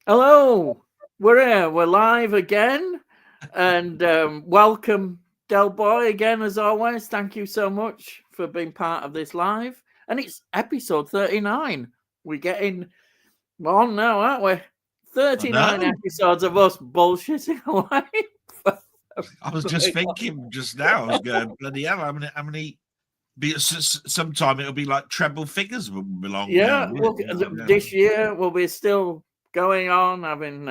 Hello, we're here. We're live again, and welcome, Delboy, again as always. Thank you so much for being part of this live, and it's episode 39. We're getting on now, aren't we? I 39 know. episodes of us bullshitting away. I was just thinking just now. I was going bloody hell. How many? Sometime it'll be like treble figures will belong now. Yeah, Will well, it? this year we'll be still going on having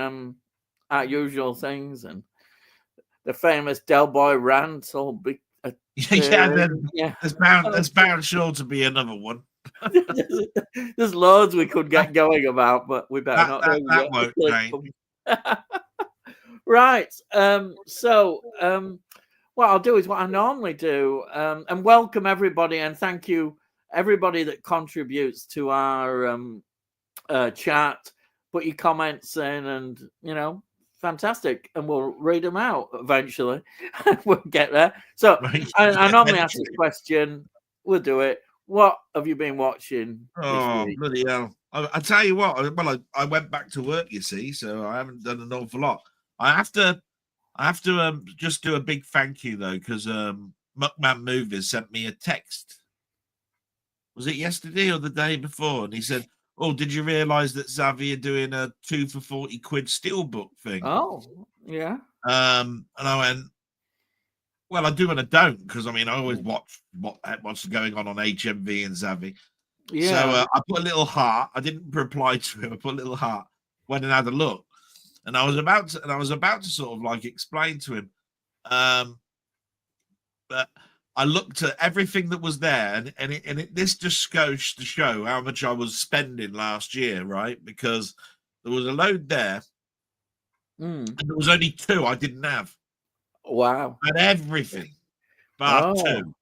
our usual things, and the famous Delboy rant will be Yeah. Then yeah. there's bound sure to be another one. There's loads we could get going about, but we better That not that do that yet. The won't clip change. comes. Right. What I'll do is what I normally do, and welcome everybody, and thank you everybody that contributes to our chat. Put your comments in, and fantastic, and we'll read them out eventually. We'll get there. So Right? I Yeah, normally ask this eventually. question. We'll do it. What have you been watching this Oh week? bloody hell! I tell you what. I went back to work. You see, so I haven't done an awful lot. I have to just do a big thank you though, because Muckman Movies sent me a text. Was it yesterday or the day before? And he said, "Oh, did you realise that Xavier doing a 2 for 40 quid steelbook thing?" Oh, yeah. And I went, "Well, I do and I don't, because I mean, I always watch what's going on HMV and Xavi." So Yeah. I put a little heart. I didn't reply to him. I put a little heart. Went and had a look, and I was about to sort of like explain to him. But I looked at everything that was there, this just goes to show how much I was spending last year, right? Because there was a load there, Mm. and there was only two I didn't have. Wow. I had everything bar Oh. two,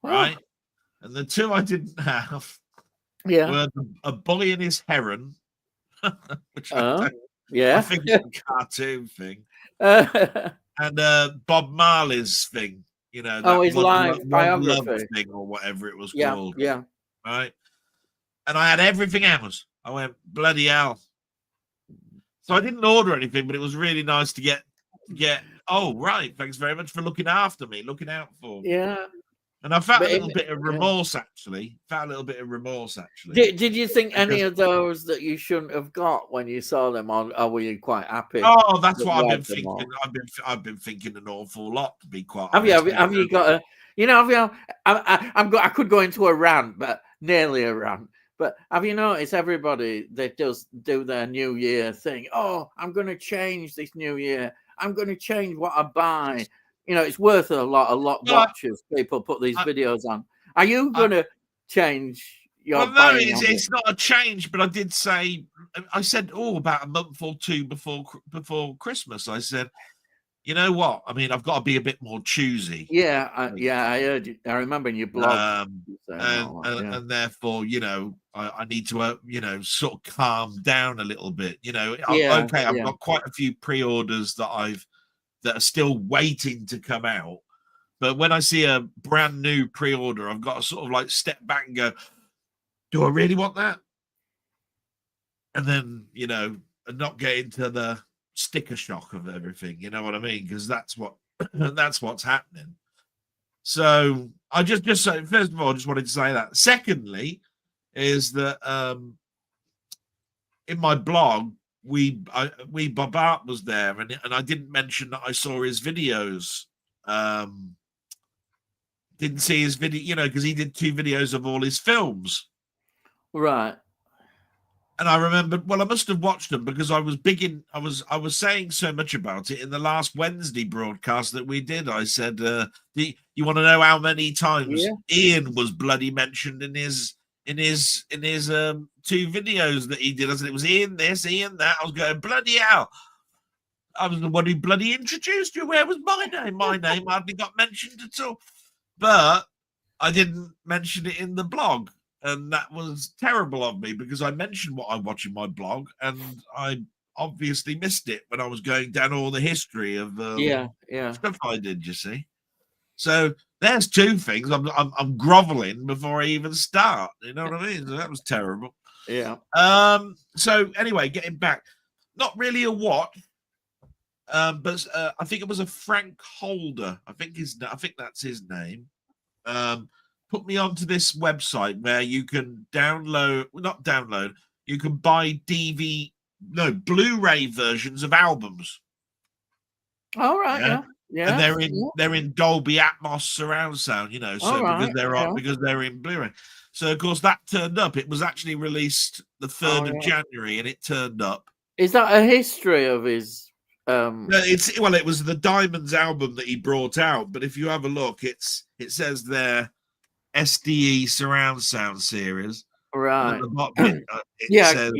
Oh. right? And the two I didn't have Yeah. were a boy and his heron, which Oh. I Yeah. think it's a cartoon thing, and Bob Marley's thing, Oh, that his live one love biography. thing or whatever it was Yeah. called, Yeah. right? And I had everything else. I went, bloody hell. So I didn't order anything, but it was really nice to get. Oh, right. Thanks very much for looking after me, looking out for me. Yeah. And I felt But a little bit of yeah. remorse, actually. Did you think any Because, of those that you shouldn't have got when you saw them, or were you quite happy oh, that's that what you I've had been them thinking. all? I've been thinking an awful lot, to be quite Have you honest. have you got a have you I could go into a rant, but nearly a rant. But have you noticed everybody that does do their New Year thing? Oh, I'm going to change this New Year. I'm going to change what I buy. It's worth a lot Well, watches. People put these I, videos on. Are you I, going to change your well, no, buying it's habits? not a change, but I said, oh, about a month or two before Christmas, I said, you know what? I mean, I've got to be a bit more choosy. Yeah, I heard you. I remember in your blog Um, you saying and, all that. and Yeah, and therefore, I need to, sort of calm down a little bit. yeah, Okay, I've yeah. got quite a few pre-orders that are still waiting to come out. But when I see a brand new pre-order, I've got to sort of like step back and go, do I really want that? And then, and not get into the sticker shock of everything. You know what I mean? Because that's what's happening. So I just say, first of all, I just wanted to say that. Secondly, is that in my blog, Bob Art was there, and I didn't mention that I saw his videos. Didn't see his video, because he did 2 videos of all his films. Right. And I remembered, well, I must have watched them because I was saying so much about it in the last Wednesday broadcast that we did. I said, you want to know how many times Yeah. Ian was bloody mentioned in his 2 videos that he did? I said, it was Ian this, Ian that. I was going, bloody hell. I was the one who bloody introduced you. Where was my name? My name hardly got mentioned at all. But I didn't mention it in the blog. And that was terrible of me because I mentioned what I watch in my blog, and I obviously missed it when I was going down all the history of Yeah. stuff I did. You see, so there's 2 things. I'm groveling before I even start. You know what I mean? So that was terrible. Yeah. So anyway, getting back, not really a watch. But I think it was a Frank Holder. I think that's his name. Put me onto this website where you can you can buy Blu-ray versions of albums. All right, yeah. And they're in Dolby Atmos surround sound, because they're in Blu-ray. So of course that turned up. It was actually released the 3rd of January, and it turned up. Is that a history of his? No, it was the Diamonds album that he brought out. But if you have a look, it says there SDE surround sound series. Right. It says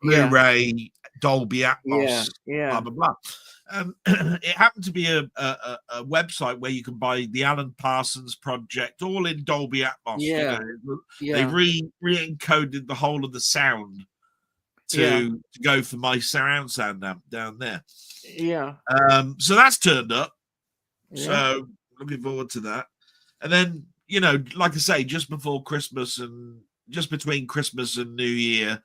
Blu-ray, Dolby Atmos, blah blah blah. It happened to be a website where you can buy the Alan Parsons Project, all in Dolby Atmos. They re-encoded the whole of the sound to go for my surround sound down there. Yeah. So that's turned up. So looking forward to that. And then, like I say, just before Christmas and just between Christmas and New Year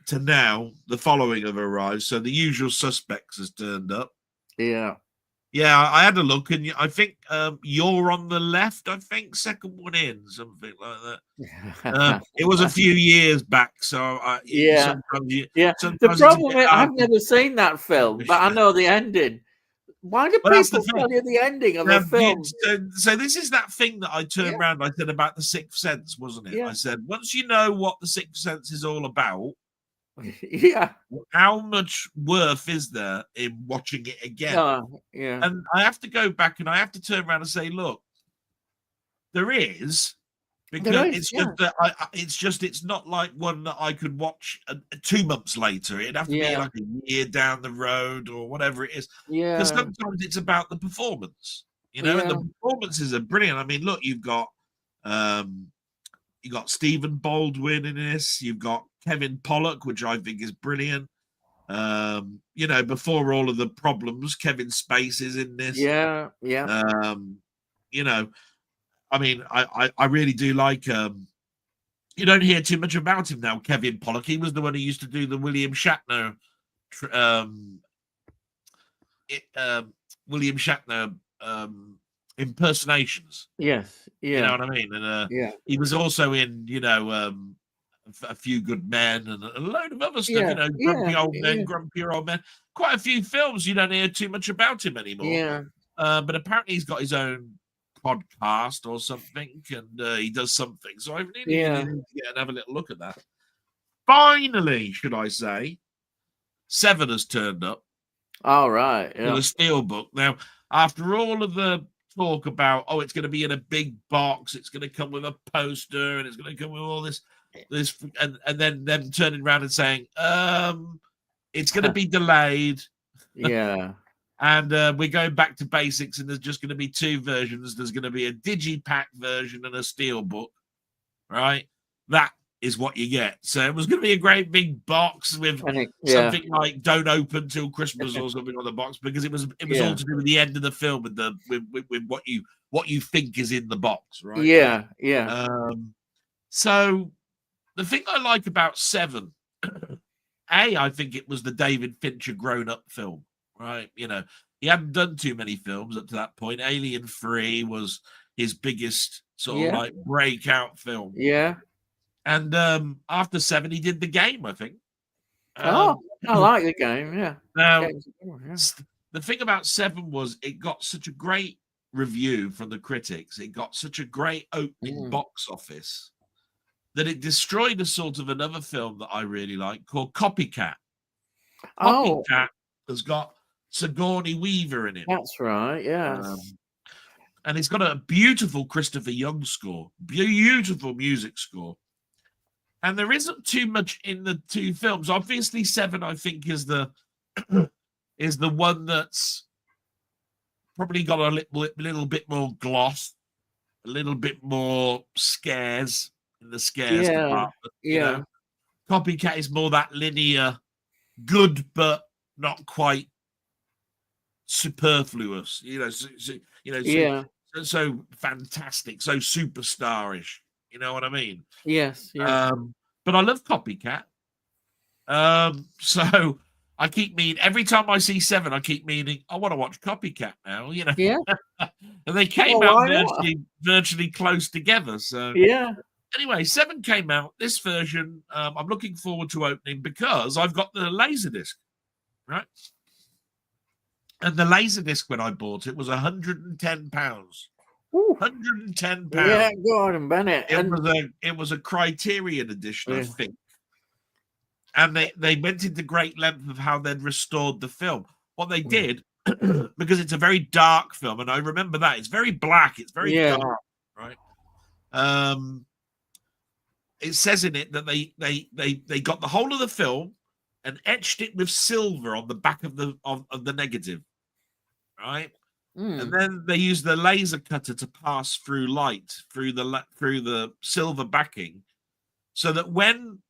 to now, the following have arrived. So The Usual Suspects has turned up. Yeah. Yeah, I had a look, and I think You're on the Left, I think, second one in, something like that. It was a few years back, so The problem is, I've never seen that film, but I know the ending. Why do people tell you the ending of the film? So this is that thing that I turned around. I said about The Sixth Sense, wasn't it? I said once you know what The Sixth Sense is all about, how much worth is there in watching it again? And I have to go back and I have to turn around and say, look, there is. Because it's not like one that I could watch 2 months later. It'd have to be like a year down the road or whatever it is. Because sometimes it's about the performance, and the performances are brilliant. I mean, look, you've got Stephen Baldwin in this. You've got Kevin Pollak, which I think is brilliant. Before all of the problems, Kevin Spacey's in this. I mean, I really do like. You don't hear too much about him now, Kevin Pollak. He was the one who used to do the William Shatner, impersonations. Yes, you know what I mean. And he was also in, A Few Good Men and a load of other stuff. Grumpy Old Men, Grumpier Old Men. Quite a few films you don't hear too much about him anymore. But apparently he's got his own podcast or something, and he does something. So I really need to get and have a little look at that. Finally, should I say, 7 has turned up. All right. With a steelbook. Now, after all of the talk about, it's going to be in a big box, it's going to come with a poster, and it's going to come with all this, and then them turning around and saying, it's going to be delayed. And we're going back to basics, and there's just going to be 2 versions. There's going to be a digipack version and a steelbook, right? That is what you get. So it was going to be a great big box with something like "Don't Open Till Christmas" or something on the box, because it was all to do with the end of the film with with what you think is in the box, right? So the thing I like about 7, I think it was the David Fincher grown-up film. Right, he hadn't done too many films up to that point. Alien 3 was his biggest sort of like breakout film. And after 7, he did The Game, I think. I like The Game. Now, the thing about 7 was it got such a great review from the critics. It got such a great opening box office that it destroyed a sort of another film that I really like called Copycat. Copycat has got Sigourney Weaver in it. That's right, yes. And it's got a beautiful Christopher Young score, beautiful music score. And there isn't too much in the 2 films. Obviously, 7, I think, is the one that's probably got a little bit more gloss, a little bit more scares in the scares department. Copycat is more that linear, good but not quite superfluous, so fantastic, so superstarish. You know what I mean? Yes. But I love Copycat. So I keep meaning every time I see 7, I keep meaning I want to watch Copycat now, Yeah. And they came Well, out why not? virtually close together. So Yeah. anyway, 7 came out. This version, I'm looking forward to opening because I've got the Laserdisc, right? And the Laserdisc when I bought it was £110. Ooh. £110. Yeah, Gordon Bennett. It was a Criterion edition, I Yeah. think. And they went into great length of how they'd restored the film. What they did, because it's a very dark film, and I remember that it's very black, it's very dark, right? It says in it that they got the whole of the film and etched it with silver on the back of the negative, right? And then they used the laser cutter to pass through light through the silver backing, so that when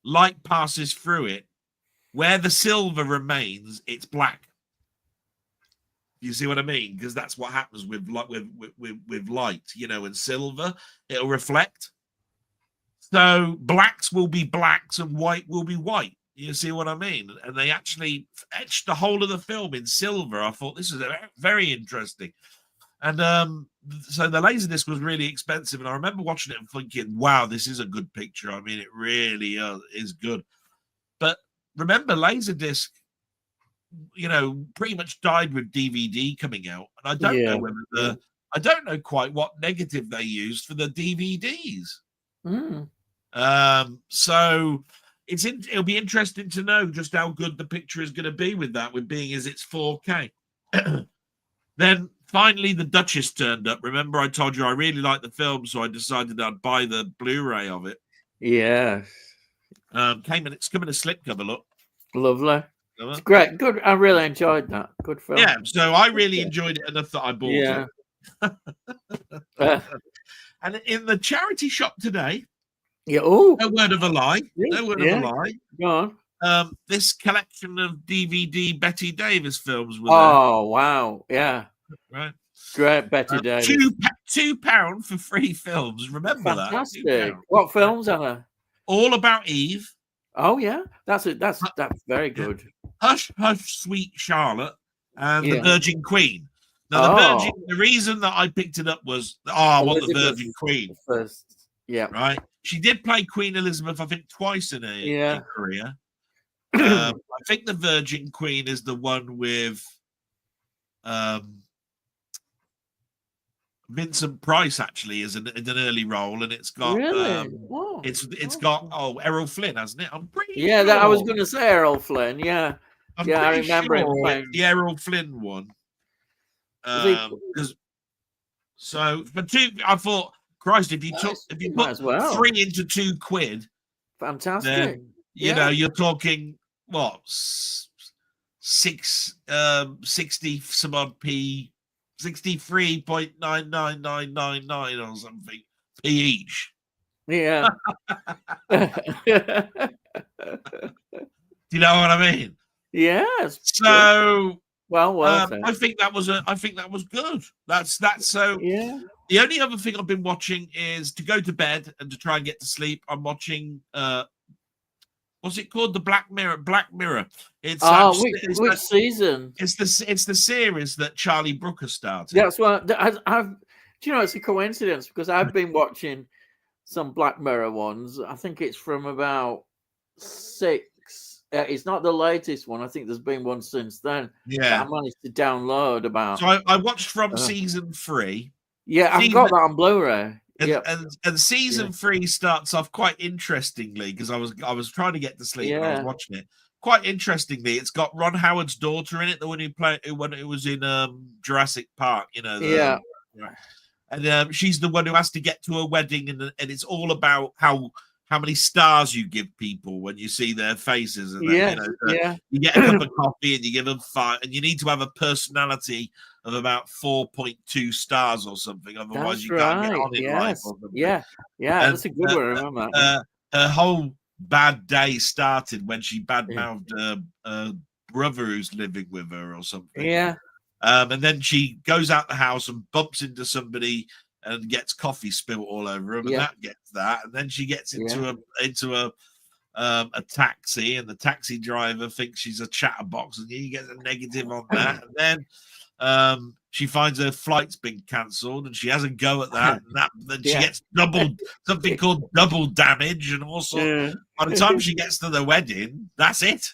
light passes through it, where the silver remains, it's black. You see what I mean? Because that's what happens with light, and silver, it'll reflect. So blacks will be blacks and white will be white. You see what I mean? And they actually etched the whole of the film in silver. I thought this is very interesting. And so the Laserdisc was really expensive. And I remember watching it and thinking, wow, this is a good picture. I mean, it really is good. But remember, Laserdisc, pretty much died with DVD coming out. And I don't know whether I don't know quite what negative they used for the DVDs. So it'll be interesting to know just how good the picture is going to be with that, with being as it's 4K. Then finally the Duchess turned up. Remember, I told you I really liked the film, so I decided I'd buy the Blu-ray of it. Yeah. It's coming a slipcover, look. Lovely. It's great. Good. I really enjoyed that. Good film. Yeah, so I really enjoyed it enough that I bought it. And in the charity shop today, no word of a lie. No word of a lie. Go on. This collection of DVD Betty Davis films was wow. Yeah. Right. Great Betty Davis. £2 for 3 films. Remember that. Fantastic. What films are there? All About Eve. Oh yeah. That's it. That's very good. Hush, Hush, Sweet Charlotte, and The Virgin Queen. Now, the reason that I picked it up was, I want the Virgin Queen. First. Yeah. Right. She did play Queen Elizabeth, I think, twice in her career. I think the Virgin Queen is the one with Vincent Price, actually, is in an early role, and it's got it's got Errol Flynn, hasn't it? I'm pretty sure. I was going to say Errol Flynn. Yeah. I remember him playing the Errol Flynn one. So for 2, I thought, Christ, if you put 3 into £2, fantastic. Then, you're talking what 60 some odd p, 63.99999 or something p each. Yeah. Do you know what I mean? Yes. So I think that was good. That's so. Yeah. The only other thing I've been watching is to go to bed and to try and get to sleep. I'm watching what's it called? The Black Mirror. It's which season? It's the series that Charlie Brooker started. That's what I've. Do you know, it's a coincidence because I've been watching some Black Mirror ones. I think it's from about 6. It's not the latest one. I think there's been one since then. Yeah, I managed to download about. So I watched from season 3. Yeah, I've got that on Blu-ray. And season 3 starts off quite interestingly because I was trying to get to sleep and I was watching it. Quite interestingly, it's got Ron Howard's daughter in it, the one who was in Jurassic Park. And she's the one who has to get to a wedding, and it's all about how many stars you give people when you see their faces. And you get a cup of coffee and you give them 5, and you need to have a personality of about 4.2 stars or something. Otherwise, you can't get on in life. Yeah, that's a good one. I remember that. Her whole bad day started when she badmouthed her brother who's living with her or something. Yeah. And then she goes out the house and bumps into somebody and gets coffee spilt all over him, and that gets that. And then she gets into a taxi, and the taxi driver thinks she's a chatterbox, and he gets a negative on that. And then she finds her flight's been cancelled, and she has a go at that. And then she gets something called double damage, and also by the time she gets to the wedding, that's it.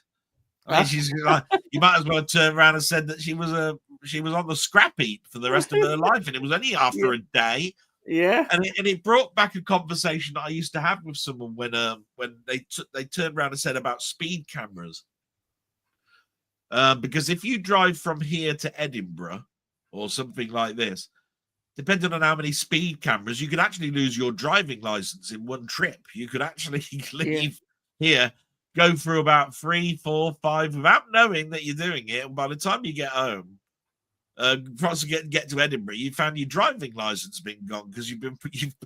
I mean, she's like, you might as well have turned around and said that she was on the scrap heap for the rest of her life, and it was only after a day. Yeah, and it brought back a conversation that I used to have with someone when they turned around and said about speed cameras. Because if you drive from here to Edinburgh or something like this, depending on how many speed cameras, you could actually lose your driving license in one trip. You could actually leave here, go through about 3, 4, 5 without knowing that you're doing it. And by the time you get home, once you get to Edinburgh, you found your driving license being gone because you've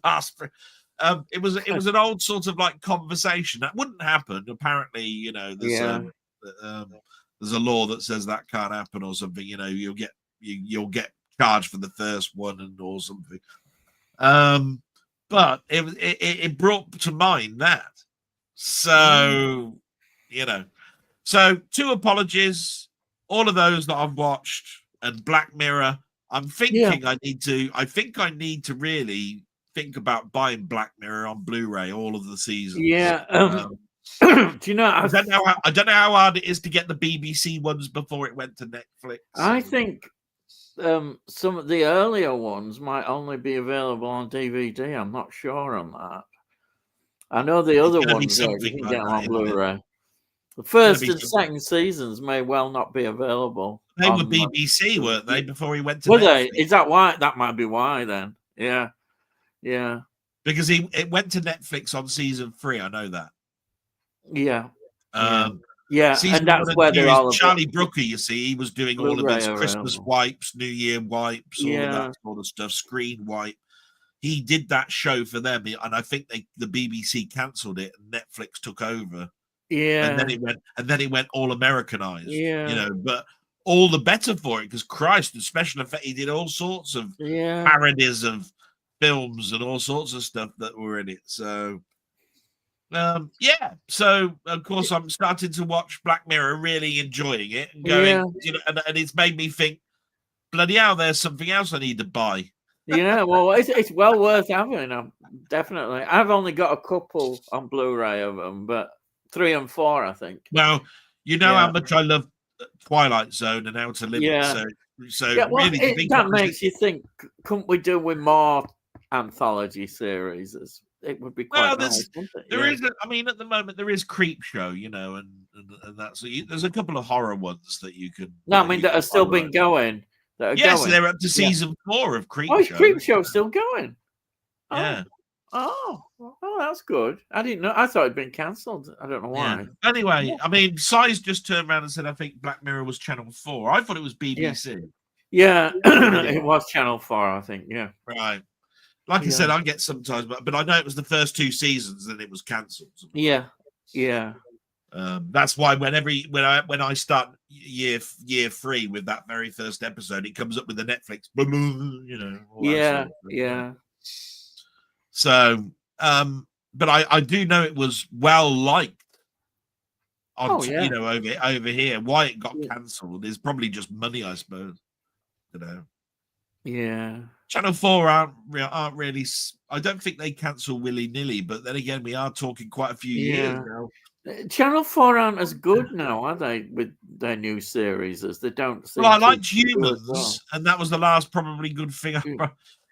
passed for. It was an old sort of like conversation that wouldn't happen. Apparently, there's a law that says that can't happen or something. You'll get charged for the first one or something. But it brought to mind that. So so 2 apologies, all of those that I've watched. And Black Mirror, I'm thinking I think I need to really think about buying Black Mirror on Blu-ray, all of the seasons. Yeah. Do you know? I don't know how hard it is to get the BBC ones before it went to Netflix. I think some of the earlier ones might only be available on DVD. I'm not sure on that. I know the other ones you can get on Blu-ray. The first and second seasons may well not be available. They were BBC, weren't they, before he went to Were Netflix? They? Is that why? That might be why then. Yeah. Because it went to Netflix on season 3. I know that. Yeah. And that's where they're all. Charlie Brooker, you see, he was doing all of his Christmas wipes, New Year wipes, all of that sort of stuff, screen wipe. He did that show for them, and I think the BBC cancelled it, and Netflix took over. Yeah, and then it went all Americanized. But all the better for it because Christ, the special effect, he did all sorts of parodies of films and all sorts of stuff that were in it. So, So of course, I'm starting to watch Black Mirror, really enjoying it, and going, and it's made me think, bloody hell, there's something else I need to buy. Well, it's well worth having. Definitely, I've only got a couple on Blu-ray of them, but 3 and 4, I think. Well, how much I love Twilight Zone and Outer Limits. So really, that makes you think. Couldn't we do with more anthology series? It would be quite nice. There is. I mean, at the moment there is Creep Show, and that's. There's a couple of horror ones that you could. No, I mean that have still been going. Yes, they're up to season 4 of Creep Show. Creep Show's still going. Yeah. Oh, that's good. I didn't know. I thought it'd been cancelled. I don't know why. Yeah. Anyway, I mean, Size just turned around and said, I think Black Mirror was Channel 4. I thought it was BBC. Yeah, it was Channel 4, I think. Yeah. Right. Like I said, I get sometimes, but I know it was the first 2 seasons and it was cancelled. Yeah. That's why when I start year 3 with that very first episode, it comes up with the Netflix, Yeah. So, but I do know it was well liked on over here. Why it got cancelled is probably just money, I suppose. Yeah. Channel 4 aren't really. I don't think they cancel willy-nilly, but then again, we are talking quite a few years now. Channel 4 aren't as good now, are they, with their new series? As they don't. Well, I liked Humans, and that was the last probably good thing.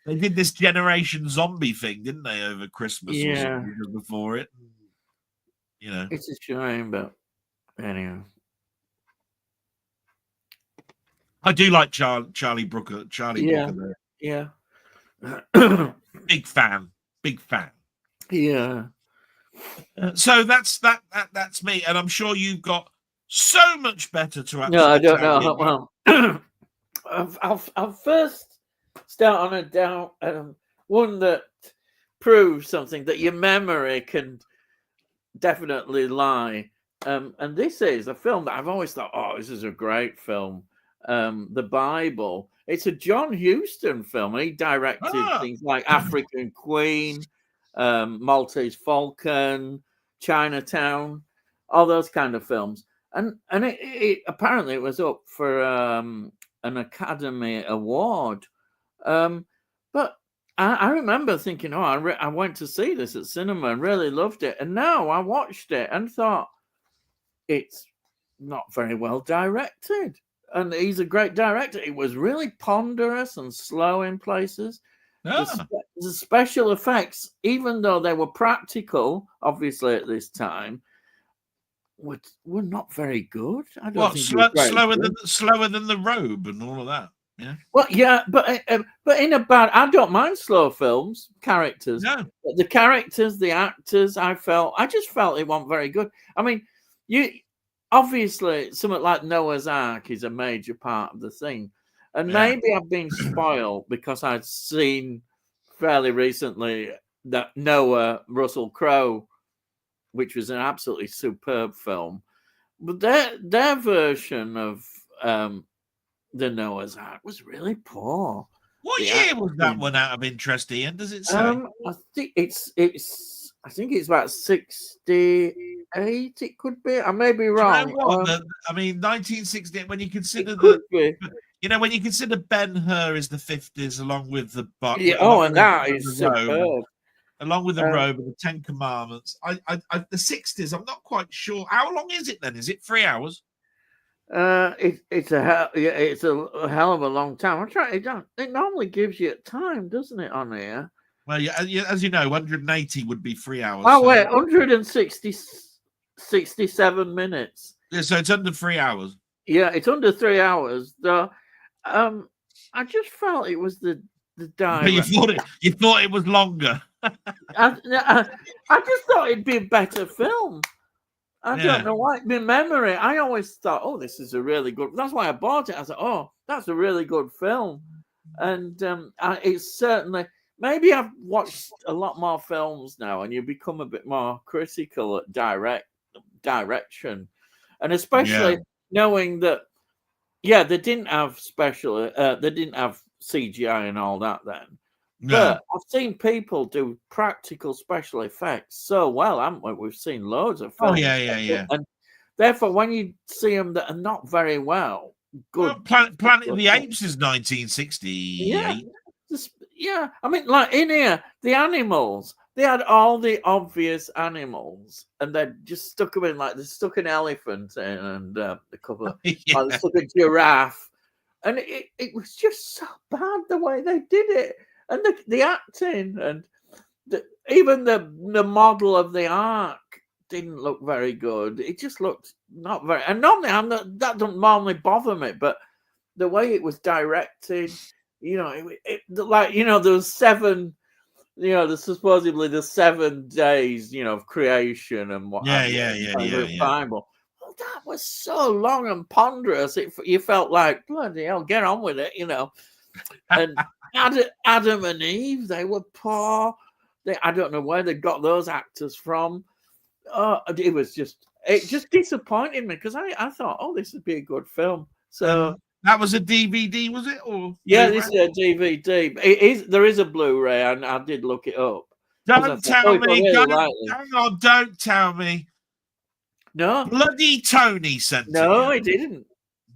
They did this Generation Zombie thing, didn't they, over Christmas or something before it? It's a shame, but anyway. I do like Charlie Brooker. Brooker there. Yeah. Big fan. Yeah. So that's me, and I'm sure you've got so much better to actually. No, I don't know. Well, I'll first start on one that proves something, that your memory can definitely lie. And this is a film that I've always thought, this is a great film. The Bible. It's a John Huston film. He directed things like African Queen, Maltese Falcon, Chinatown, all those kind of films. And it apparently it was up for an Academy Award. But I remember thinking, oh, I went to see this at cinema and really loved it. And now I watched it and thought, it's not very well directed. And he's a great director. It was really ponderous and slow in places. The special effects, even though they were practical, obviously at this time, were not very good. I don't think slower than The Robe and all of that. Yeah. Well, yeah, but in a bad, I don't mind slow films. Characters, no. But the characters, the actors, I just felt it wasn't very good. I mean, obviously something like Noah's Ark is a major part of the thing, and maybe I've been spoiled because I'd seen fairly recently that Noah, Russell Crowe, which was an absolutely superb film, but their version of the Noah's Ark was really poor. What year was that one, out of interest, Ian? Does it say? I think it's about 68. It could be. I may be wrong. You know what? 1968. When you consider when you consider Ben-Hur is the 50s, along with the superb. Along with the Robe and the Ten Commandments, the 60s. I'm not quite sure. How long is it then? Is it 3 hours? It's a hell of a long time. It normally gives you time, doesn't it, on here? Well, as you know, 180 would be 3 hours. Oh, wait, 167 minutes. Yeah, so it's under 3 hours. Yeah, it's under 3 hours. Though, I just felt it was the direct. But you thought it was longer. I just thought it'd be a better film. I don't know why. My memory, I always thought, oh, this is a really good. That's why I bought it. I thought, oh, that's a really good film, and it's certainly. Maybe I've watched a lot more films now, and you become a bit more critical at direction, and especially knowing that, they didn't have they didn't have CGI and all that then. No. But I've seen people do practical special effects so well, haven't we? We've seen loads of films. Oh, yeah. And therefore, when you see them that are not very well, good. Well, Planet of the Apes is 1968. Yeah. I mean, like in here, the animals, they had all the obvious animals, and they just stuck them in, like they stuck an elephant in and a couple of, they stuck a giraffe. And it was just so bad the way they did it. And the acting and even the model of the ark didn't look very good. It just looked not very. And normally that doesn't normally bother me, but the way it was directed, there was 7. There's supposedly the 7 days, of creation and what. Bible. Well, that was so long and ponderous. You felt like, bloody hell, get on with it, And Adam and Eve, they were poor. I don't know where they got those actors from. It just disappointed me because I thought, oh, this would be a good film. So that was a DVD, was it? Or this is a DVD. There is a Blu-ray, and I did look it up. Don't tell me. Don't tell me. No, bloody Tony sent it. No, he didn't.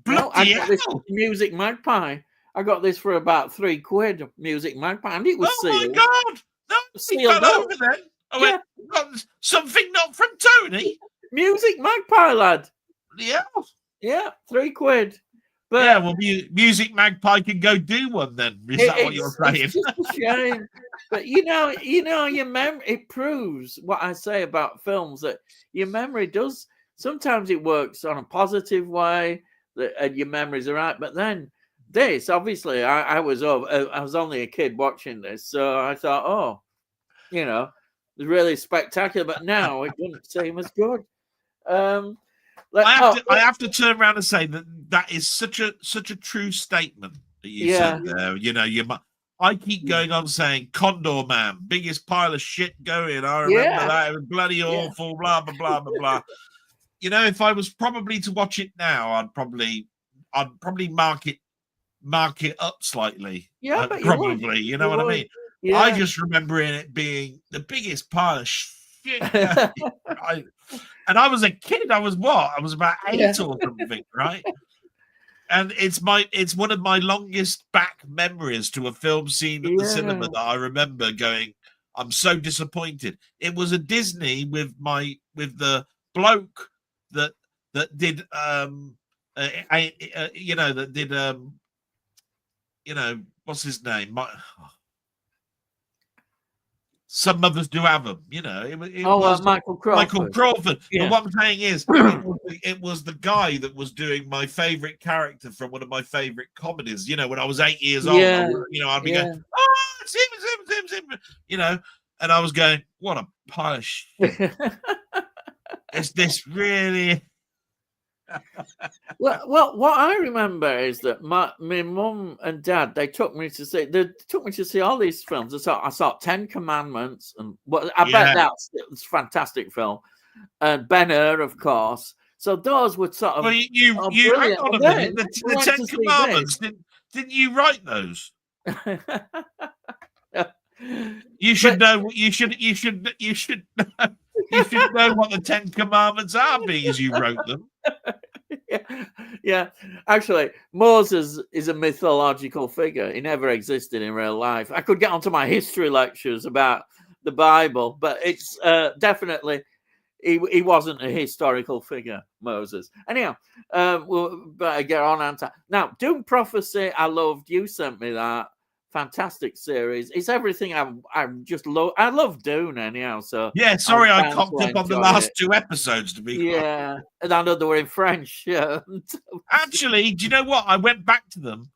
Bloody hell. This Music Magpie. I got this for about £3, Music Magpie, and it was sealed. Oh my God! No, sealed over then. Oh, got something not from Tony. Music Magpie, lad. Yeah, £3. But well, Music Magpie can go do one then. Is that what you're saying? It's just a shame. But your memory. It proves what I say about films, that your memory does. Sometimes it works on a positive way, and your memories are right, but then. This obviously, I was only a kid watching this, so I thought, it's really spectacular. But now it doesn't seem as good. I have to turn around and say that is such a true statement that you said there. I keep going on saying Condor Man, biggest pile of shit going. I remember that, it was bloody awful. Blah blah blah blah blah. If I was probably to watch it now, I'd probably mark it up slightly. But probably. You know what I mean? Yeah. I just remember it being the biggest pile of shit. Right. And I was a kid. I was what? I was about 8 Yeah. or something, right? And it's one of my longest back memories to a film scene at the cinema that I remember going, I'm so disappointed. It was a Disney with the bloke that did that did what's his name? Some mothers do have them, It was Michael Crawford. Michael Crawford. Yeah. But what I'm saying is, it was the guy that was doing my favorite character from one of my favorite comedies. When I was 8 years old, I'd be going, "Oh, it's him," and I was going, "What a pile of shit! Is this really?" Well, what I remember is that my mum and dad, they took me to see all these films. I saw 10 Commandments, and I bet that's a fantastic film. And Ben-Hur, of course. So those would sort of. Well, you hang on a minute. The 10 Commandments, didn't you write those? You should know. You should know what the 10 Commandments are, being as you wrote them. Yeah. Actually, Moses is a mythological figure. He never existed in real life. I could get onto my history lectures about the Bible, but it's definitely he wasn't a historical figure, Moses. Anyhow, we'll better get on. Now, Doom Prophecy, I loved. You sent me that. Fantastic series. It's everything I just love. I love Dune anyhow. So yeah, sorry I cocked up on the last 2 episodes, to be yeah, and I know they were in French. Actually, do you know what? I went back to them.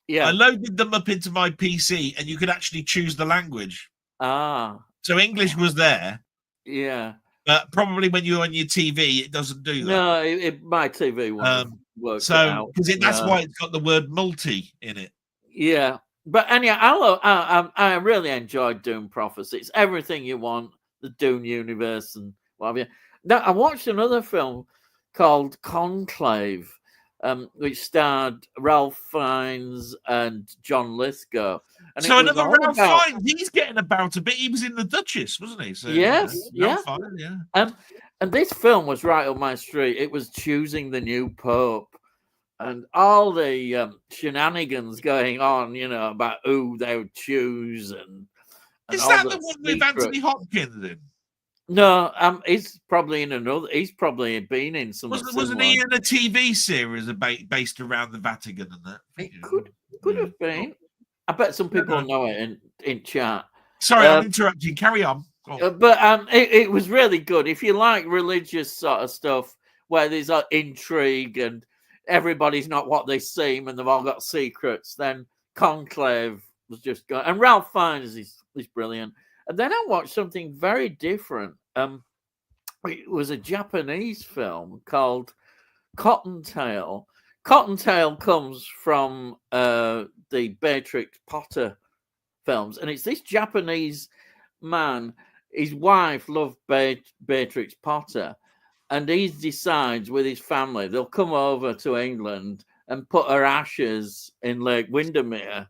Yeah, I loaded them up into my PC, and you could actually choose the language. So English was there. Yeah, but probably when you're on your TV, it doesn't do that. No, my TV won't work. So because that's why it's got the word multi in it. Yeah. But anyhow, I really enjoyed Doom Prophecy. It's everything you want, the Doom universe and what have you. Now, I watched another film called Conclave, which starred Ralph Fiennes and John Lithgow. And so another Ralph Fiennes, he's getting about a bit. He was in The Duchess, wasn't he? So, yes, yeah. Fiennes, yeah. And this film was right up my street. It was choosing the new Pope. And all the shenanigans going on, about who they would choose, and is that the one with Anthony Hopkins in? No, he's probably in another. He's probably been in some. Wasn't he in a TV series based around the Vatican and that? It could have been. I bet some people know it in chat. Sorry, I'm interrupting. Carry on. But it was really good. If you like religious sort of stuff where there's intrigue and everybody's not what they seem and they've all got secrets, then Conclave was just good. And Ralph Fiennes is brilliant. And then I watched something very different. It was a Japanese film called Cottontail. Cottontail comes from the Beatrix Potter films, and it's this Japanese man. His wife loved Beatrix Potter, and he decides with his family they'll come over to England and put her ashes in Lake Windermere.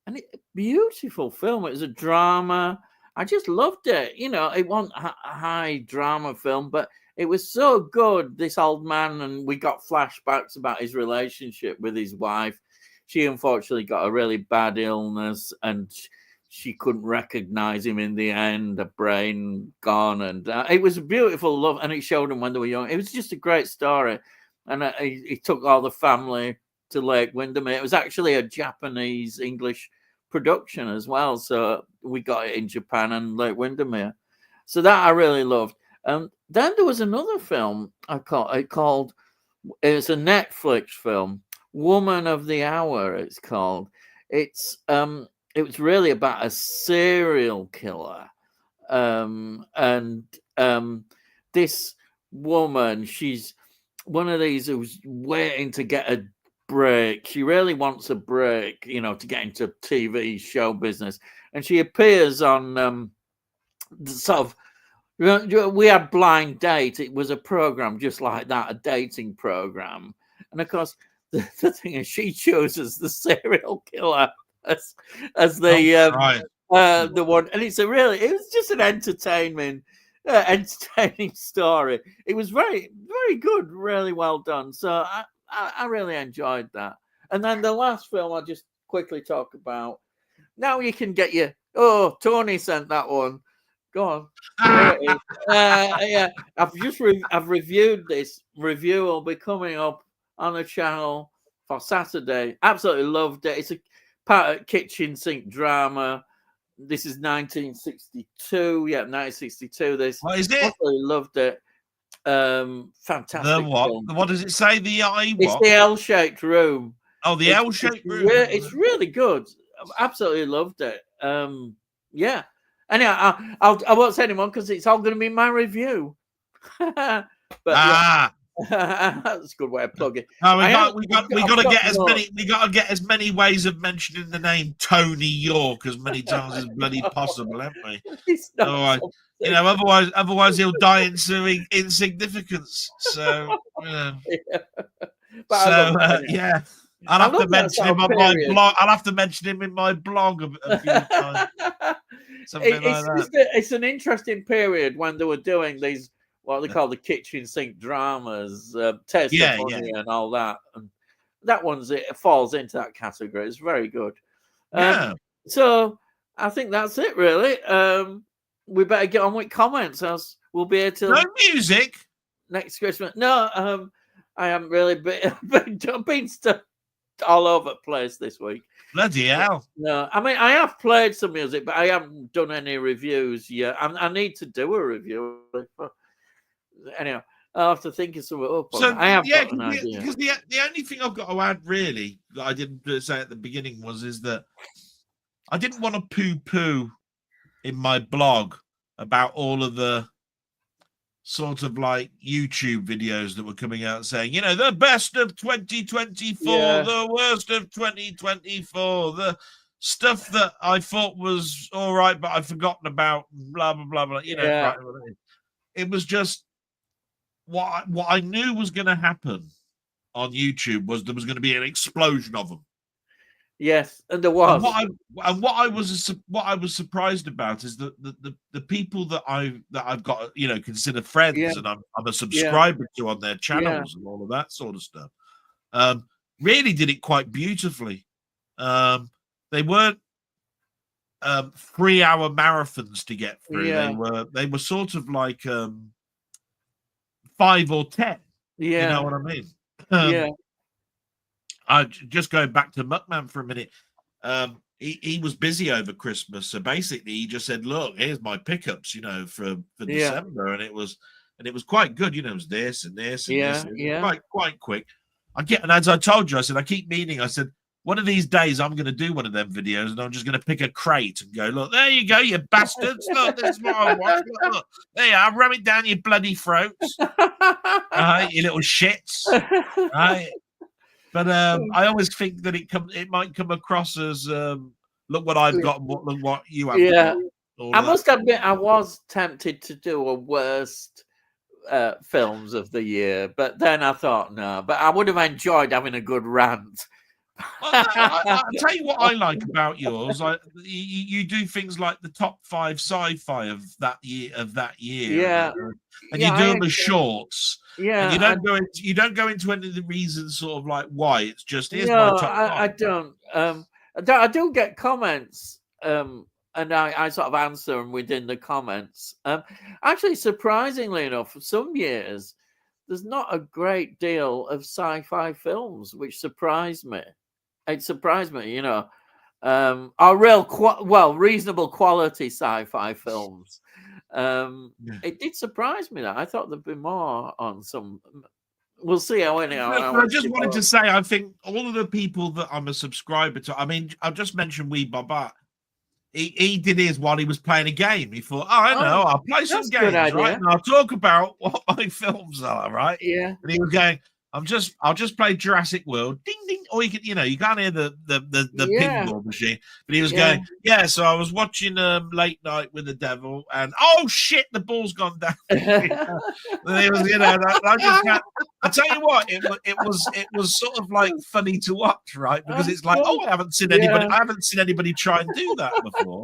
And it's a beautiful film. It was a drama. I just loved it. It wasn't a high drama film, but it was so good, this old man, and we got flashbacks about his relationship with his wife. She unfortunately got a really bad illness, and she couldn't recognize him in the end, a brain gone. And it was a beautiful love, and it showed them when they were young. It was just a great story. And he took all the family to Lake Windermere. It was actually a Japanese-English production as well. So we got it in Japan and Lake Windermere. So that I really loved. Then there was another film called, it's a Netflix film, Woman of the Hour, it's called. It was really about a serial killer. This woman, she's one of these who's waiting to get a break. She really wants a break, to get into TV show business. And she appears on sort of, we had Blind Date. It was a program just like that, a dating program. And of course, the thing is, she chooses the serial killer as the one. And it was just an entertainment entertaining story. It was very, very good, really well done. So I really enjoyed that. And then the last film I'll just quickly talk about. Now you can get your. Oh, Tony sent that one. Go on. There it is. Yeah, I've reviewed this. Review will be coming up on the channel for Saturday. Absolutely loved it. It's a part of kitchen sink drama. This is 1962. Yeah, 1962. This. What is it? Absolutely loved it. Fantastic. The what? Film. What does it say? The I It's what? the L-shaped room. Oh, the L-shaped room. It's really good. Absolutely loved it. Yeah. Anyway, I won't say anymore because it's all going to be my review. But yeah, that's a good way of plugging. No, we got to get as many ways of mentioning the name Tony York as many times as bloody possible, haven't we? Otherwise, otherwise he'll die in insignificance. So, yeah. I'll have to mention him on my blog. I'll have to mention him in my blog a few times. Something like that. It's an interesting period when they were doing these, what they call the kitchen sink dramas, Taste of Money and all that. And that it falls into that category. It's very good. So I think that's it, really. We better get on with comments, else we'll be here till no music next Christmas. No, I haven't really been stuck all over the place this week. Bloody hell. No, I mean, I have played some music, but I haven't done any reviews yet. I need to do a review. Anyway, I'll have to think of something up. So, I have got an idea. Because the only thing I've got to add, really, that I didn't say at the beginning is that I didn't want to poo-poo in my blog about all of the sort of like YouTube videos that were coming out saying, the best of 2024, the worst of 2024, the stuff that I thought was all right, but I've forgotten about, blah, blah, blah, blah. Right. It was just what I knew was going to happen on YouTube was there was going to be an explosion of them. Yes, and there was. And what I was surprised about is that the people that I've got consider friends and I'm a subscriber to on their channels and all of that sort of stuff really did it quite beautifully. They weren't 3-hour marathons to get through. They were sort of like 5 or 10. You know what I mean? Just going back to Muckman for a minute. He was busy over Christmas, so basically he just said, "Look, here's my pickups, for December," and it was quite good. It was this and this and this. Quite quick. And as I told you, I said I keep meaning. I said one of these days I'm going to do one of them videos, and I'm just going to pick a crate and go, "Look, there you go, you bastards! Look, this is what I want. Look, there you are, ram it down your bloody throats, right, you little shits, right." But I always think that it might come across as look what I've got and look what you have. Yeah, I must admit I was tempted to do a worst films of the year, but then I thought no. But I would have enjoyed having a good rant. I'll tell you what I like about yours. You do things like the top 5 sci-fi of that year. And you do them as shorts. Yeah, and you don't go into any of the reasons, sort of like why. It's just here's my top 5. I don't. I do get comments, and I sort of answer them within the comments. Actually, surprisingly enough, some years there's not a great deal of sci-fi films, which surprised me. It surprised me, are reasonable quality sci-fi films. It did surprise me that I thought there'd be more on some. We'll see how anyhow. I just wanted to say, I think all of the people that I'm a subscriber to. I mean, I'll just mention Wee Bobat. He did his while he was playing a game. He thought, I know, I'll play some games, right? And I'll talk about what my films are, right? Yeah. And he was going, I'll just play Jurassic World, ding ding, or you can't hear the pinball machine. But he was going, so I was watching Late Night with the Devil, and oh shit, the ball's gone down. And he was, I tell you what, it was sort of like funny to watch, right? Because it's like, I haven't seen anybody try and do that before.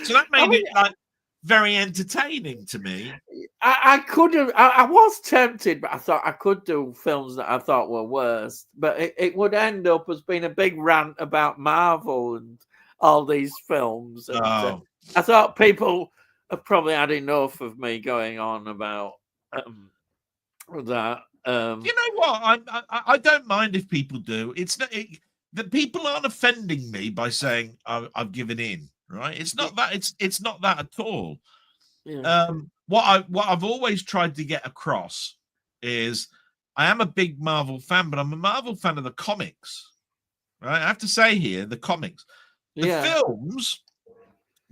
So that made it like very entertaining to me. I could have. I was tempted, but I thought I could do films that I thought were worse. But it would end up as being a big rant about Marvel and all these films. And Oh, I thought people have probably had enough of me going on about that. you know what? I don't mind if people do. It's not that people aren't offending me by saying I've given in. Right? It's not that. It's not that at all. Yeah. What I've always tried to get across is I am a big Marvel fan, but I'm a Marvel fan of the comics. Right? I have to say here, the comics, the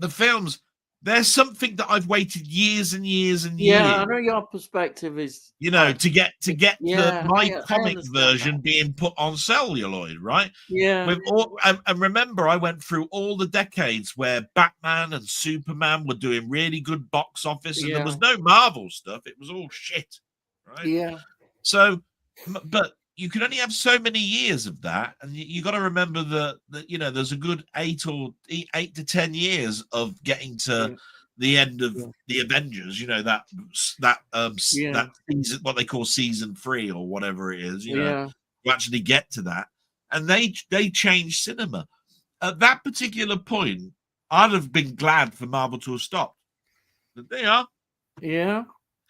films. There's something that I've waited years and years and Yeah, years, I know your perspective is, you know, to get yeah, my I comic understand version that. being put on celluloid, right? Yeah, With all, and remember, I went through all the decades where Batman and Superman were doing really good box office, and there yeah, was no Marvel stuff; it was all shit, right? yeah, So, but you can only have so many years of that, and you got to remember that you know there's a good 8 to 10 years of getting to yeah, the end of yeah, the Avengers. You know that yeah, that season, what they call season 3 or whatever it is. You know, yeah, to actually get to that, and they changed cinema at that particular point. I'd have been glad for Marvel to have stopped. But they are. yeah,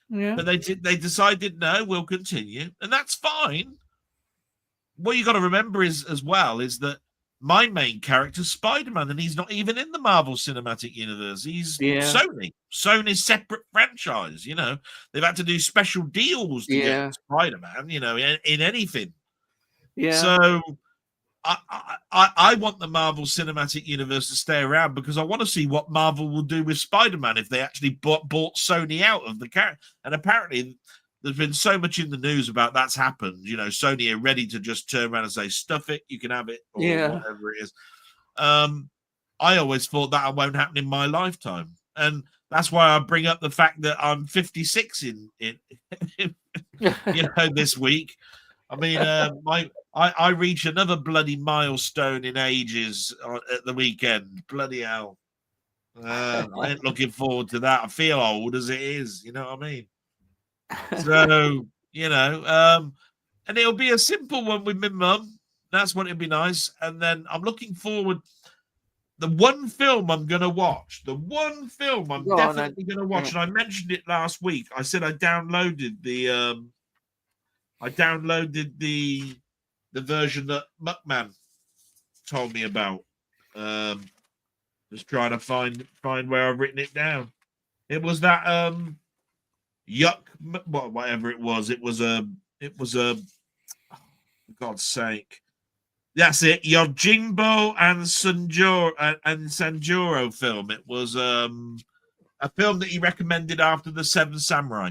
yeah, But they decided no, we'll continue, and that's fine. What you got to remember is as well is that my main character is Spider-Man, and he's not even in the Marvel Cinematic Universe. He's yeah, Sony's separate franchise. You know, they've had to do special deals to get yeah, Spider-Man. You know, in anything. yeah, So I want the Marvel Cinematic Universe to stay around because I want to see what Marvel will do with Spider-Man if they actually bought Sony out of the character. And apparently, there's been so much in the news about that's happened. You know, Sony are ready to just turn around and say, "Stuff it, you can have it," or yeah. whatever it is. I always thought that won't happen in my lifetime, and that's why I bring up the fact that I'm 56 in you know this week. I mean, I reach another bloody milestone in ages at the weekend. Bloody hell. I ain't looking forward to that. I feel old as it is. You know what I mean? So, you know, and it'll be a simple one with my mum. That's what it'll be nice. And then I'm looking forward. The one film I'm going to watch, the one film I'm Go on, then. definitely going to watch, Yeah. and I mentioned it last week. I said I downloaded the version that Muckman told me about. Just trying to find where I've written it down. It was that yuck, whatever it was. It was a for God's sake. That's it. Yojimbo and Sanjuro film. It was a film that he recommended after the Seven Samurai.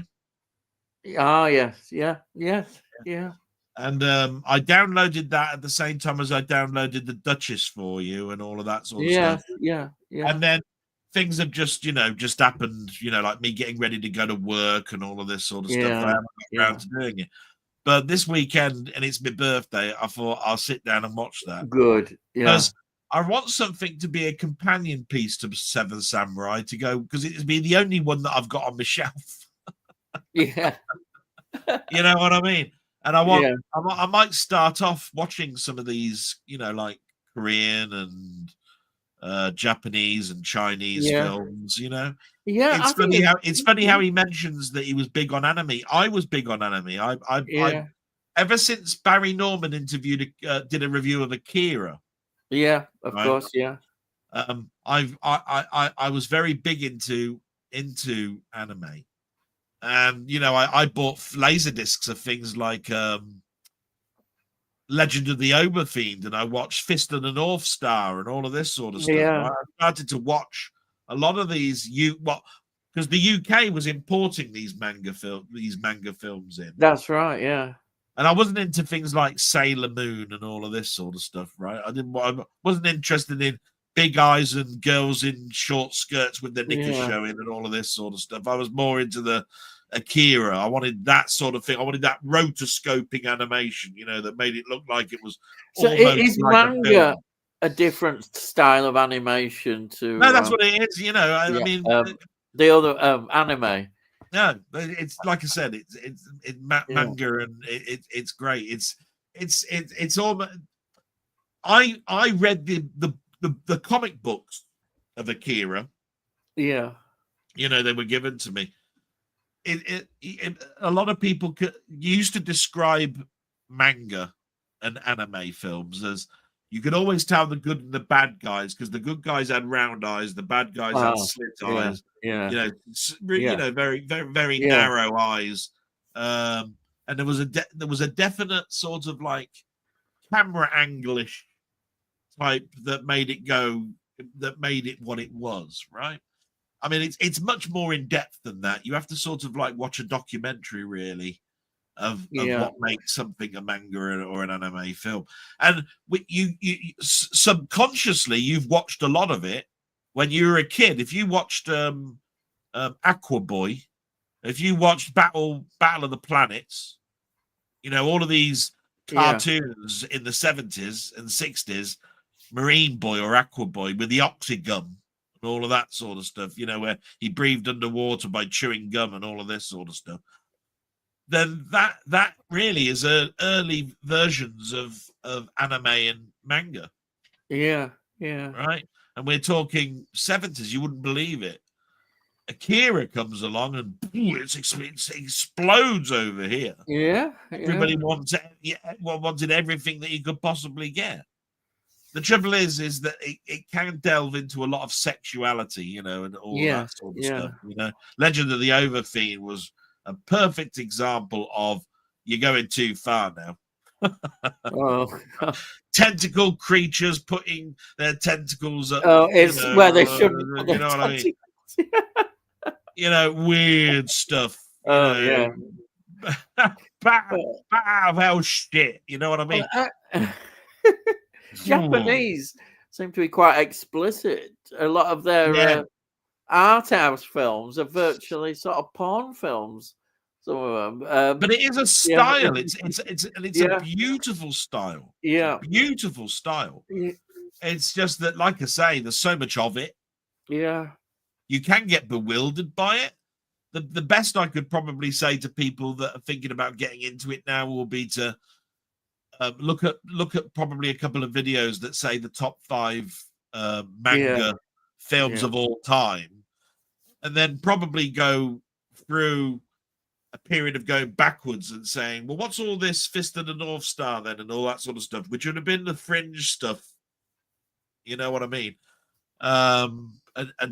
Oh yes, yeah, yes, yeah. And I downloaded that at the same time as I downloaded the Duchess for you and all of that sort of stuff. Yeah, yeah. And then things have just happened, like me getting ready to go to work and all of this sort of stuff. I haven't got around to doing it. But this weekend, and it's my birthday, I thought I'll sit down and watch that. Good, yeah. Because I want something to be a companion piece to Seven Samurai to go, because it'd be the only one that I've got on my shelf. Yeah. You know what I mean? And I might start off watching some of these, like Korean and Japanese and Chinese films, Yeah, it's funny how he mentions that he was big on anime. I was big on anime. I ever since Barry Norman did a review of Akira. Yeah, of course, yeah. I was very big into anime. And I bought laser discs of things like Legend of the Oberfiend, and I watched Fist of the North Star and all of this sort of stuff. Yeah. Right? I started to watch a lot of these because the UK was importing these manga films in. That's right, yeah. And I wasn't into things like Sailor Moon and all of this sort of stuff, right? I wasn't interested in big eyes and girls in short skirts with their knickers showing and all of this sort of stuff. I was more into the Akira. I wanted that sort of thing. I wanted that rotoscoping animation, that made it look like it was. So is like manga a different style of animation to? No, that's what it is. I mean, The other anime. No, it's like I said, Yeah. manga, and it's great. It's almost. I read the comic books of Akira. Yeah. You know, they were given to me. A lot of people used to describe manga and anime films as you could always tell the good and the bad guys, because the good guys had round eyes, the bad guys had slit Yeah. eyes. Yeah. You know, very very very narrow eyes. And there was a definite sort of like camera angle-ish type that made it what it was, right? I mean, it's much more in depth than that. You have to sort of like watch a documentary, really, of what makes something a manga or an anime film. And you subconsciously you've watched a lot of it when you were a kid. If you watched Aqua Boy, if you watched Battle of the Planets, you know, all of these cartoons in the 70s and 60s, Marine Boy or Aqua Boy with the oxygum and all of that sort of stuff, you know, where he breathed underwater by chewing gum and all of this sort of stuff. Then that really is early versions of anime and manga. Yeah. Right. And we're talking 70s. You wouldn't believe it. Akira comes along and it explodes over here. Yeah. Everybody wanted everything that you could possibly get. The trouble is that it can delve into a lot of sexuality, you know, and all that sort of stuff. You know, Legend of the Overfiend was a perfect example of you're going too far now. Tentacle creatures putting their tentacles up. It's where they shouldn't. You know what I mean? You know, weird stuff. Bow hell shit. You know what I mean? Japanese seem to be quite explicit. A lot of their art house films are virtually sort of porn films. Some of them, but it is a style. It's a beautiful style. Yeah, beautiful style. It's just that, like I say, there's so much of it. Yeah, you can get bewildered by it. The best I could probably say to people that are thinking about getting into it now will be to look at probably a couple of videos that say the top 5 manga films of all time, and then probably go through a period of going backwards and saying, well, what's all this Fist of the North Star then, and all that sort of stuff, which would have been the fringe stuff. You know what I mean? And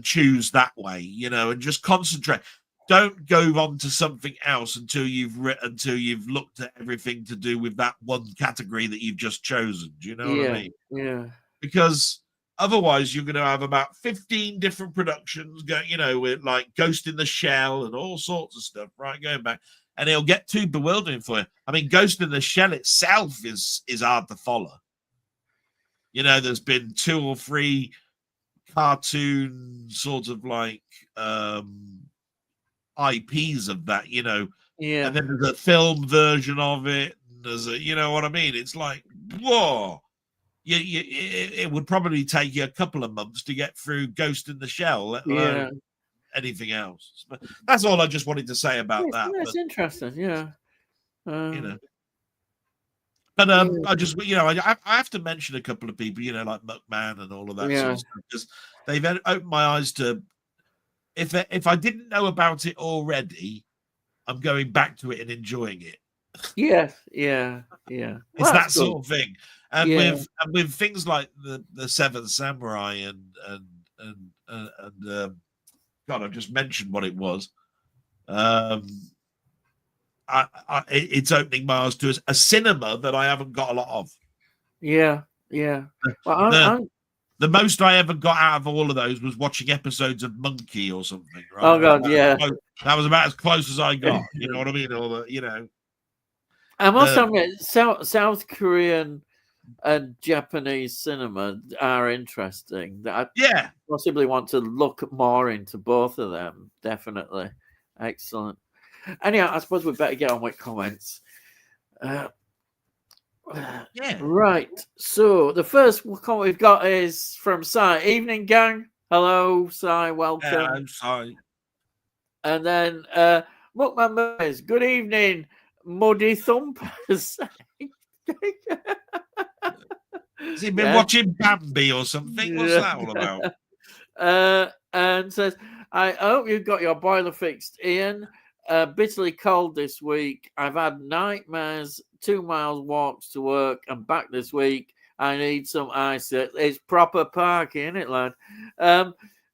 choose that way, you know, and just concentrate. Don't go on to something else until you've looked at everything to do with that one category that you've just chosen. Do you know what I mean? Yeah. Because otherwise, you're going to have about 15 different productions going, you know, with like Ghost in the Shell and all sorts of stuff, right? Going back, and it'll get too bewildering for you. I mean, Ghost in the Shell itself is hard to follow. You know, there's been 2 or 3 cartoon sort of like IPs of that, you know, and then there's a film version of it. There's a, you know what I mean? It's like, whoa. It would probably take you a couple of months to get through Ghost in the Shell, let alone anything else. But that's all I just wanted to say about that. That's interesting, you know. But I just, you know, I have to mention a couple of people, you know, like McMahon and all of that sort of stuff, because they've opened my eyes to. If I didn't know about it already, I'm going back to it and enjoying it. Yeah. It's well, that sort of thing. And with things like the Seventh Samurai and God, I've just mentioned what it was. It's opening my eyes to a cinema that I haven't got a lot of. Yeah. Well, the most I ever got out of all of those was watching episodes of Monkey or something. Right? Oh God, that was about as close as I got. You know what I mean? Or the, you know, I must admit, South Korean and Japanese cinema are interesting. I possibly want to look more into both of them. Definitely, excellent. Anyhow, I suppose we better get on with comments. Right. So the first comment we've got is from Si. Evening, gang. Hello, Si. Welcome. Hello, Si. And then Muckman Murrays, good evening, Muddy Thumpers. Has he been watching Bambi or something? What's that all about? And says, I hope you've got your boiler fixed, Ian. Bitterly cold this week. I've had nightmares, 2 miles walks to work and back this week. I need some ice. It's proper parky, isn't it, lad?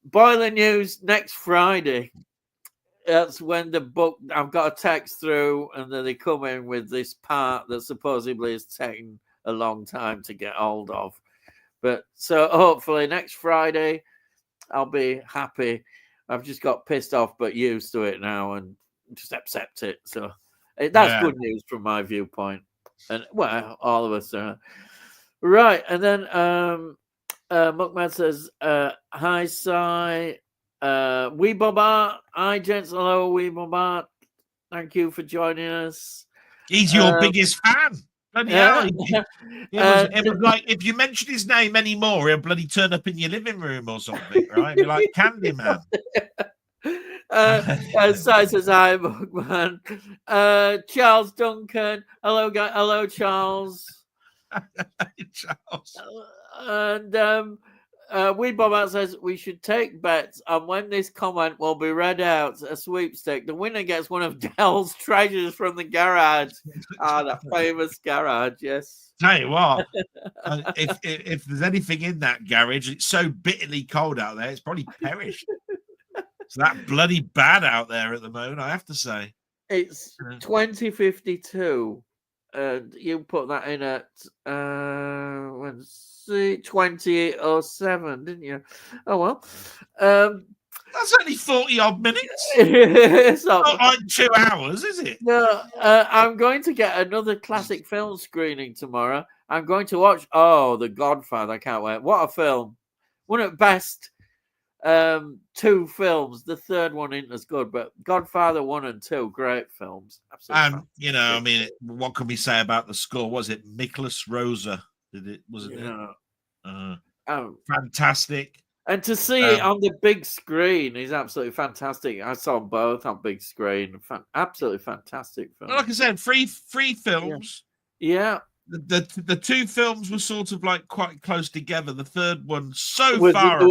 Boiler news next Friday. That's when the book, I've got a text through, and then they come in with this part that supposedly has taken a long time to get hold of. But so hopefully next Friday, I'll be happy. I've just got pissed off, but used to it now and just accept it. So that's good news from my viewpoint. And well, all of us are. Right. And then Muckman says, hi, Si. Wee Bobart. Hi, gents. Hello, Wee Bobart. Thank you for joining us. He's your biggest fan. Bloody hell. It was like, if you mention his name anymore, he'll bloody turn up in your living room or something, right? You're like Candyman. Si says, hi, Muckman. Charles Duncan. Hello, guys. Hello, Charles. Charles. And Weed Bob says we should take bets on when this comment will be read out. A sweepstake. The winner gets one of Dell's treasures from the garage. That famous garage. Yes. Tell you what, if there's anything in that garage, it's so bitterly cold out there, it's probably perished. It's that bloody bad out there at the moment, I have to say. It's 2052. And you put that in at 2007, didn't you? Oh well. That's only 40 odd minutes. It's not like 2 hours, is it? No, I'm going to get another classic film screening tomorrow. I'm going to watch The Godfather. I can't wait. What a film. One at best 2 films. The third one isn't as good, but Godfather 1 and 2, great films. Absolutely. And you know, I mean, what can we say about the score? Was it Nicholas Rosa? Wasn't it? Fantastic. And to see it on the big screen is absolutely fantastic. I saw both on big screen. Absolutely fantastic film. Like I said, free films. Yeah. The 2 films were sort of like quite close together. The third one far apart.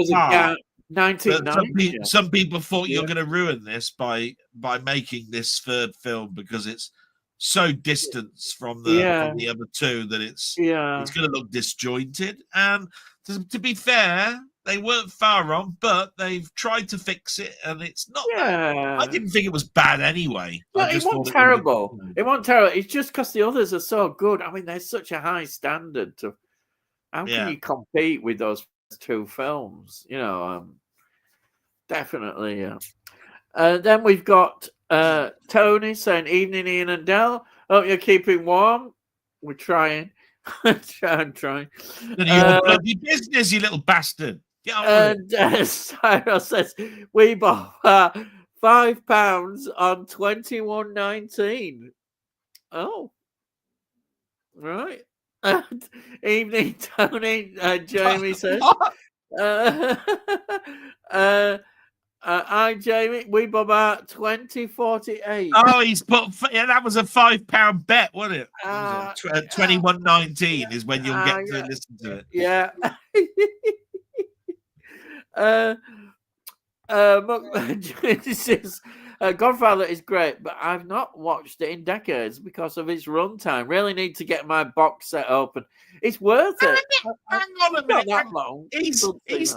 1990. Some people thought you're going to ruin this by making this third film because it's so distant from the other 2 that it's going to look disjointed. And to be fair, they weren't far wrong, but they've tried to fix it, and it's not. I didn't think it was bad anyway. No, it wasn't terrible. It wasn't terrible. It's just because the others are so good. I mean, there's such a high standard. How can you compete with those 2 films? You know. Definitely, yeah. Then we've got Tony saying, evening, Ian and Dell. Hope you're keeping warm. We're trying. trying. Your bloody business, you little bastard. Get on with it. Cyrus says, we bought £5 on 21.19. Oh. Right. Evening, Tony. Jamie says. Hi, Jamie. We bought 2048. Oh, he's put. That was a £5 bet, wasn't it? 21.19 is when you'll get to listen to it. Yeah. Godfather is great, but I've not watched it in decades because of its runtime. Really need to get my box set open. It's worth it. Hang on a minute. Not that long. He's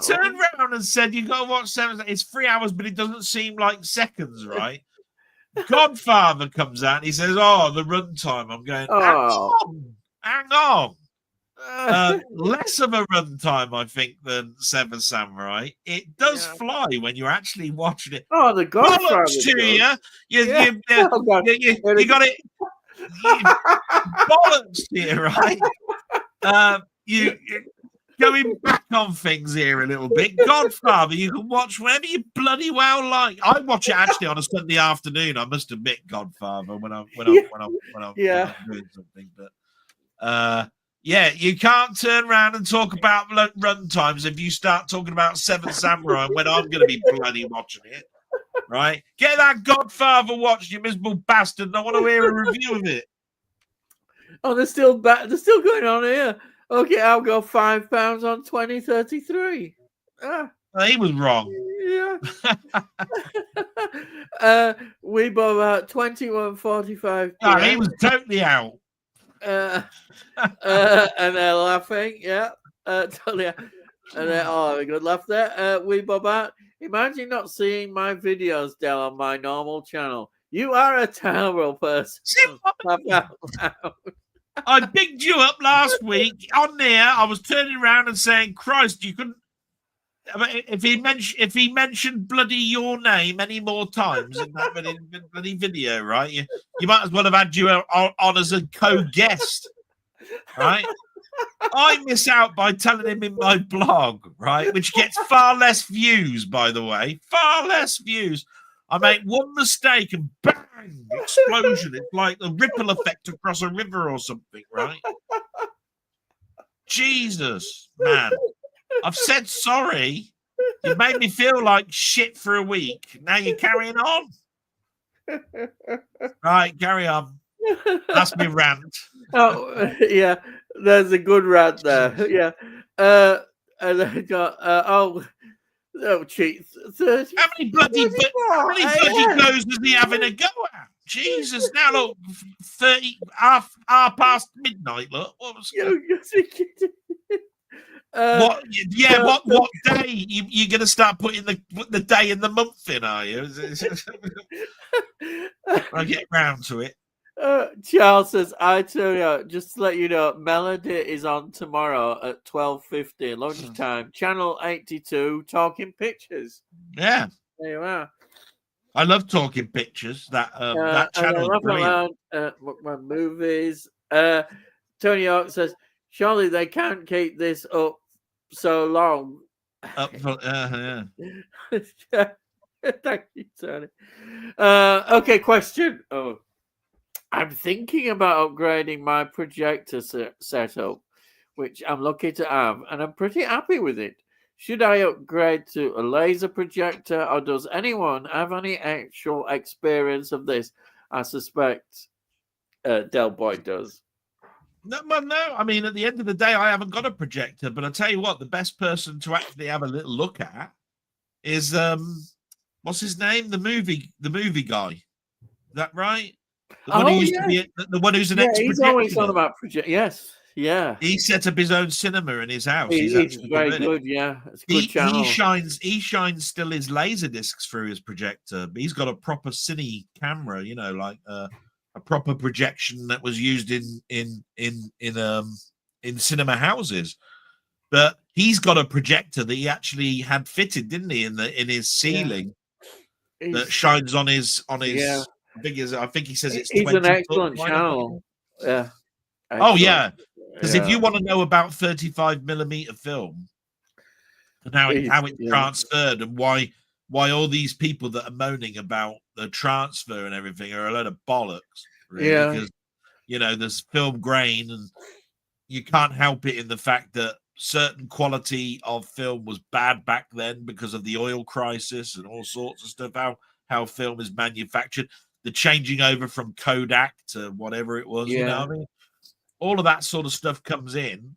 turned around and said, you got to watch 7. It's 3 hours, but it doesn't seem like seconds, right? Godfather comes out and he says, the runtime. I'm going, hang on. Less of a runtime, I think, than 7 Samurai. It does fly when you're actually watching it. The Godfather to you. You got it. Bollocks to you, right? You going back on things here a little bit. Godfather, you can watch whenever you bloody well like. I watch it actually on a Sunday afternoon. I must admit, Godfather, when I'm doing something, but. You can't turn around and talk about run times if you start talking about 7 Samurai when I'm going to be bloody watching it. Right? Get that Godfather watched, you miserable bastard. I want to hear a review of it. Oh, they're still back. They're still going on here. Okay, I'll go £5 on 2033. He was wrong. Yeah. We both at 21:45 No, he p.m. was totally out. And they're laughing. Yeah. Totally. And they're all having a good laugh there. We bob out. Imagine not seeing my videos, Del, on my normal channel. You are a terrible person. I picked you up last week on there. I was turning around and saying, "Christ, you couldn't." If he mentioned bloody your name any more times in that bloody video, right? You might as well have had you on as a co-guest, right? I miss out by telling him in my blog, right, which gets far less views, by the way, far less views. I make one mistake and bang, explosion. It's like the ripple effect across a river or something, right? Jesus, man. I've said sorry. You made me feel like shit for a week. Now you're carrying on. Right, carry on. That's my rant. Oh, yeah. There's a good rant there. Yeah. And I got, cheat. 30, How many bloody goes was he having a go at? Jesus, now look, 30 half past midnight. Look, what was what? Yeah, what day you're going to start putting the day and the month in? Are you? I'll get round to it. Charles says, I tell you, just to let you know, Melody is on tomorrow at 12:50 lunchtime, channel 82, Talking Pictures. Yeah, there you are. I love Talking Pictures. That channel is brilliant. My movies. Tony York says, surely they can't keep this up so long. Yeah. Thank you, Tony. Okay, question. I'm thinking about upgrading my projector setup, which I'm lucky to have, and I'm pretty happy with it. Should I upgrade to a laser projector, or does anyone have any actual experience of this? I suspect Delboy does. No. I mean, at the end of the day, I haven't got a projector, but I tell you what, the best person to actually have a little look at is what's his name? The movie guy. Is that right? The one who used to be the one who's an ex-projector. He's always on about project. Yes, yeah. He set up his own cinema in his house. He's very good. Yeah, it's a good channel. He shines still his laser discs through his projector, but he's got a proper cine camera. You know, like a proper projection that was used in cinema houses. But he's got a projector that he actually had fitted, didn't he, in his ceiling that shines on his. Yeah. I think he says it's. He's an excellent channel. Yeah. Excellent. Oh yeah, because if you want to know about 35mm film and how it transferred and why all these people that are moaning about the transfer and everything are a load of bollocks. Really, yeah. Because there's film grain and you can't help it in the fact that certain quality of film was bad back then because of the oil crisis and all sorts of stuff. How film is manufactured. The changing over from Kodak to whatever it was, yeah. You know what I mean? All of that sort of stuff comes in.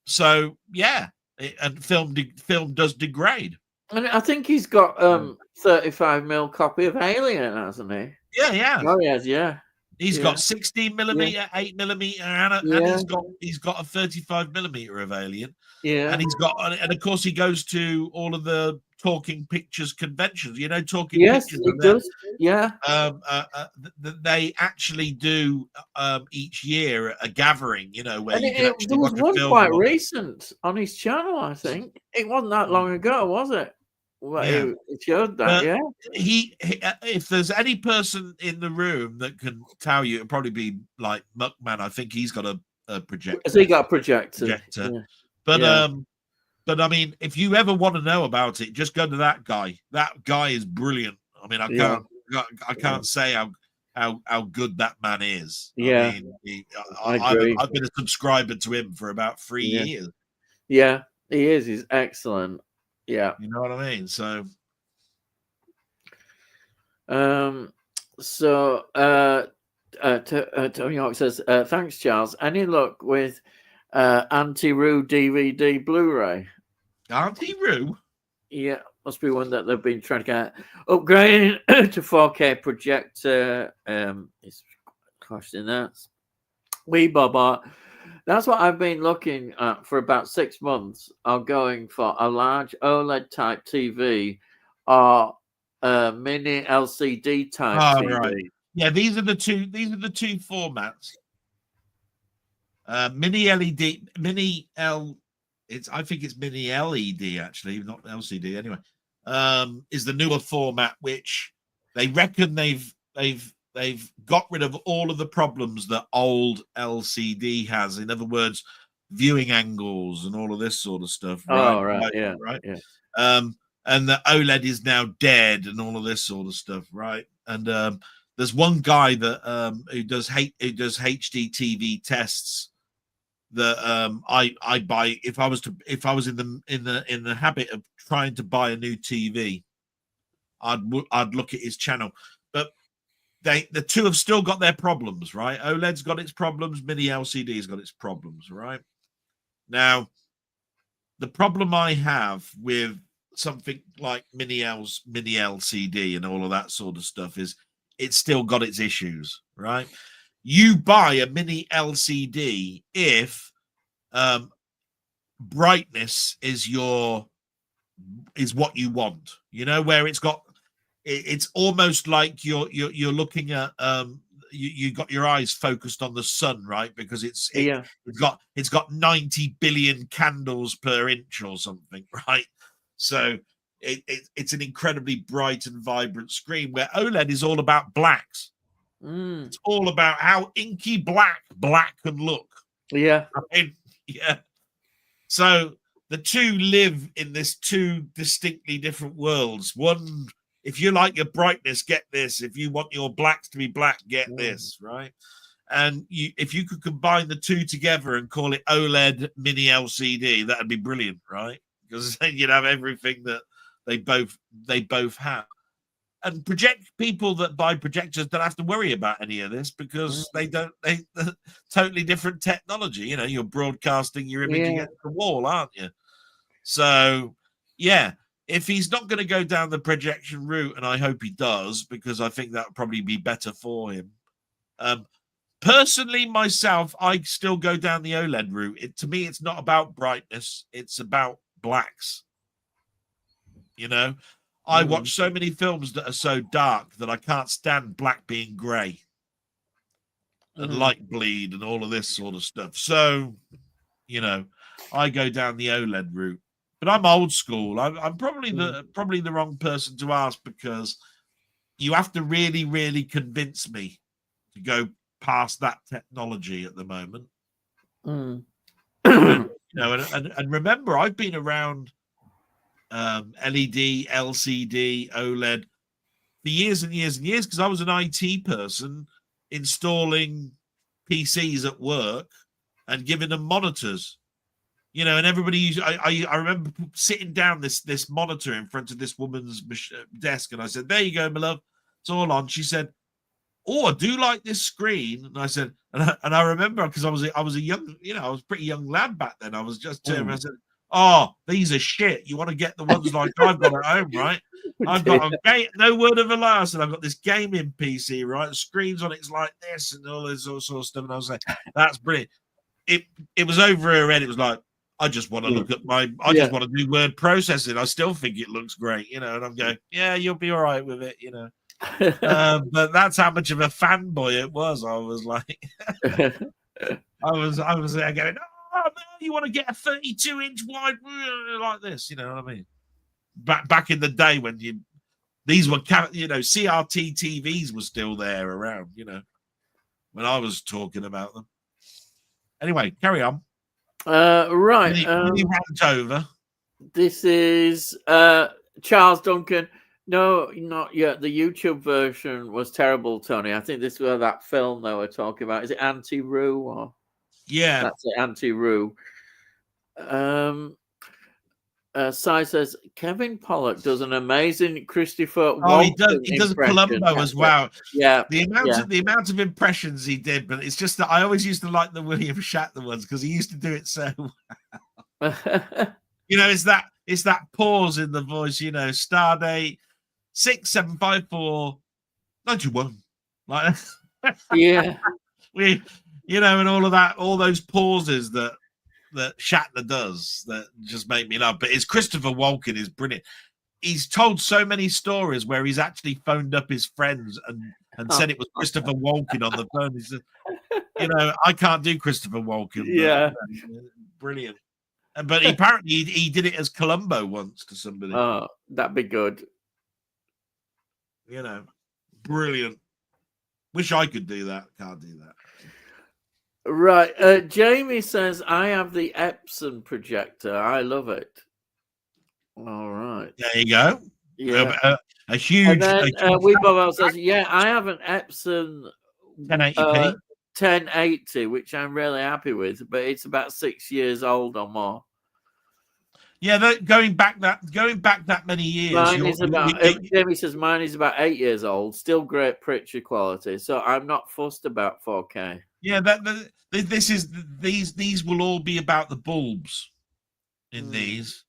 So yeah, and film does degrade. And I think he's got 35mm copy of Alien, hasn't he? Yeah. Oh, he has, yeah. He's got 16mm, 8mm, and he's got a 35mm of Alien. Yeah. And of course he goes to all of the Talking Pictures conventions. Talking Pictures. Yes, it does. Yeah. They actually do each year a gathering. Where and you can actually there was watch one a film quite recent on his channel. I think it wasn't that long ago, was it? Well, it showed that. Yeah. He if there's any person in the room that can tell you, it'd probably be like Muckman. I think he's got a projector. Has he got a projector? Yeah. But I mean, if you ever want to know about it, just go to that guy. That guy is brilliant. I mean, I can't say how good that man is. Yeah, I've been a subscriber to him for about 3 years. Yeah, he is. He's excellent. Yeah, you know what I mean. So, So Tony Hawk says, thanks, Charles. Any luck with Anti-Roo DVD Blu-ray? Anti-Roo? Yeah, must be one that they've been trying to get. Upgrading to 4K projector. It's costing that. Wee Bobber. That's what I've been looking at for about 6 months. I'm going for a large OLED type TV or a mini LCD type TV. Right. Yeah, these are the two formats. Mini LED, mini L. I think it's mini LED actually, not LCD. Anyway, is the newer format, which they reckon they've got rid of all of the problems that old LCD has. In other words, viewing angles and all of this sort of stuff. Right. Oh, right. Yeah. Right. Yeah. And the OLED is now dead and all of this sort of stuff. Right. And there's one guy that who does HD TV tests that I buy. If I was in the habit of trying to buy a new TV, I'd look at his channel. But the two have still got their problems, right? OLED's got its problems, mini LCD's got its problems, right? Now, the problem I have with something like mini LCD and all of that sort of stuff is it's still got its issues, right? You buy a mini LCD if brightness is what you want, you know, where it's almost like you're looking at you got your eyes focused on the sun, right? Because it's got 90 billion candles per inch or something, right? So it's an incredibly bright and vibrant screen, where OLED is all about blacks. It's all about how inky black can look. Yeah. Yeah. So the two live in this two distinctly different worlds. One, if you like your brightness, get this. If you want your blacks to be black, get this, right? And if you could combine the two together and call it OLED mini LCD, that'd be brilliant, right? Because then you'd have everything that they both have. And people that buy projectors don't have to worry about any of this, because they totally different technology. You know, you're broadcasting your image against the wall, aren't you? So, yeah, if he's not going to go down the projection route, and I hope he does, because I think that would probably be better for him. Personally, myself, I still go down the OLED route. To me, it's not about brightness. It's about blacks. You know, I watch so many films that are so dark that I can't stand black being grey and light bleed and all of this sort of stuff. So, you know, I go down the OLED route. But I'm old school. I'm probably the wrong person to ask, because you have to really, really convince me to go past that technology at the moment. You know, and remember, I've been around LED, LCD, OLED for years and years and years, because I was an IT person installing PCs at work and giving them monitors. You know, and everybody I remember sitting down this monitor in front of this woman's desk, and I said, "There you go, my love, it's all on." She said, "Oh, I do like this screen." And I said, and I remember, because I was a young, you know, I was a pretty young lad back then. I was just turning around and said, "Oh, these are shit. You want to get the ones like I've got at home, right? I've got no word of a lie. And I've got this gaming PC, right? The screens on it's like this and all this sort of stuff." And I was like, "That's brilliant." It was over her head. It was like, I just want to look at I just want to do word processing. I still think it looks great, you know. And I'm going, "Yeah, you'll be all right with it, you know." But that's how much of a fanboy it was. I was like, I was there going, "Oh no, you want to get a 32-inch wide like this?" You know what I mean? Back in the day when these were, you know, CRT TVs were still there around, you know, when I was talking about them. Anyway, carry on. Right. Mini rant over. This is Charles Duncan. No, not yet. The YouTube version was terrible, Tony. I think this was that film they were talking about. Is it Anti-Roo? Or... Yeah. That's it, Anti-Roo. Sai says Kevin Pollock does an amazing Christopher Oh, he Walken does. He does impression. Columbo as well. Yeah, The amount of impressions he did, but it's just that I always used to like the William Shatner ones because he used to do it so. It's that pause in the voice. Stardate 675491. Like yeah, and all of that, all those pauses that Shatner does that just make me laugh. But it's Christopher Walken is brilliant. He's told so many stories where he's actually phoned up his friends and said it was Christopher Walken on the phone. He said, I can't do Christopher Walken. Yeah, brilliant. But apparently he did it as Columbo once to somebody. Oh, that'd be good. Brilliant. Wish I could do that. Can't do that. Right. Jamie says, I have the Epson projector. I love it. All right. There you go. Yeah. A huge. And then Weebobel says, yeah, I have an Epson 1080p. 1080, which I'm really happy with, but it's about 6 years old or more. Yeah, going back that many years. Jamie says mine is about 8 years old, still great picture quality. So I'm not fussed about 4K. Yeah, these will all be about the bulbs in these.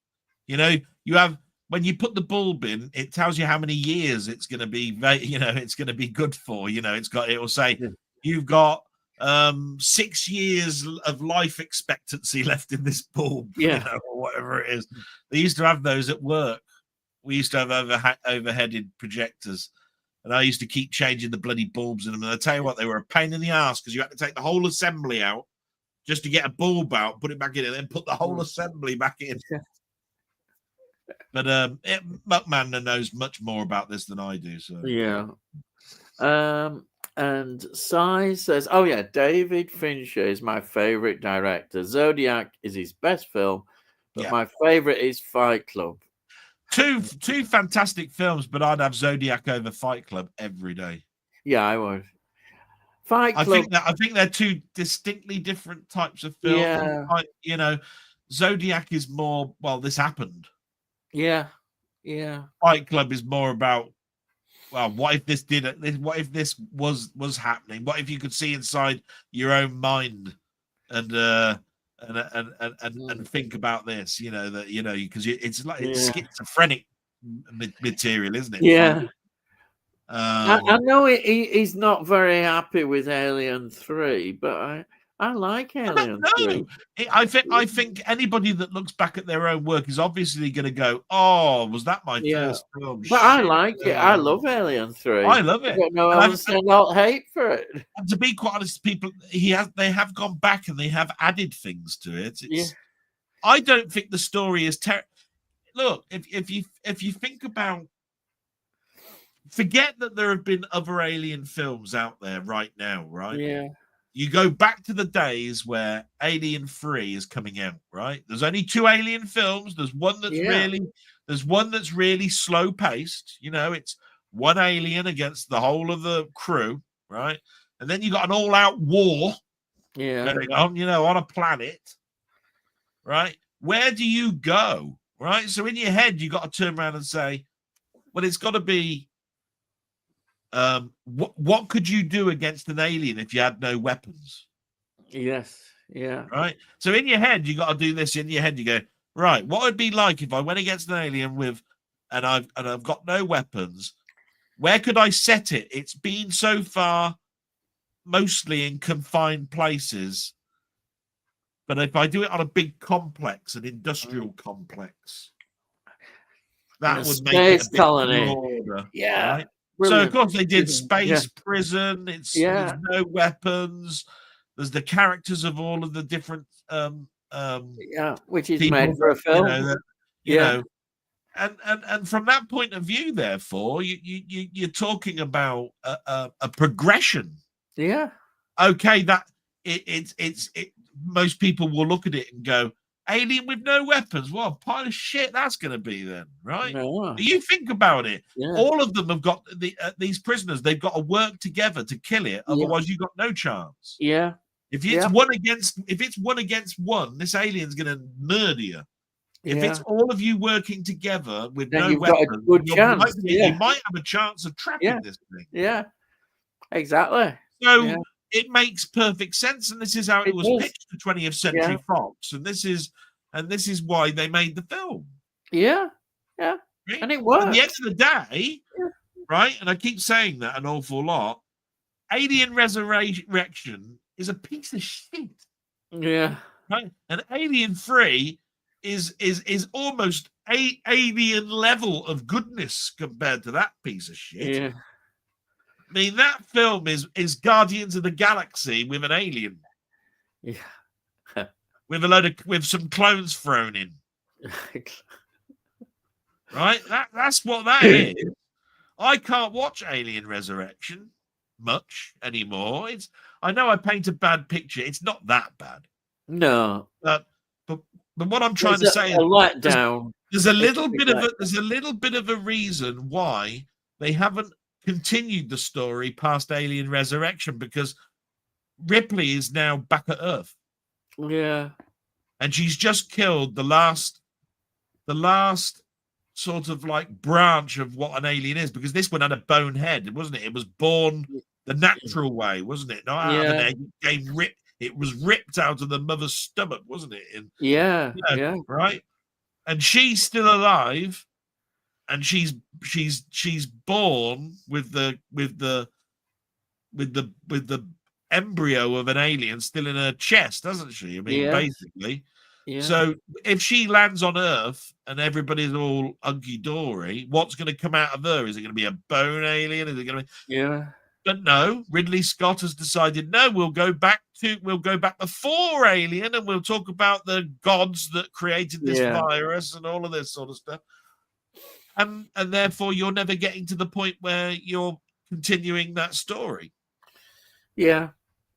You have, when you put the bulb in, it tells you how many years it's going to be. It's going to be good for. It will say you've got 6 years of life expectancy left in this bulb. Or whatever it is. They used to have those at work. We used to have overheaded projectors. And I used to keep changing the bloody bulbs in them. And I tell you what, they were a pain in the ass because you had to take the whole assembly out just to get a bulb out, put it back in, and then put the whole assembly back in. But Muckman knows much more about this than I do. So yeah. And Sai says, "Oh yeah, David Fincher is my favorite director. Zodiac is his best film, but my favorite is Fight Club." Two fantastic films, but I'd have Zodiac over Fight Club every day. Yeah, I would. Fight Club. I think they're two distinctly different types of film. Yeah. Zodiac is more, well, this happened. Yeah. Fight Club is more about, well, what if this what if this was happening? What if you could see inside your own mind and think about this, because it's like it's schizophrenic material, isn't it? Yeah. I know he's not very happy with Alien 3, but I like Alien 3. I think anybody that looks back at their own work is obviously going to go, "Oh, was that my first film?" But I like it. I love Alien 3. I love it. I understand all hate for it. And to be quite honest, they have gone back and they have added things to it. I don't think the story is terrible. Look, if you think about, forget that there have been other Alien films out there right now, right? Yeah. You go back to the days where Alien 3 is coming out, right? There's only 2 Alien films. There's one that's really slow paced. It's one alien against the whole of the crew, right? And then you got an all out war going on a planet, right? Where do you go, right? So in your head, you got to turn around and say, well, it's got to be, what could you do against an alien if you had no weapons? Yes. Yeah. Right. So in your head, you got to do this. In your head, you go, right, what would it be like if I went against an alien and I've got no weapons? Where could I set it? It's been so far mostly in confined places. But if I do it on a big complex, an industrial complex, that would make it a bit broader. Yeah. Right? So of course they did space prison. There's no weapons. There's the characters of all of the different which is people, made for a film. And from that point of view, therefore, you're talking about a progression. Yeah. Okay, that it's most people will look at it and go, alien with no weapons. What a pile of shit that's going to be then, right? No. You think about it. Yeah. All of them have got these prisoners. They've got to work together to kill it. Otherwise, you've got no chance. Yeah. If it's one against one, this alien's going to murder you. If it's all of you working together with then no you've got a weapons, good chance. you might have a chance of trapping this thing. Yeah, exactly. So it makes perfect sense, and this is how it was does. pitched to 20th Century Fox, and this is why they made the film. Yeah, right? and it works. At the end of the day, right? And I keep saying that an awful lot. Alien Resurrection is a piece of shit. Yeah. Right? And Alien 3 is almost alien level of goodness compared to that piece of shit. Yeah. I mean, that film is Guardians of the Galaxy with an alien. Yeah. with some clones thrown in. Right? That's what that is. I can't watch Alien Resurrection much anymore. I know I paint a bad picture. It's not that bad. No. But what I'm trying to say is a letdown. There's a little bit of a reason why they haven't continued the story past Alien Resurrection, because Ripley is now back at Earth. Yeah. And she's just killed the last sort of like branch of what an alien is, because this one had a bone head, wasn't it? It was born the natural way, wasn't it? Not out of an egg. It was ripped out of the mother's stomach, wasn't it? Yeah. Right. And she's still alive, and she's born with the embryo of an alien still in her chest, doesn't she? I mean, basically. Yeah. So if she lands on Earth and everybody's all hunky-dory, what's going to come out of her? Is it going to be a bone alien? Is it going to be... Yeah. But no, Ridley Scott has decided, no, we'll go back before Alien, and we'll talk about the gods that created this virus and all of this sort of stuff. And therefore you're never getting to the point where you're continuing that story. Yeah.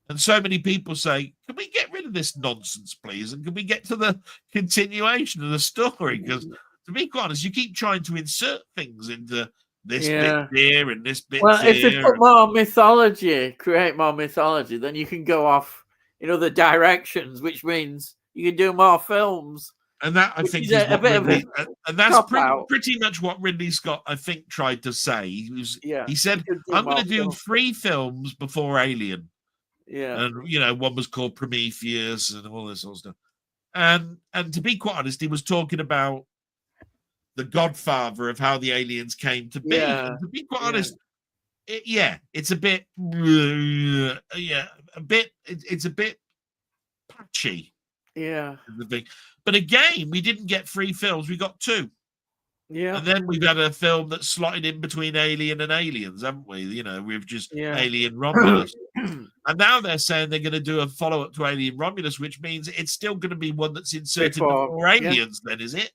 And so many people say, can we get rid of this nonsense, please? And can we get to the continuation of the story? Because to be quite honest, you keep trying to insert things into this bit here and this bit well, here. if you put more mythology, create more mythology, then you can go off in other directions, which means you can do more films. And that, I think, is a bit of and that's pretty much what Ridley Scott, I think, tried to say. He said, I'm going to do 3 films before Alien. Yeah. And, one was called Prometheus and all this sort of stuff. And to be quite honest, he was talking about the godfather of how the aliens came to be. And to be quite honest, it's a bit, it's a bit patchy. Yeah. But again, we didn't get 3 films, we got 2. Yeah. And then we've had a film that's slotted in between Alien and Aliens, haven't we? We've just Alien Romulus. And now they're saying they're going to do a follow-up to Alien Romulus, which means it's still going to be one that's inserted before Aliens, then, is it?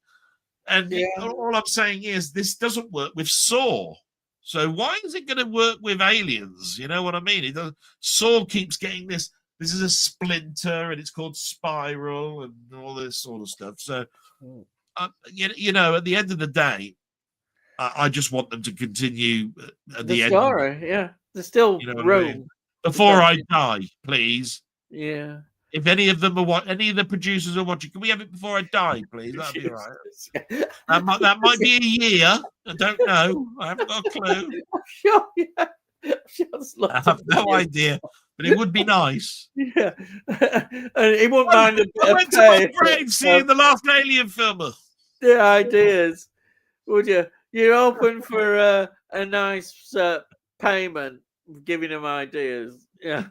And all I'm saying is this doesn't work with Saw. So why is it going to work with Aliens? You know what I mean? Saw keeps getting this. This is a splinter, and it's called Spiral, and all this sort of stuff. So, at the end of the day, I just want them to continue at the end. Story, there's still room. I mean? Before I die, please. Yeah. If any of them are any of the producers are watching, can we have it before I die, please? That'd be all right. That might be a year. I don't know. I haven't got a clue. Sure, yeah. I have no idea, but it would be nice. Yeah, and he wouldn't mind a bit I went to my grave seeing the last Alien film. The ideas, would you? You're open for a nice payment, giving him ideas. Yeah.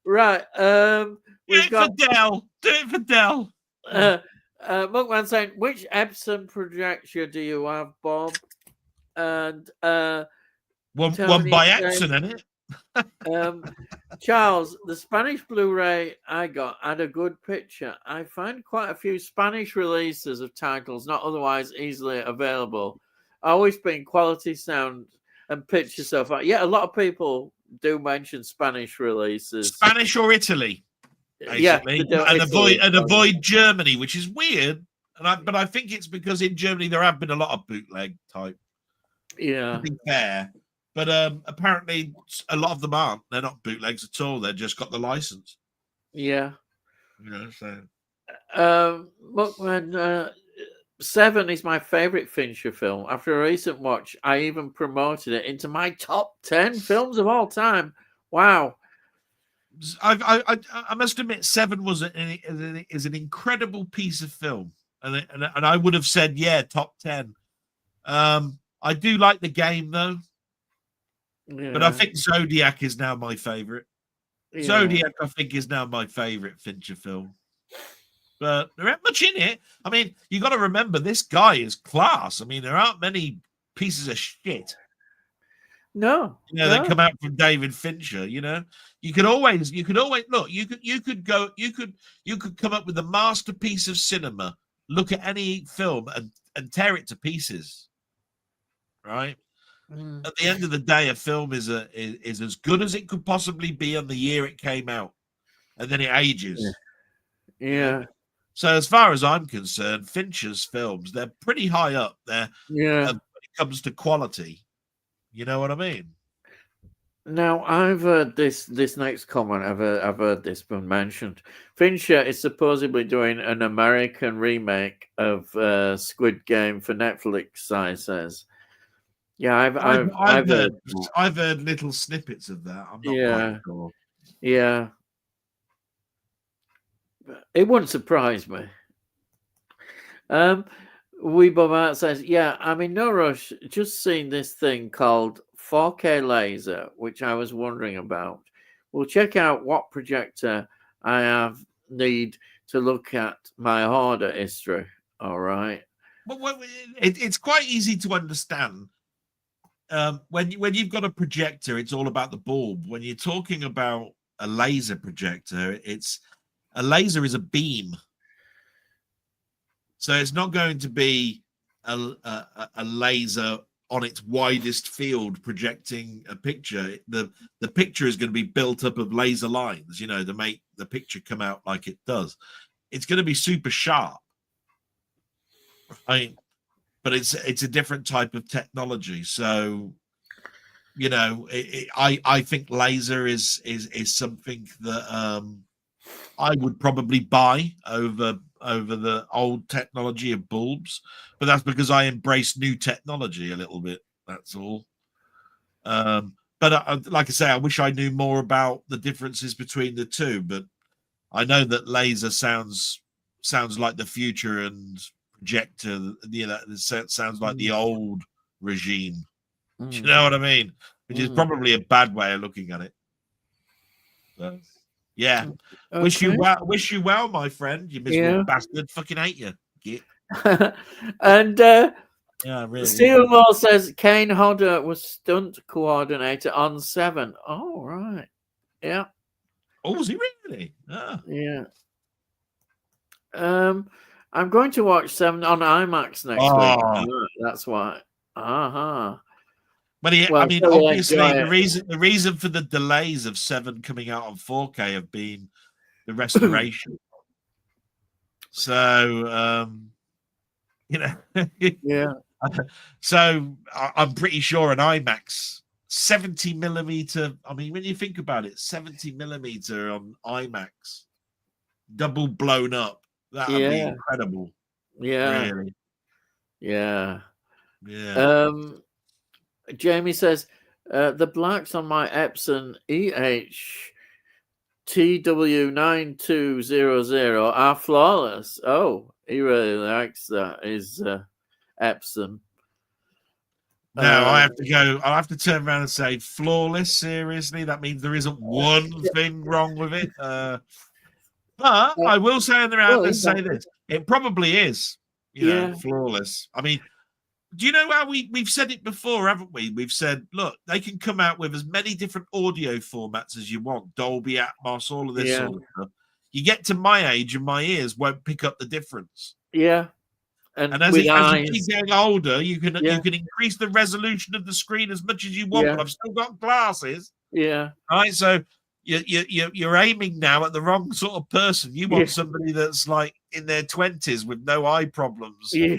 Right. We've got Del. Do it for Del. Monkman saying, which Epson projector do you have, Bob? And one by Epson, isn't it? Charles, the Spanish Blu-ray I got had a good picture. I find quite a few Spanish releases of titles not otherwise easily available. Always been quality sound and picture so far. Yeah, a lot of people do mention Spanish releases. Spanish or Italy, basically. And avoid Germany, which is weird. But I think it's because in Germany there have been a lot of bootleg type. Yeah. To be fair. But apparently a lot of them aren't. They're not bootlegs at all. They've just got the license. Yeah. So Look, man, Seven is my favorite Fincher film. After a recent watch, I even promoted it into my top 10 films of all time. Wow. I must admit, Seven is an incredible piece of film, and I would have said top 10. I do like The Game though, but I Yeah. think Zodiac is now my favorite. Yeah. Zodiac, I think, is now my favorite Fincher film. But there ain't much in it. I mean, you got to remember this guy is class. I mean, there aren't many pieces of shit. No. That come out from David Fincher. You could always look. You could come up with a masterpiece of cinema. Look at any film and tear it to pieces. Right. At the end of the day, a film is as good as it could possibly be on the year it came out, and then it ages. Yeah. So as far as I'm concerned, Fincher's films, they're pretty high up there. Yeah. When it comes to quality. You know what I mean? Now I've heard this next comment. I've heard this been mentioned. Fincher is supposedly doing an American remake of Squid Game for Netflix. I says, yeah, I've heard little snippets of that. I'm not quite sure. Yeah, it wouldn't surprise me. Weebobart says, yeah, I'm in no rush. Just seen this thing called 4K laser, which I was wondering about. We'll check out what projector I need to look at my order history. All right. Well, it's quite easy to understand. When you've got a projector, it's all about the bulb. When you're talking about a laser projector, a laser is a beam. So it's not going to be a laser on its widest field projecting a picture. The picture is going to be built up of laser lines, to make the picture come out like it does. It's going to be super sharp. But it's a different type of technology. So, I think laser is something that I would probably buy over the old technology of bulbs, but that's because I embrace new technology a little bit. That's all. But like I say, I wish I knew more about the differences between the two. But I know that laser sounds like the future, and projector, it sounds like the old regime. Do you know what I mean? Which is probably a bad way of looking at it. So, yeah. Okay. Wish you well, my friend. You miserable bastard. Fucking hate you. And really. Steel Law says Kane Hodder was stunt coordinator on Seven. Oh, right. Yeah. Oh, was he really? Yeah. I'm going to watch Seven on IMAX next week. That's why. But obviously, the reason for the delays of Seven coming out on 4K have been the restoration. So, yeah. So I'm pretty sure an IMAX 70 millimeter. I mean, when you think about it, 70 millimeter on IMAX, double blown up. That would be incredible. Yeah. Really. Yeah. Yeah. Jamie says the blacks on my Epson TW9200 are flawless. Oh, he really likes that. Is Epson. Now I have to go. I'll have to turn around and say flawless. Seriously, that means there isn't one thing wrong with it. But I will say in the round and say this: it probably is. Flawless. I mean, do you know how we've said it before, haven't we? We've said, look, they can come out with as many different audio formats as you want, Dolby Atmos, all of this sort of stuff. You get to my age and my ears won't pick up the difference. Yeah. And as you keep getting older, you can increase the resolution of the screen as much as you want. But I've still got glasses. Yeah. Right. So you're aiming now at the wrong sort of person. You want somebody that's like in their 20s with no eye problems. Yeah.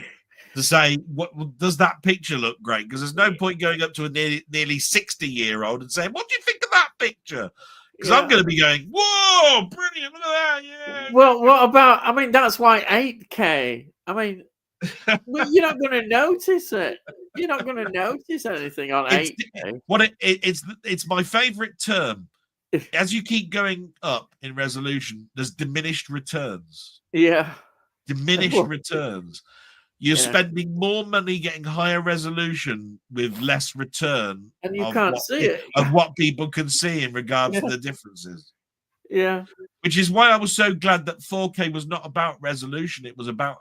To say, what does that picture look great? Because there's no point going up to a nearly 60-year-old and saying, what do you think of that picture? Because I'm going to be going, whoa, brilliant, look at that, Well, what about? I mean, that's why 8K. I mean, you're not going to notice it. You're not going to notice anything on 8K. It's my favorite term. As you keep going up in resolution, there's diminished returns. Yeah. Diminished returns. You're Yeah. spending more money getting higher resolution with less return, And you can't see it. of what people can see in regards to the differences. Yeah. Which is why I was so glad that 4K was not about resolution. It was about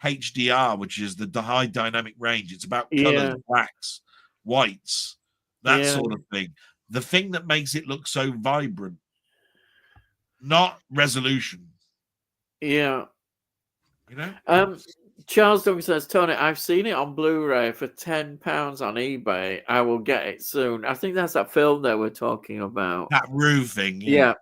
HDR, which is the high dynamic range. It's about colors, blacks, whites, that sort of thing. The thing that makes it look so vibrant, not resolution. Yeah. You know? Charles Duncan says, Tony, I've seen it on Blu-ray for £10 on eBay. I will get it soon. I think that's that film that we're talking about. That roofing. Yeah.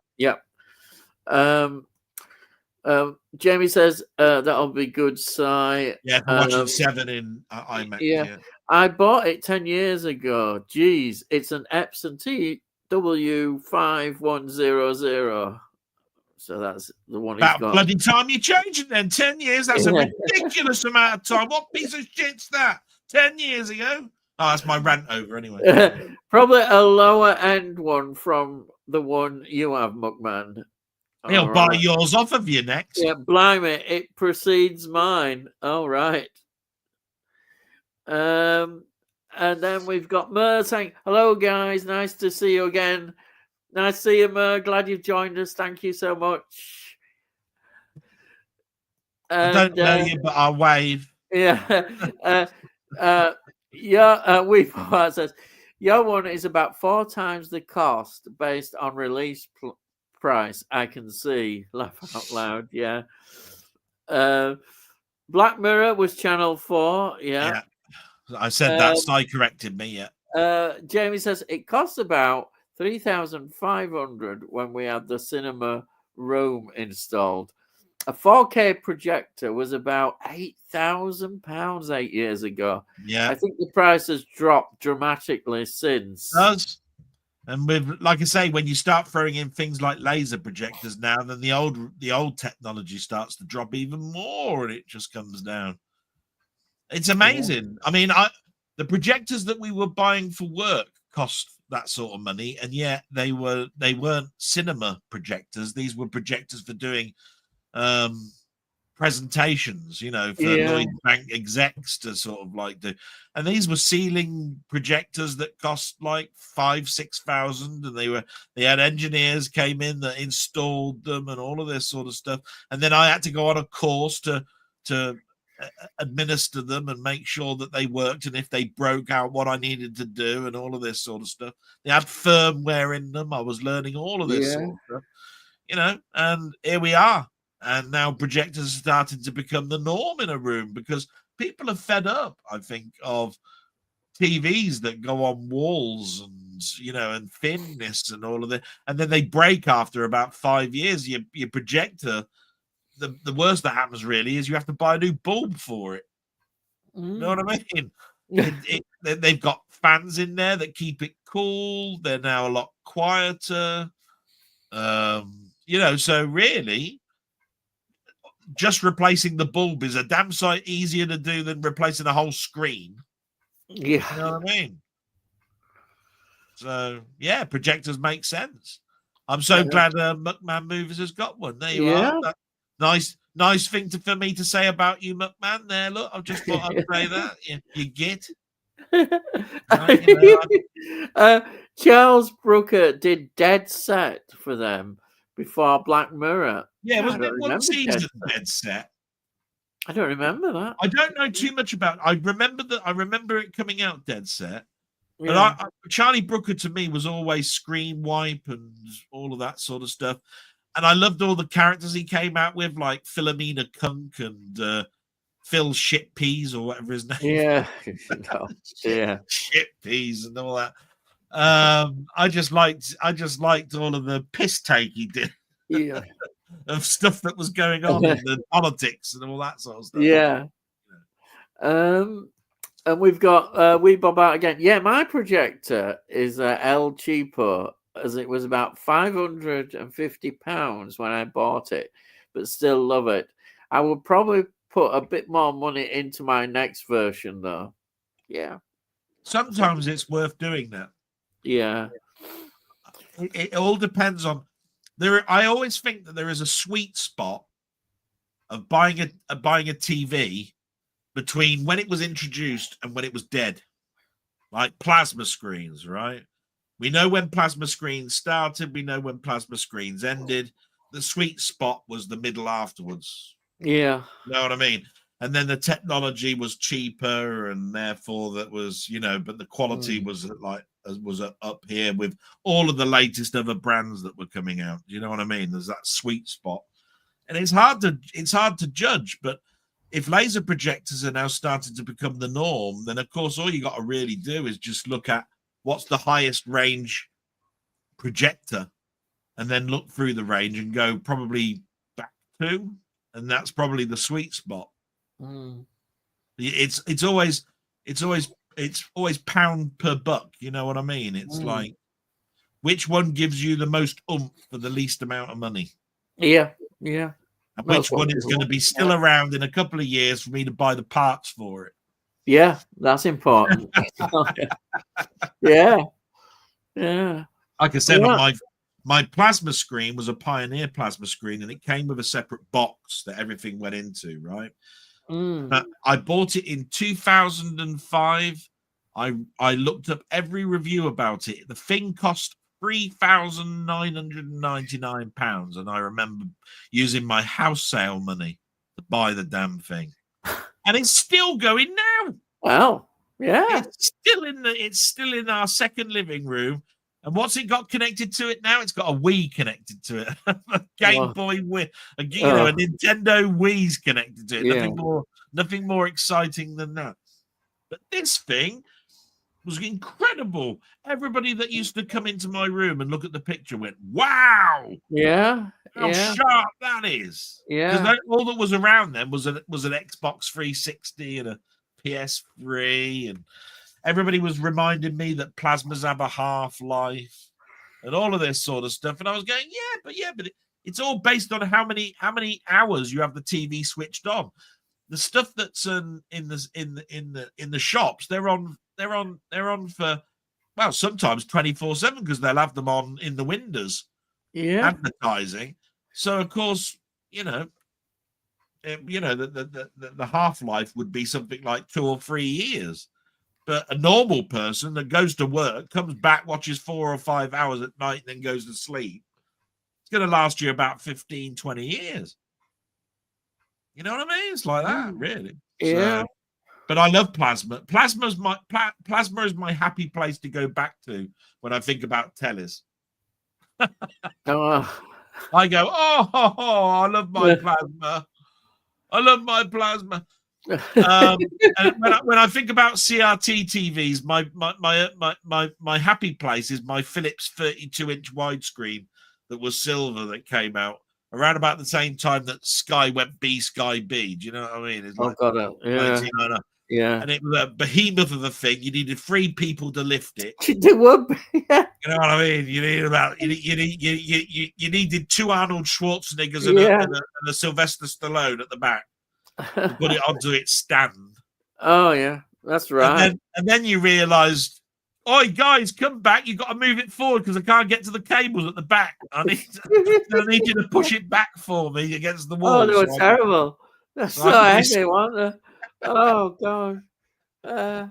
Jamie says that'll be good, Si. Yeah, for watching 7 in IMAX. Yeah. I bought it 10 years ago. Jeez, it's an Epson TW5100. So that's the one he's got. Bloody time you change it then. 10 years, that's a ridiculous amount of time. What piece of shit's that? 10 years ago? Oh, that's my rant over anyway. Probably a lower end one from the one you have, Muckman. He'll buy yours off of you next. Yeah, blimey, it precedes mine. All right. And then we've got Mer saying, hello, guys. Nice to see you again. Nice to see you, Mer. Glad you've joined us. Thank you so much. And, I don't know you, but I'll wave. Yeah. Weepo says, your one is about 4 times the cost based on release price. I can see. Laugh out loud. Yeah. Black Mirror was Channel 4. Yeah. I said that. Si corrected me. Yeah. Jamie says it costs about 3,500 when we had the cinema room installed. A 4K projector was about £8,000 8 years ago. Yeah. I think the price has dropped dramatically since. It does. And with, like I say, when you start throwing in things like laser projectors now, then the old technology starts to drop even more, and it just comes down. It's amazing. I mean, the projectors that we were buying for work cost that sort of money, and yet they weren't cinema projectors. These were projectors for doing presentations, for Lloyd Bank execs to sort of like do. And these were ceiling projectors that cost like 5,000-6,000, and they had engineers came in that installed them and all of this sort of stuff. And then I had to go on a course to administer them and make sure that they worked, and if they broke out, what I needed to do and all of this sort of stuff. They had firmware in them. I was learning all of this sort of stuff, and here we are. And now projectors are starting to become the norm in a room because people are fed up, I think, of TVs that go on walls and thinness and all of that. And then they break after about 5 years. Your projector, the worst that happens really is you have to buy a new bulb for it. You know what I mean? They've got fans in there that keep it cool. They're now a lot quieter. So really, just replacing the bulb is a damn sight easier to do than replacing a whole screen. Yeah. You know what I mean? So, yeah, projectors make sense. I'm so glad Muckman Movies has got one. There you are. Nice thing for me to say about you, Muckman. There, look, I just thought I'd say that. You get. Charles Brooker did Dead Set for them before Black Mirror. Yeah, what season Dead Set? I don't remember that. I don't know too much about it. I remember it coming out Dead Set. But Charlie Brooker to me was always Screen Wipe and all of that sort of stuff. And I loved all the characters he came out with, like Philomena Kunk and Phil Shitpeas or whatever his name is. Yeah. Shitpeas and all that. I just liked all of the piss take he did. Yeah. Of stuff that was going on in the politics and all that sort of stuff. Yeah. And we've got Wee Bob out again. Yeah, my projector is El Cheapo, as it was about £550 when I bought it. but still love it. I would probably put a bit more money into my next version, though. Yeah. Sometimes it's worth doing that. Yeah. It all depends on there. I always think that there is a sweet spot of buying a TV between when it was introduced and when it was dead, like plasma screens, right? We know when plasma screens started. We know when plasma screens ended. The sweet spot was the middle afterwards. Yeah. You know what I mean? And then the technology was cheaper, and therefore that was, but the quality was up here with all of the latest other brands that were coming out. You know what I mean? There's that sweet spot, and it's hard to judge. But if laser projectors are now starting to become the norm, then of course all you got to really do is just look at what's the highest range projector, and then look through the range and go probably back to, and that's probably the sweet spot. It's always pound per buck. You know what I mean? It's like, which one gives you the most oomph for the least amount of money? Yeah. And which one is going to be still around in a couple of years for me to buy the parts for it? Yeah, that's important. Yeah. Like I said, my plasma screen was a Pioneer plasma screen, and it came with a separate box that everything went into, right? I bought it in 2005. I looked up every review about it. The thing cost £3,999, and I remember using my house sale money to buy the damn thing, and it's still going now. Wow. Yeah. It's still in our second living room. And what's it got connected to it now? It's got a Wii connected to it. A Game Boy Wii, a Nintendo Wii's connected to it. Yeah. Nothing more exciting than that. But this thing was incredible. Everybody that used to come into my room and look at the picture went, "Wow, yeah, how sharp that is!" Yeah, because all that was around them was an Xbox 360 and a PS3, and everybody was reminding me that plasmas have a half-life and all of this sort of stuff. And I was going, but it's all based on how many hours you have the TV switched on. The stuff that's in the shops, they're on for, well, sometimes 24/7, because they'll have them on in the windows, advertising. So of course, the half-life would be something like 2 or 3 years. But a normal person that goes to work, comes back, watches 4 or 5 hours at night, and then goes to sleep, it's going to last you about 15, 20 years. You know what I mean? It's like that, really. Yeah. So, but I love plasma. Plasma is my happy place to go back to when I think about tellies. I go, I love my plasma. I love my plasma. And when I think about CRT TVs, my happy place is my Philips 32-inch widescreen that was silver, that came out around about the same time that Sky went Sky B. Do you know what I mean? It's like, yeah. And it was a behemoth of a thing. You needed 3 people to lift it. It would be, yeah. You know what I mean? You needed 2 Arnold Schwarzeneggers and a Sylvester Stallone at the back to put it onto its stand. Oh yeah, that's right. And then you realised, "Oi, guys, come back! You've got to move it forward because I can't get to the cables at the back. I need you to push it back for me against the wall." Oh, they were terrible. They're so heavy, weren't they? Oh God. The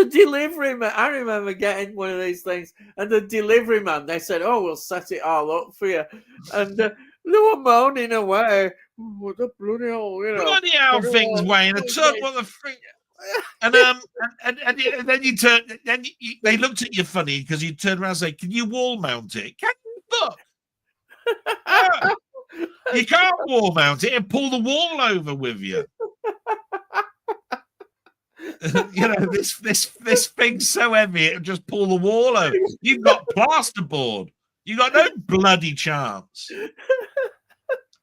delivery man, I remember getting one of these things, and the delivery man, they said, "Oh, we'll set it all up for you," and they were moaning away. What the bloody hell, bloody hell things weighing a ton. What the freak? And then you turn. Then they looked at you funny because you turned around and say, "Can you wall mount it?" Can you look? You can't wall mount it and pull the wall over with you. This thing's so heavy it'll just pull the wall over. You've got plasterboard. You got no bloody chance.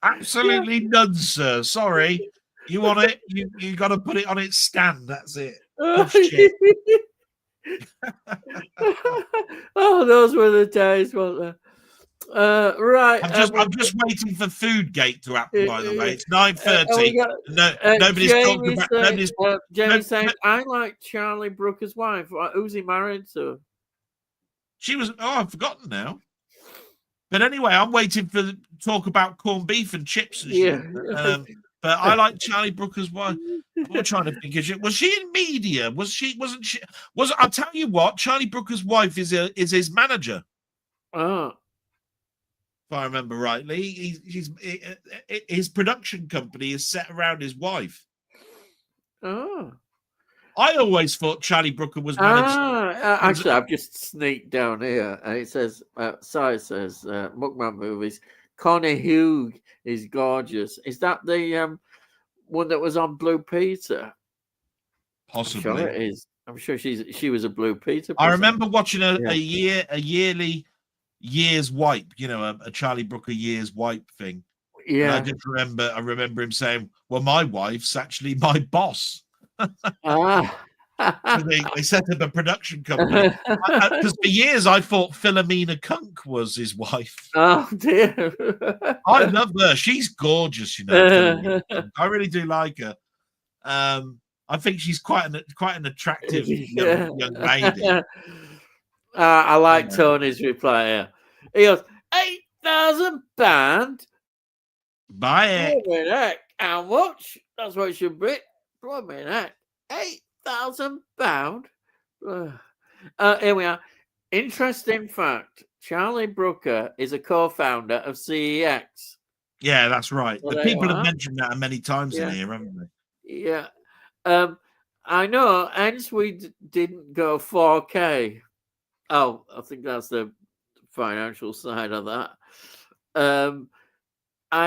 Absolutely none, sir. Sorry. You want it? You got to put it on its stand. That's it. Oh, shit. Oh, those were the days, weren't they? Right. I'm just waiting for Foodgate to happen. By the way, it's we 9:30. got No, nobody's talking about. Nobody's. Jamie No, saying, no, I like Charlie Brooker's wife. Who's he married to? she was. Oh, I've forgotten now. But anyway, I'm waiting for the talk about corned beef and chips and shit. Yeah. But I like Charlie Brooker's wife. I'm trying to think. Was she in media? Was she? Wasn't she? I'll tell you what. Charlie Brooker's wife is his manager. Oh. If I remember rightly, his production company is set around his wife. Oh. I always thought Charlie Brooker was managed. Actually, I've just sneaked down here, and it says, Sai says, Mukman movies. Connie Hugh is gorgeous. Is that the one that was on Blue Peter? Possibly. I'm sure it is. I'm sure she was a Blue Peter. I remember watching a yearly year's wipe, a Charlie Brooker year's wipe thing. Yeah. And I remember him saying, well, my wife's actually my boss. So they set up a production company. Because for years I thought Philomena Kunk was his wife. Oh dear. I love her. She's gorgeous, I really do like her. I think she's quite an attractive young lady. I like Tony's reply here. He goes, £8,000. Buy it. How much? That's what it should be. £8,000. Here we are. Interesting fact. Charlie Brooker is a co-founder of CEX. Yeah, that's right. Well, the people have mentioned that many times in here, haven't they? Yeah. I know, hence we didn't go 4K. Oh, I think that's the financial side of that. I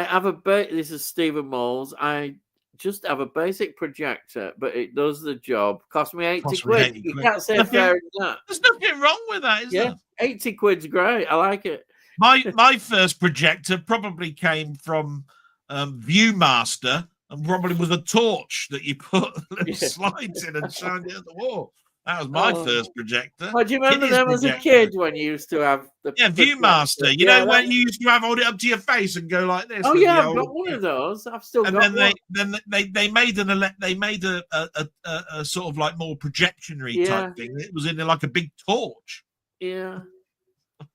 have this is Stephen Moles. I just have a basic projector, but it does the job. Cost me 80 quid. You can't say fair than that. There's nothing wrong with that, is there? 80 quid's great. I like it. My first projector probably came from Viewmaster, and probably was a torch that you put slides in and shined it at the wall. That was my first projector. Oh, do you remember them as a kid when you used to have the Viewmaster? When you used to have hold it up to your face and go like this. Oh yeah, I've got one of those. I've still got one. And then they made a sort of like more projectionary type thing. It was in like a big torch. Yeah.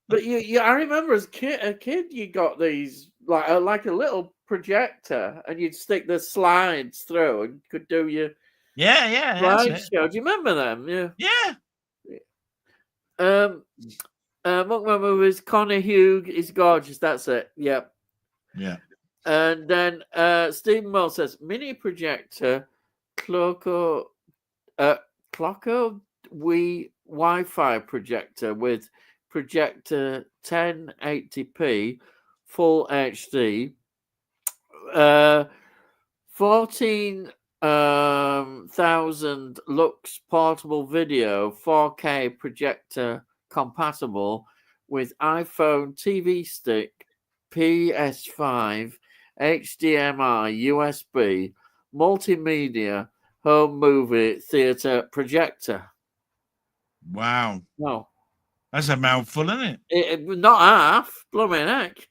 But I remember as a kid, you got these like a little projector, and you'd stick the slides through and could do your slideshow. Do you remember them? Yeah. Mukman movies. Connie Hugh is gorgeous. That's it. Yep. Yeah. And then Stephen Moll says mini projector, Cloco Wii Wi-Fi projector with projector 1080p full HD, 14,000 lux portable video, 4K projector compatible with iPhone TV stick, PS5, HDMI, USB, multimedia, home movie theater projector. Wow. No. That's a mouthful, isn't it? Not half. Blooming heck.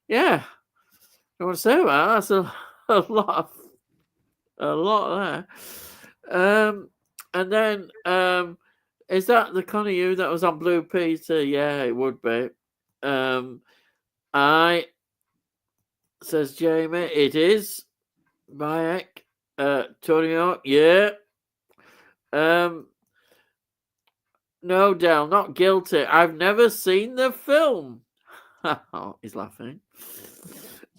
Yeah. I want to say about that. That's a lot there. And then is that the Connie Hugh that was on Blue Peter? Yeah, it would be. Says Jamie, it is. Bayek. Tonio, yeah. No, Del, not guilty. I've never seen the film. Oh, he's laughing.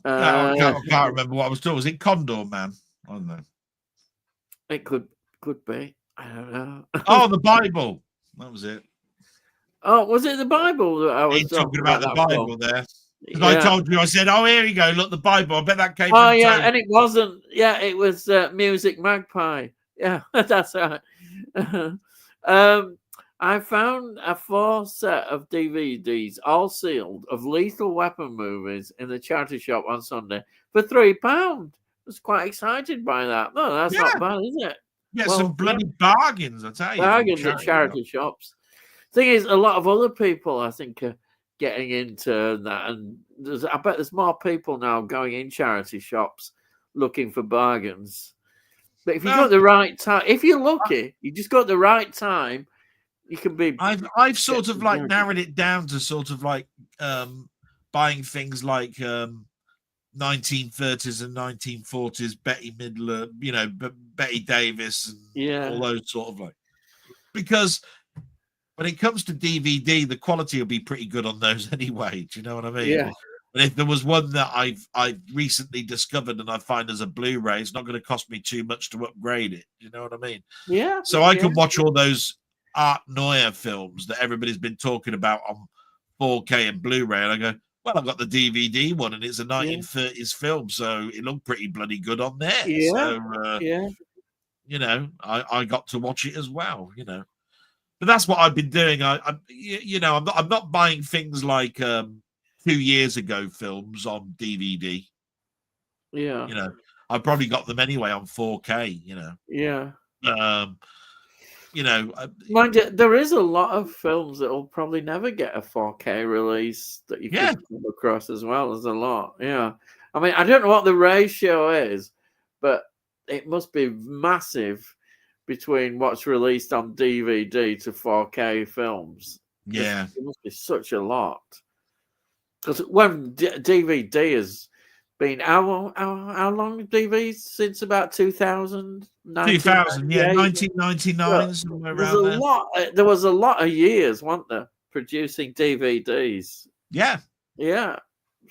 I can't remember what I was told. Was it Condor Man? I don't know. It could be. I don't know. Oh, the Bible. That was it. Oh, was it the Bible that I was talking about? The Bible film? There. Because I told you, I said, "Oh, here you go. Look, the Bible. I bet that came." Oh, yeah, and it wasn't. Yeah, it was Music Magpie. Yeah, that's right. I found a 4 set of DVDs, all sealed, of Lethal Weapon movies in the charity shop on Sunday for £3. I was quite excited by that. No, that's not bad, is it? Yeah, some bloody bargains, I tell you. Bargains at charity shops. Thing is, a lot of other people, I think, are getting into that, and I bet there's more people now going in charity shops looking for bargains. But if you go at the right time, if you're lucky, you just go at the right time, you can be. I've sort of like narrowed it down to sort of like buying things like 1930s and 1940s Betty Midler, Betty Davis, and all those sort of like, because when it comes to DVD, the quality will be pretty good on those anyway. Do you know what I mean? Yeah. And if there was one that I've recently discovered and I find as a Blu-ray, it's not going to cost me too much to upgrade it. Do you know what I mean? Yeah. So I can watch all those Art Noir films that everybody's been talking about on 4K and Blu-ray, and I go, well, I've got the DVD one, and it's a 1930s film, so it looked pretty bloody good on there. Yeah. So, I got to watch it as well. But that's what I've been doing. I'm not buying things like 2 years ago films on DVD. Yeah. I probably got them anyway on 4K. Yeah. Mind you, there is a lot of films that will probably never get a 4K release that you can come across as well. There's a lot. Yeah. I mean, I don't know what the ratio is, but it must be massive between what's released on DVD to 4K films. Yeah. It must be such a lot. Because when DVD has been, how long DVD? Since about 2000? 2000, yeah, 1999, somewhere around there. There was a lot of years, weren't there, producing DVDs? Yeah. Yeah.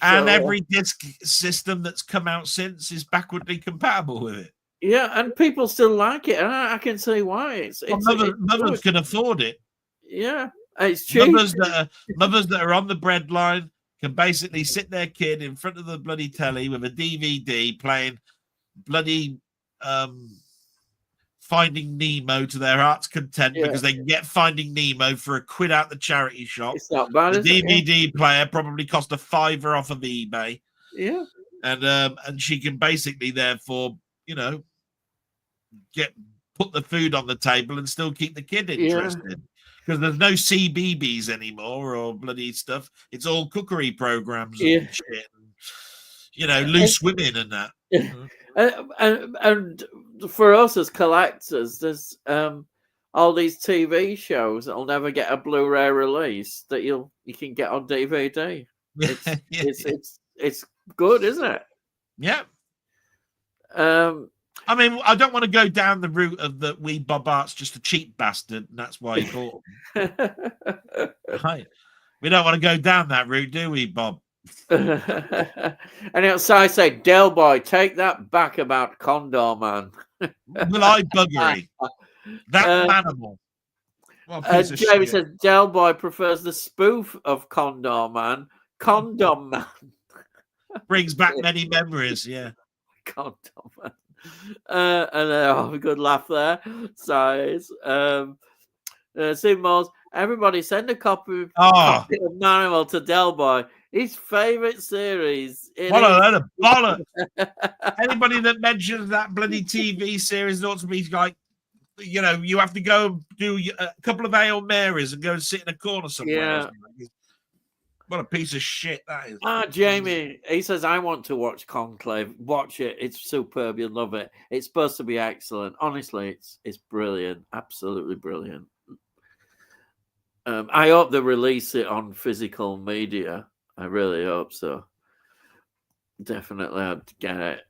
And every disc system that's come out since is backwardly compatible with it. Yeah, and people still like it, and I can see why. Mothers can afford it. Yeah, it's cheap. Mothers that are on the breadline can basically sit their kid in front of the bloody telly with a DVD playing bloody Finding Nemo to their heart's content because they can get Finding Nemo for £1 out the charity shop. It's not bad. The DVD player probably cost £5 off of eBay. Yeah, and she can basically therefore, put the food on the table and still keep the kid interested. Because there's no CBBS anymore or bloody stuff. It's all cookery programs and shit. Loose women and that. And for us as collectors, there's all these TV shows that'll never get a Blu-ray release that you can get on DVD. It's good, isn't it? Yeah. I mean, I don't want to go down the route of that we Bob Art's just a cheap bastard, and that's why he bought them. Right. We don't want to go down that route, do we, Bob? And outside say, Delboy, take that back about Condor Man. Will I buggery? That animal. Jamie says Delboy prefers the spoof of Condor Man, Condom Man. Brings back many memories, yeah. Condom Man. And a good laugh there. Size. Simons, everybody send a copy of Manimal to Delboy. His favourite series. What a load of bollocks. Anybody that mentions that bloody TV series ought to be like, you have to go do a couple of Hail Marys and go and sit in a corner somewhere. Yeah. What a piece of shit that is. Jamie, he says, I want to watch Conclave. Watch it. It's superb. You'll love it. It's supposed to be excellent. Honestly, it's brilliant. Absolutely brilliant. I hope they release it on physical media. I really hope so. Definitely have to get it.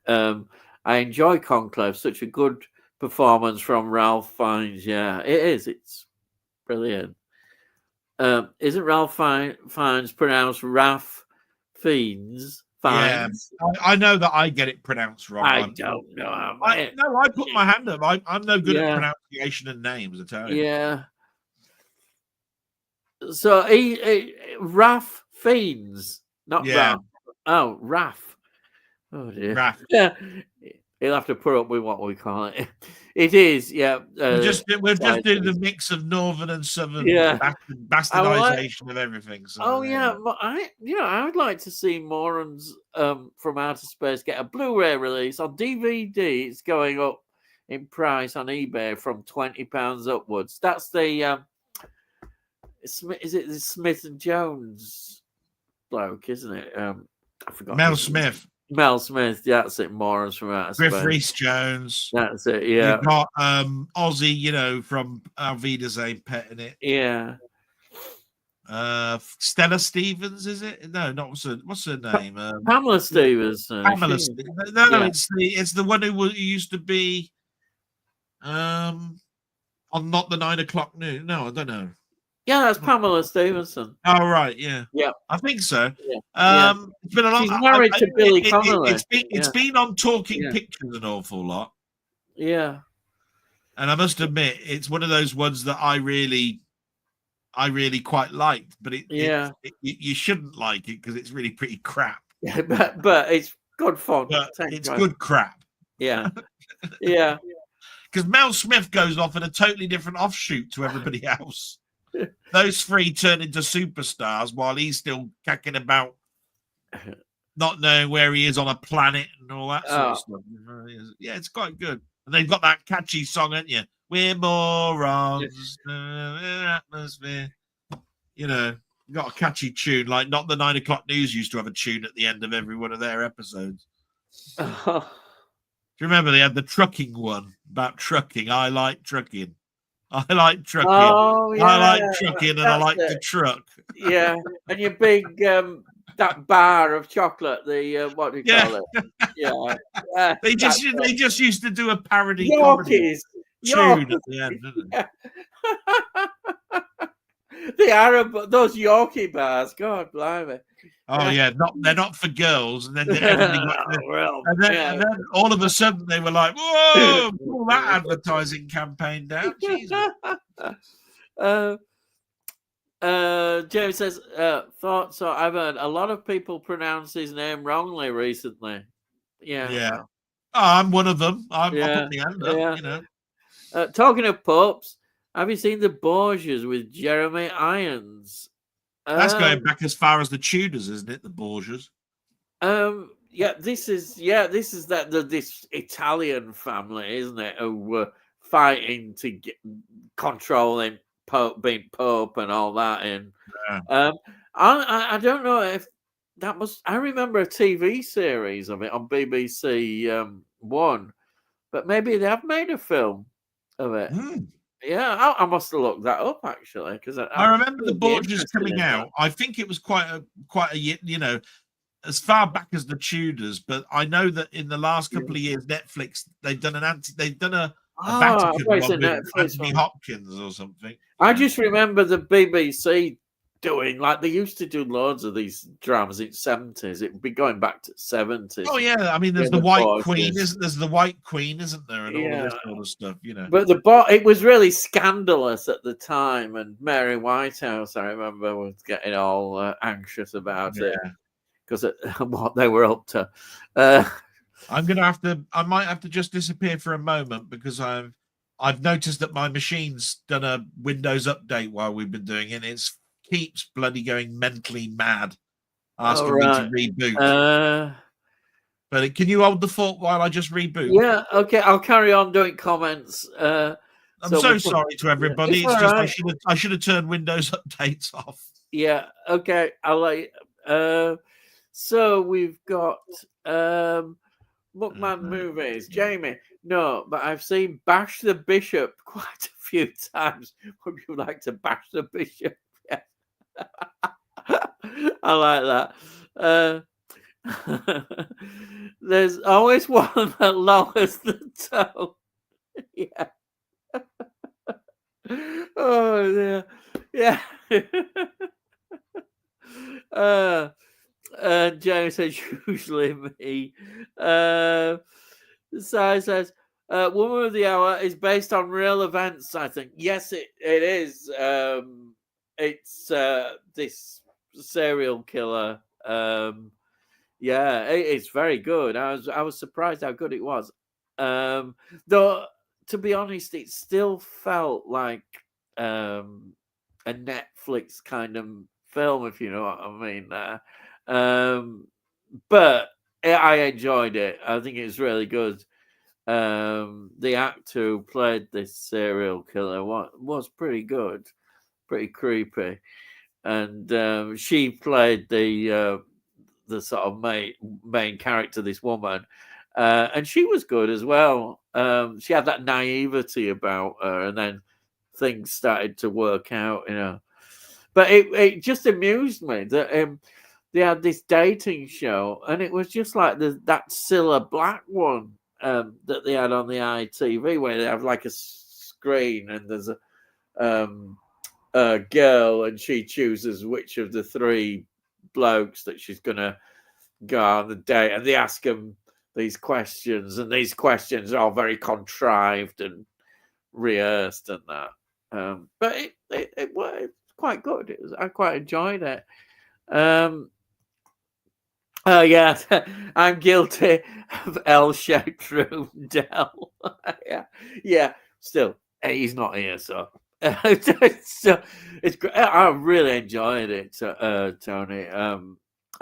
I enjoy Conclave. Such a good performance from Ralph Fiennes. Yeah, it is. It's brilliant. Isn't Ralph Fiennes pronounced Ralph Fiennes? Yeah, I know that I get it pronounced wrong. I don't know. I put my hand up. I'm no good at pronunciation and names, I tell you. Yeah. So Ralph Fiennes, not Ralph. Oh, Ralph. Oh dear. Ralph. Yeah. He'll have to put up with what we call it. It is, yeah. We're just doing the mix of northern and southern bastardization of everything. So, but I would like to see Morons from Outer Space get a Blu-ray release on DVD. It's going up in price on eBay from £20 upwards. That's the is it the Smith and Jones bloke, isn't it? I forgot. Mel his name. Smith, Mel Smith. That's it. Morris from Outer Griff Space. Rhys Jones. That's it. Yeah. You've got Ozzy, you know, from Auf Wiedersehen petting it. Yeah. Stella Stevens, is it? No, not what's her name? Pamela Stevens. Pamela. No, Yeah. it's the one who used to be on Not the 9 O'Clock News. No, I don't know. Yeah, that's Pamela Stevenson. Oh right, yeah, Yeah, I think so. Yeah. It's been a lot. She's married to Billy Connolly. It's been on Talking Yeah. Pictures an awful lot. Yeah. And I must admit, it's one of those ones that I really quite liked, but you shouldn't like it because it's really pretty crap. Yeah, but it's good fun. But it's good crap. Yeah, yeah. Because Mel Smith goes off in a totally different offshoot to everybody else. Those three turn into superstars while he's still cacking about, not knowing where he is on a planet and all that sort of stuff. Yeah, it's quite good. And they've got that catchy song, haven't you? We're morons, atmosphere. You know, got a catchy tune, like Not the 9 O'Clock News used to have a tune at the end of every one of their episodes. Do you remember they had the trucking one about trucking? I like trucking. I like trucking. Oh, yeah. I like trucking and I like to truck. Yeah, and your big that bar of chocolate, the what do you call it? Yeah. They just used to do a parody Yorkies. tune at the end, didn't they? The Arab, those Yorkie bars, God blimey. Oh yeah, they're not for girls, and then everybody and then all of a sudden they were like, "Whoa, pull that advertising campaign down!" Jesus. James says, "Thought so. I've heard a lot of people pronounce his name wrongly recently." Yeah. Oh, I'm one of them. I put my hand up. Yeah. You know. Talking of pups, have you seen the Borgias with Jeremy Irons? That's going back as far as the Tudors, isn't it? The Borgias. This is this Italian family, isn't it? Who were fighting to get controlling Pope, being Pope, and all that. And I don't know if that was. I remember a TV series of it on BBC One, but maybe they have made a film of it. Yeah, I must have looked that up actually because I remember the Borgias coming out. I think it was quite a you know, as far back as the Tudors, but I know that in the last couple of years, Netflix they've done a Vatican one with Anthony Hopkins or something. I just remember the BBC doing, like, they used to do loads of these dramas in the 70s. It would be going back to 70s. Oh yeah, I mean, there's the White Queen, there's the White Queen, isn't there, and all of this sort of stuff, you know. But it was really scandalous at the time, and Mary Whitehouse, I remember, was getting all anxious about it because of what they were up to. I might have to just disappear for a moment because I've noticed that my machine's done a Windows update while we've been doing it. It keeps bloody going mentally mad, asking me to reboot. But can you hold the fort while I just reboot? Yeah, okay. I'll carry on doing comments. I'm so sorry to everybody. It's just right. I should have turned Windows updates off. Yeah. Okay. I'll let you. So we've got Bookman movies. Jamie, no, but I've seen Bash the Bishop quite a few times. Would you like to bash the bishop? Yeah. I like that. There's always one that lowers the tone. Yeah. Oh dear. Yeah. James says usually me. Sai says Woman of the Hour is based on real events, I think. Yes, it is. It's this serial killer. Yeah, it's very good. I was surprised how good it was. Though, to be honest, it still felt like a Netflix kind of film, if you know what I mean. But I enjoyed it. I think it was really good. The actor who played this serial killer was pretty good, pretty creepy. and she played the sort of main character, this woman, and she was good as well. She had that naivety about her, and then things started to work out, But it just amused me that they had this dating show, and it was just like that Cilla Black one that they had on the ITV, where they have like a screen and there's a girl, and she chooses which of the three blokes that she's gonna go on the date, and they ask them these questions, and these questions are all very contrived and rehearsed and that. But it was quite good. I quite enjoyed it. Oh yeah, I'm guilty of L-shaped room, Del. yeah. Still, he's not here, so it's great. I really enjoyed it, Tony.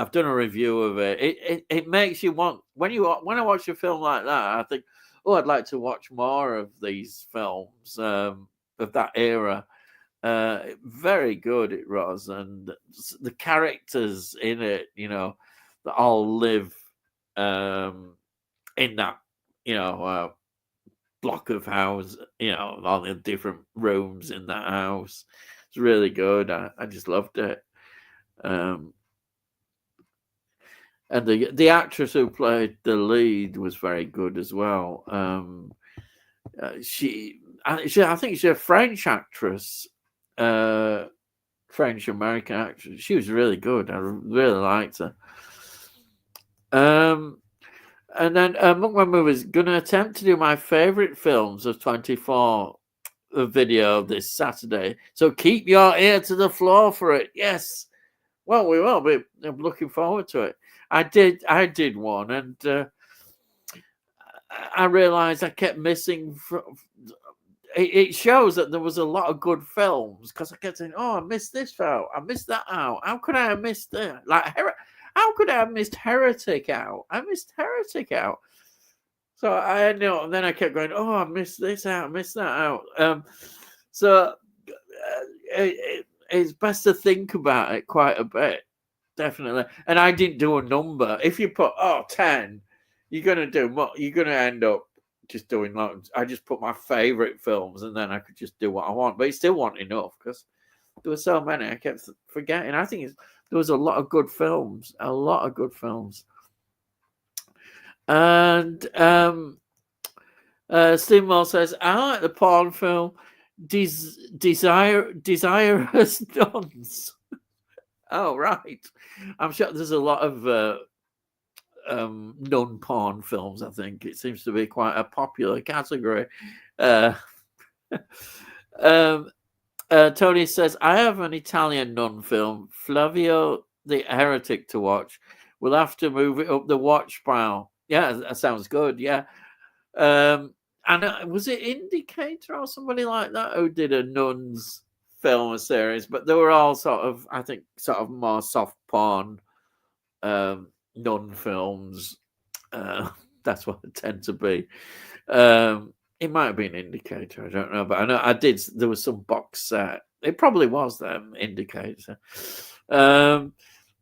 I've done a review of it. It makes you want when I watch a film like that. I think, oh, I'd like to watch more of these films of that era. Very good it was, and the characters in it, that all live in that, block of house, all the different rooms in that house. It's really good. I just loved it. And the actress who played the lead was very good as well. I think she's a French actress, French American actress. She was really good. I really liked her. And then Mukman Movies going to attempt to do my favorite films of 24 video this Saturday. So keep your ear to the floor for it. Yes. Well, we will be. I'm looking forward to it. I did one, and I realized I kept missing. It shows that there was a lot of good films, because I kept saying, "Oh, I missed this out. I missed that out. How could I have missed that? How could I have missed Heretic out? I missed Heretic out." So I know, and then I kept going, "Oh, I missed this out. I missed that out." So it's best to think about it quite a bit, definitely. And I didn't do a number. If you put 10, you're gonna end up just doing loads. I just put my favorite films, and then I could just do what I want. But it still wasn't enough, because there were so many. I kept forgetting. I think there was a lot of good films. And Steve Moore says, I like the porn film Desirous Nuns. Oh, right. I'm sure there's a lot of non-porn films. I think it seems to be quite a popular category. Tony says, I have an Italian nun film, Flavio the Heretic, to watch. We'll have to move it up the watch pile. Yeah, that sounds good. Yeah. And was it Indicator or somebody like that who did a nuns film series? But they were all sort of more soft porn nun films. That's what they tend to be. It might have been Indicator, I don't know, but I know there was some box set. It probably was them, Indicator. And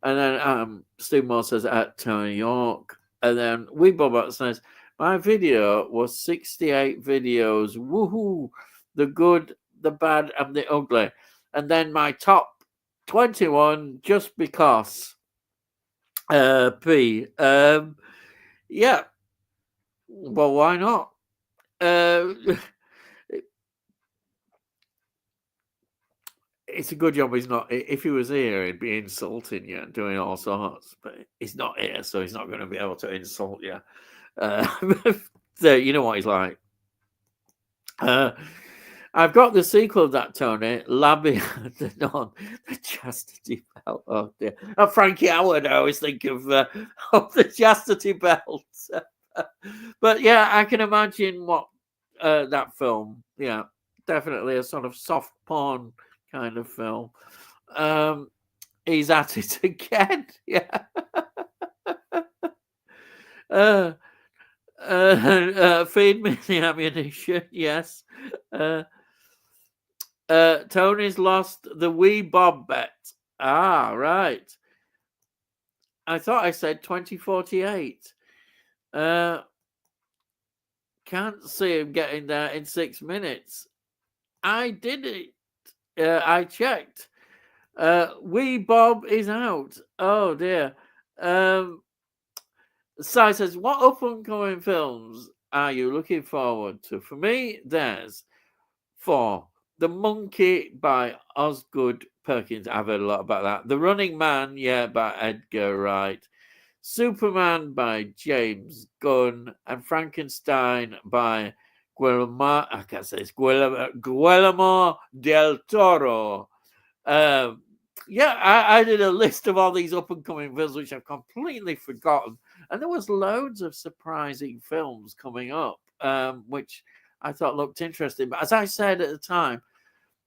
then Steve Moore says, at Tony York. And then Weebobot says, my video was 68 videos. Woohoo! The good, the bad, and the ugly. And then my top 21, just because. P. Yeah. Well, why not? It's a good job he's not. If he was here, he'd be insulting you and doing all sorts. But he's not here, so he's not going to be able to insult you. So you know what he's like. I've got the sequel of that, Tony. Labby the Non, the Chastity Belt. Oh dear. Frankie Howard, I always think of the Chastity Belt. But yeah, I can imagine what that film. Yeah, definitely a sort of soft porn kind of film. He's at it again. Yeah. Feed me the ammunition. Yes. Tony's lost the wee Bob bet. Ah, right. I thought I said 2048. Can't see him getting there in 6 minutes. I did it. I checked. Wee Bob is out. Oh dear. Si says, what up and coming films are you looking forward to? For me, there's 4. The Monkey by Osgood Perkins. I've heard a lot about that. The Running Man, yeah, by Edgar Wright. Superman by James Gunn. And Frankenstein by Guillermo, I can't say it's Guillermo del Toro. Yeah, I did a list of all these up and coming films which I've completely forgotten, and there was loads of surprising films coming up, which I thought looked interesting. But as I said at the time,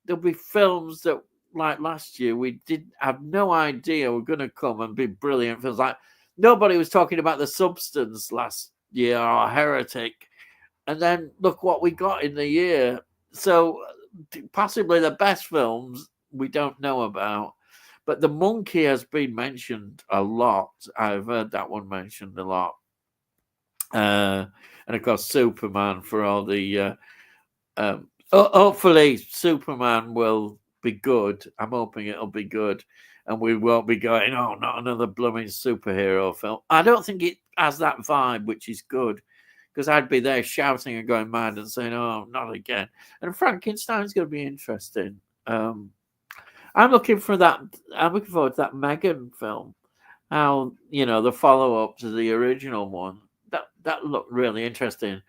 there'll be films that, like last year, we did have no idea were going to come and be brilliant films. Like nobody was talking about The Substance last year or Heretic, and then look what we got in the year. So possibly the best films we don't know about. But The Monkey has been mentioned a lot. I've heard that one mentioned a lot. And of course, Superman for all the. Hopefully, Superman will be good. I'm hoping it'll be good. And we won't be going, oh, not another blooming superhero film. I don't think it has that vibe, which is good. Because I'd be there shouting and going mad and saying, oh, not again. And Frankenstein's going to be interesting. I'm looking for that. I'm looking forward to that Megan film. How the follow up to the original one. That looked really interesting.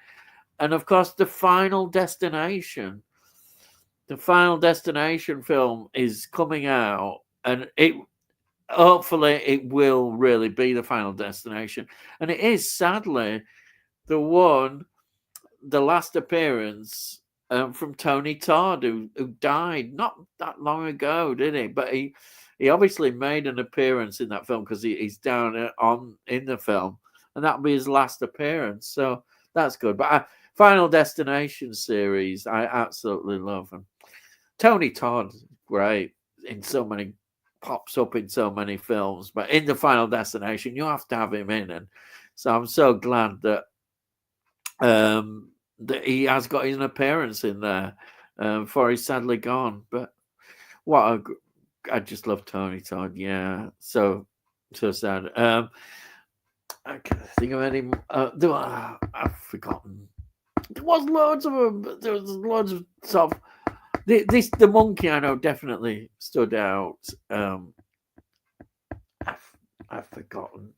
And of course, the Final Destination. The Final Destination film is coming out, and hopefully it will really be the Final Destination. And it is sadly the last appearance from Tony Todd, who died not that long ago, did he? But he obviously made an appearance in that film because he's down in the film, and that'll be his last appearance. So that's good. But Final Destination series, I absolutely love them. Tony Todd, great in so many, pops up in so many films, but in the Final Destination, you have to have him in, and so I'm so glad that that he has got an appearance in there before he's sadly gone. But I just love Tony Todd. Yeah, so sad. I can't think of any. I've forgotten. There was loads of them. But there was loads of stuff. The Monkey I know definitely stood out. I've forgotten.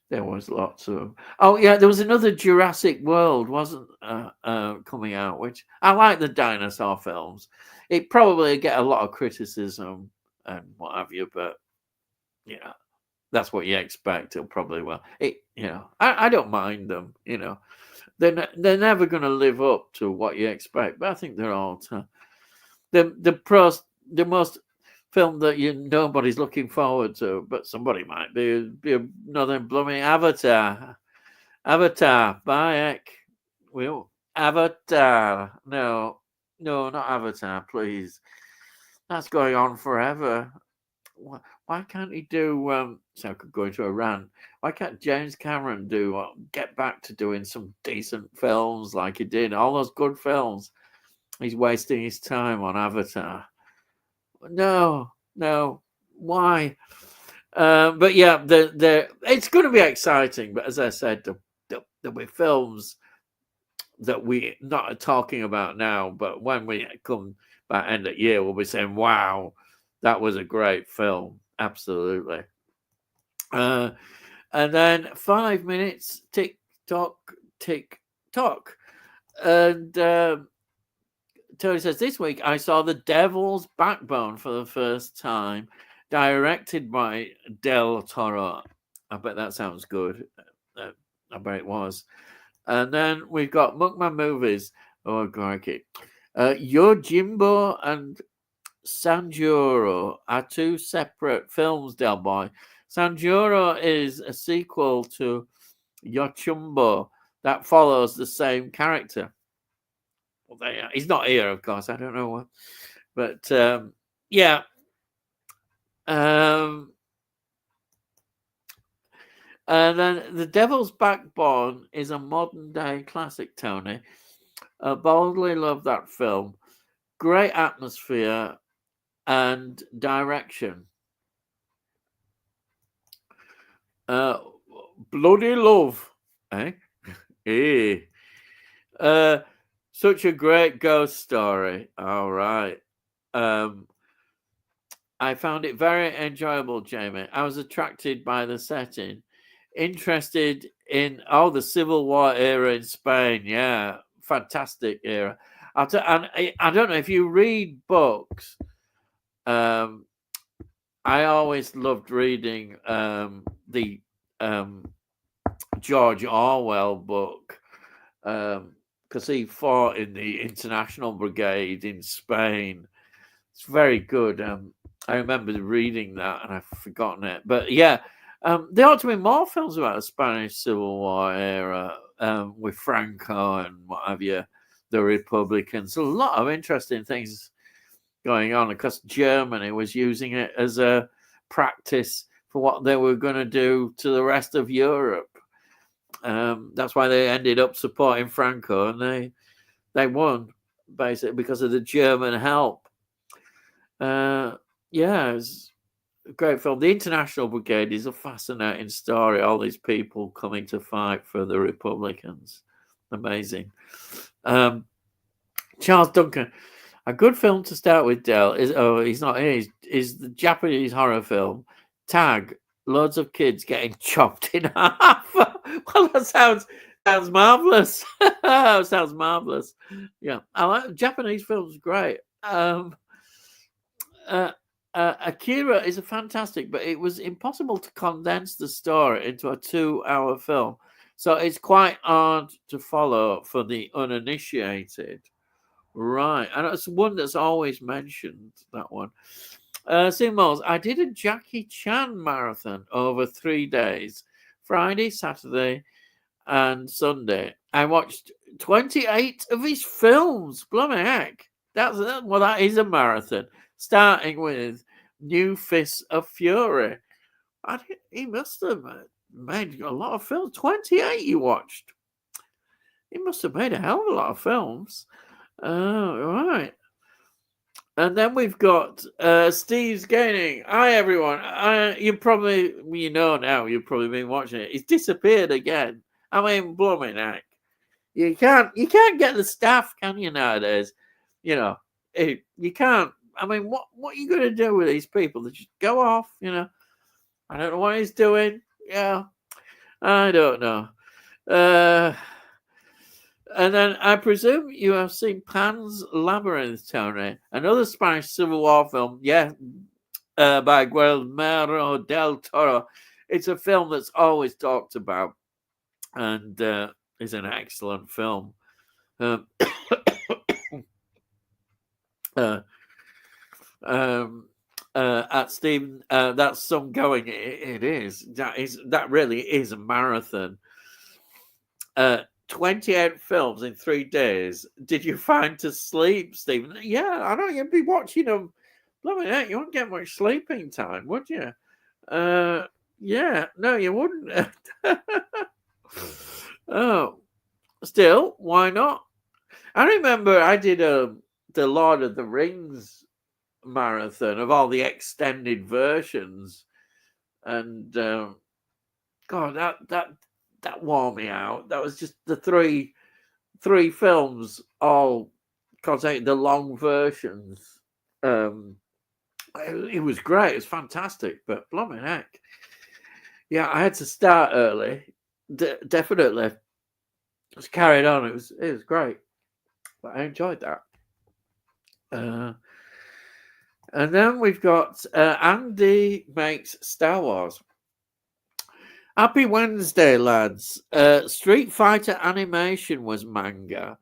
There was lots of them. Oh yeah, there was another Jurassic World, wasn't coming out, which I like the dinosaur films. It probably get a lot of criticism and what have you, but that's what you expect. It'll probably I don't mind them. They're never going to live up to what you expect, but I think they're all the most film that nobody's looking forward to, but somebody might be another blooming Avatar. Avatar, Bayek. Well, Avatar. No, not Avatar, please. That's going on forever. Why can't he do? So I could go into a rant. Why can't James Cameron get back to doing some decent films like he did? All those good films. He's wasting his time on Avatar. No. Why? But yeah, it's going to be exciting. But as I said, there'll be films that we're not talking about now. But when we come back end of year, we'll be saying, "Wow, that was a great film." Absolutely. And then 5 minutes, tick tock, and. Tony says, this week I saw The Devil's Backbone for the first time, directed by Del Toro. I bet that sounds good. I bet it was. And then we've got Mukman Movies. Oh, crikey. Yojimbo and Sanjuro are 2 separate films, Delboy. Sanjuro is a sequel to Yochumbo that follows the same character. He's not here, of course. I don't know what, but yeah, And then The Devil's Backbone is a modern day classic, Tony. Boldly love that film. Great atmosphere and direction. Bloody love. Eh? Eh. Such a great ghost story. All right. I found it very enjoyable, Jamie. I was attracted by the setting, interested in the Civil War era in Spain. Yeah, fantastic era. And I don't know if you read books. I always loved reading the George Orwell book because he fought in the International Brigade in Spain. It's very good. I remember reading that and I've forgotten it. But yeah, there ought to be more films about the Spanish Civil War era with Franco and what have you, the Republicans. A lot of interesting things going on because Germany was using it as a practice for what they were going to do to the rest of Europe. That's why they ended up supporting Franco, and they won basically because of the German help. It's a great film. The International Brigade is a fascinating story. All these people coming to fight for the Republicans. Amazing. Charles Duncan. A good film to start with, Del, he's not here, is the Japanese horror film Tag. Loads of kids getting chopped in half. Well, that sounds marvelous. Sounds marvelous. Yeah, I like Japanese films. Great. Akira is a fantastic, but it was impossible to condense the story into a 2-hour film, so it's quite hard to follow for the uninitiated. Right, and it's one that's always mentioned, that one. Simos, I did a Jackie Chan marathon over 3 days, Friday, Saturday, and Sunday. I watched 28 of his films. Blooming heck. That is a marathon. Starting with New Fists of Fury. He must have made a lot of films. 28 you watched. He must have made a hell of a lot of films. Right. And then we've got Steve's Gaining. Hi, everyone. You've probably been watching it. He's disappeared again. I mean, blooming heck. You can't get the staff, can you, nowadays? You can't. I mean, what are you going to do with these people? They just go off, I don't know what he's doing. Yeah, I don't know. And then I presume you have seen Pan's Labyrinth, Tony, another Spanish Civil War film. Yeah, by Guillermo del Toro. It's a film that's always talked about, and is an excellent film. At Stephen, that's some going. It is. That really is a marathon. 28 films in 3 days. Did you find to sleep, Stephen? Yeah, I know you'd be watching them. Blooming heck, you wouldn't get much sleeping time, would you? Yeah, no, you wouldn't. Oh, still, why not? I remember I did the Lord of the Rings marathon of all the extended versions, and God, that wore me out. That was just the three films all containing the long versions. It was great. It was fantastic, but blooming heck, yeah, I had to start early. Definitely, just carried on. It was great, but I enjoyed that. And then we've got Andy makes Star Wars. Happy Wednesday, lads. Street Fighter animation was manga.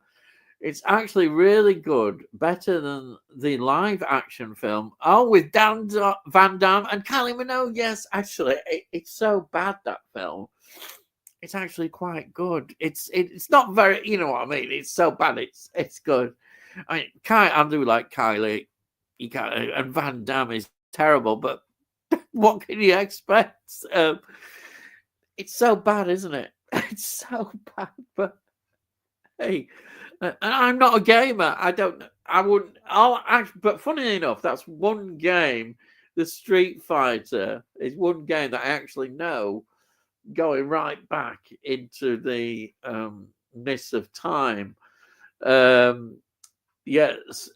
It's actually really good, better than the live action film. Oh, with Dan Van Damme and Kylie Minogue. Yes, actually, it's so bad, that film. It's actually quite good. It's not very, you know what I mean? It's so bad, it's good. I mean, I do like Kylie. And Van Damme is terrible, but What can you expect? It's so bad, isn't it? It's so bad. But hey, and I'm not a gamer. I don't. I wouldn't. But funny enough, that's one game. The Street Fighter is one game that I actually know, going right back into the mists of time. Yes,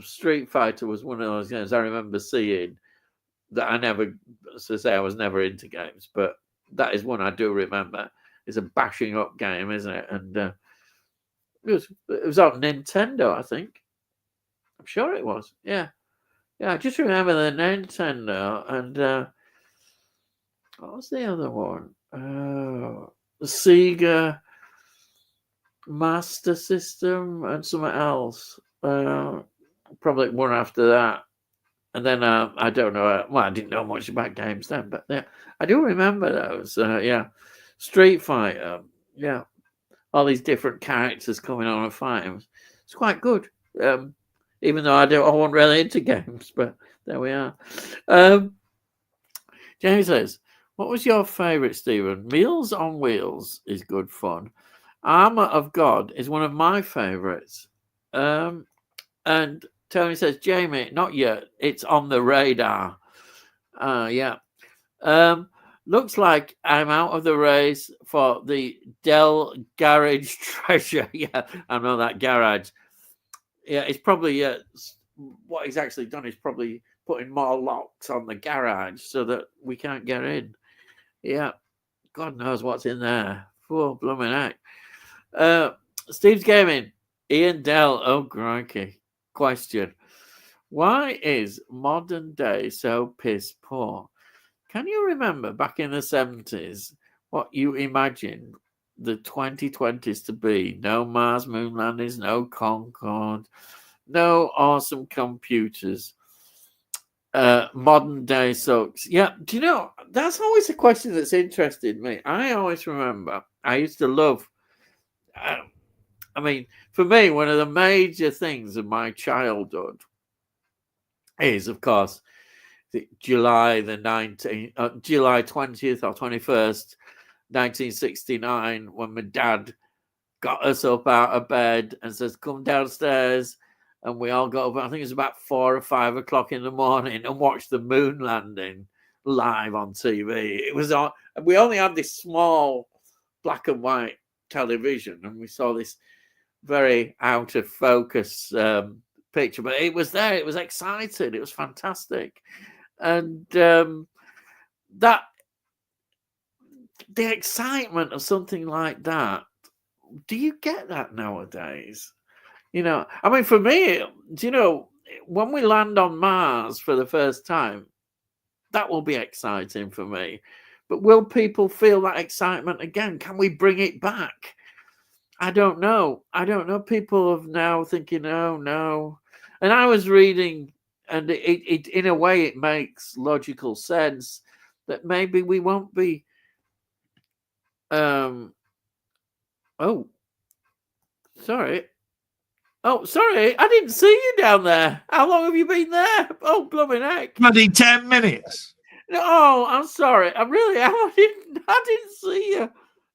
Street Fighter was one of those games I remember seeing that I never, to say I was never into games, but that is one I do remember. It's a bashing up game, isn't it? And it was on Nintendo, I think. I'm sure it was. Yeah. I just remember the Nintendo. And what was the other one? The Sega Master System and something else. Probably one after that. And then I don't know. Well, I didn't know much about games then, but yeah, I do remember those. Street Fighter. Yeah, all these different characters coming on and fighting. It's quite good. Even though I wasn't really into games, but there we are. James says, "What was your favourite, Stephen? Meals on Wheels is good fun. Armour of God is one of my favourites." And Tony says, "Jamie, not yet. It's on the radar." Yeah. Looks like I'm out of the race for the Dell Garage treasure. Yeah, I know that garage. Yeah, it's probably what he's actually done is probably putting more locks on the garage so that we can't get in. Yeah, God knows what's in there. Oh, blooming heck. Steve's Gaming. Ian Dell. Oh, crikey. Question. Why is modern day so piss poor? Can you remember back in the 70s what you imagined the 2020s to be? No Mars moon landings, no Concorde, no awesome computers. Modern day sucks. Yeah, do you know, that's always a question that's interested me. I always remember, I used to love, I mean, for me, one of the major things of my childhood is, of course, July 20th or 21st, 1969, when my dad got us up out of bed and says, "Come downstairs." And we all got up, I think it was about 4 or 5 o'clock in the morning, and watched the moon landing live on TV. It was on, we only had this small black and white television, and we saw this very out of focus picture, but it was there. It was exciting. It was fantastic. And that the excitement of something like that, do you get that nowadays? You know, I mean, for me, do you know, when we land on Mars for the first time, that will be exciting for me. But will people feel that excitement again? Can we bring it back? I don't know. People are now thinking, oh no. And I was reading, and it in a way it makes logical sense that maybe we won't be. Oh, sorry. Oh, sorry. I didn't see you down there. How long have you been there? Oh, blooming heck. Bloody 10 minutes. No, I'm sorry. I didn't see you.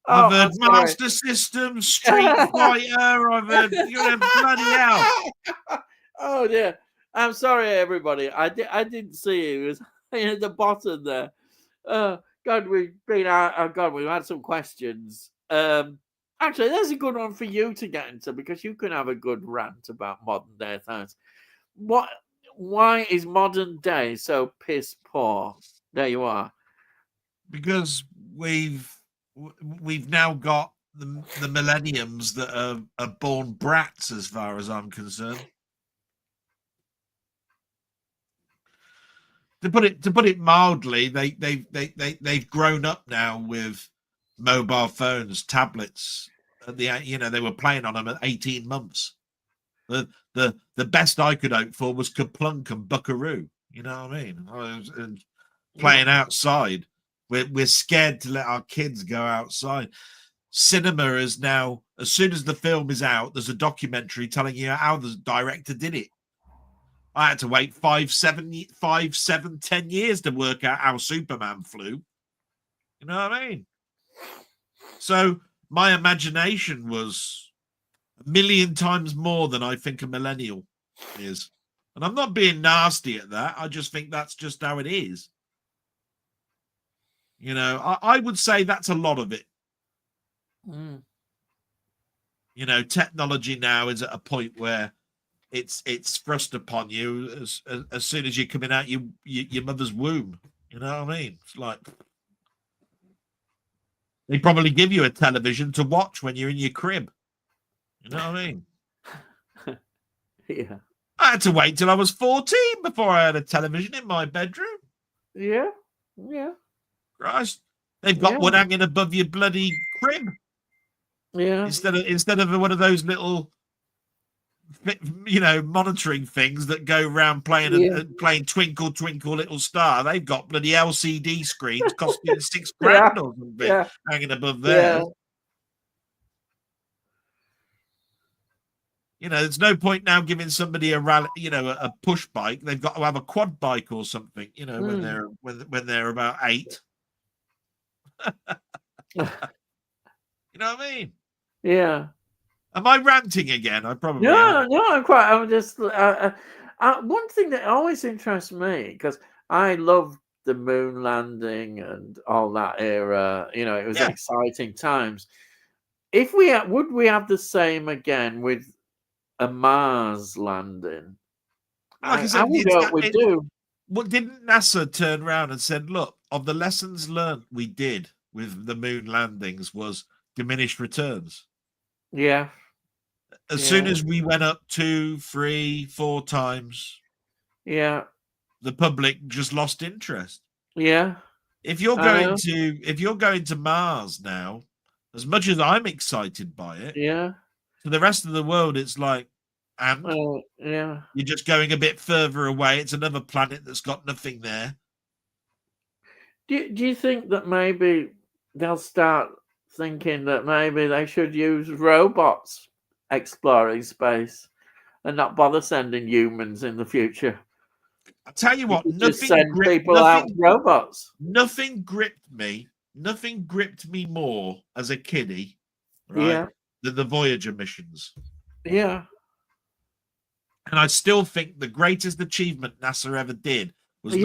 I've heard Master System, Street Fighter. I've heard, bloody hell. Oh dear. I'm sorry, everybody. I didn't see you. It was at the bottom there. God, we've been out. Oh God, we've had some questions. Actually, there's a good one for you to get into, because you can have a good rant about modern day things. Why is modern day so piss poor? There you are. Because we've now got the millenniums that are born brats, as far as I'm concerned. To put it mildly, they've grown up now with mobile phones, tablets. They were playing on them at 18 months. The best I could hope for was Kaplunk and Buckaroo. You know what I mean? Playing outside. We're scared to let our kids go outside. Cinema is now, as soon as the film is out, there's a documentary telling you how the director did it. I had to wait 5, 7, 10 years to work out how Superman flew. You know what I mean? So my imagination was a million times more than I think a millennial is. And I'm not being nasty at that. I just think that's just how it is. You know, I would say that's a lot of it. Mm. You know, technology now is at a point where it's thrust upon you as soon as you're coming out your mother's womb. You know what I mean? It's like they probably give you a television to watch when you're in your crib. You know what I mean? Yeah. I had to wait till I was 14 before I had a television in my bedroom. Yeah. Yeah. Christ. They've got one hanging above your bloody crib. Yeah. Instead of one of those little, you know, monitoring things that go around playing Twinkle Twinkle Little Star. They've got bloody LCD screens costing $6 grand or something hanging above there. Yeah. You know, there's no point now giving somebody a rally, you know, a push bike. They've got to have a quad bike or something. You know, when they're about 8. You know what I mean? Yeah. Am I ranting again? I probably am. I'm just one thing that always interests me, because I love the moon landing and all that era. You know, it was exciting times. If would we have the same again with a Mars landing? Like I said, we do. Well, didn't NASA turn around and said, look, of the lessons learned we did with the moon landings was diminished returns. Yeah. As soon as we went up 2, 3, 4 times, the public just lost interest. Yeah. If you're going to Mars now, as much as I'm excited by it, to the rest of the world, it's like, and you're just going a bit further away. It's another planet that's got nothing there. Do you think that maybe they'll start thinking that maybe they should use robots exploring space and not bother sending humans in the future? I tell you what, robots. Nothing gripped me more as a kiddie, right? Than the Voyager missions. Yeah. And I still think the greatest achievement NASA ever did was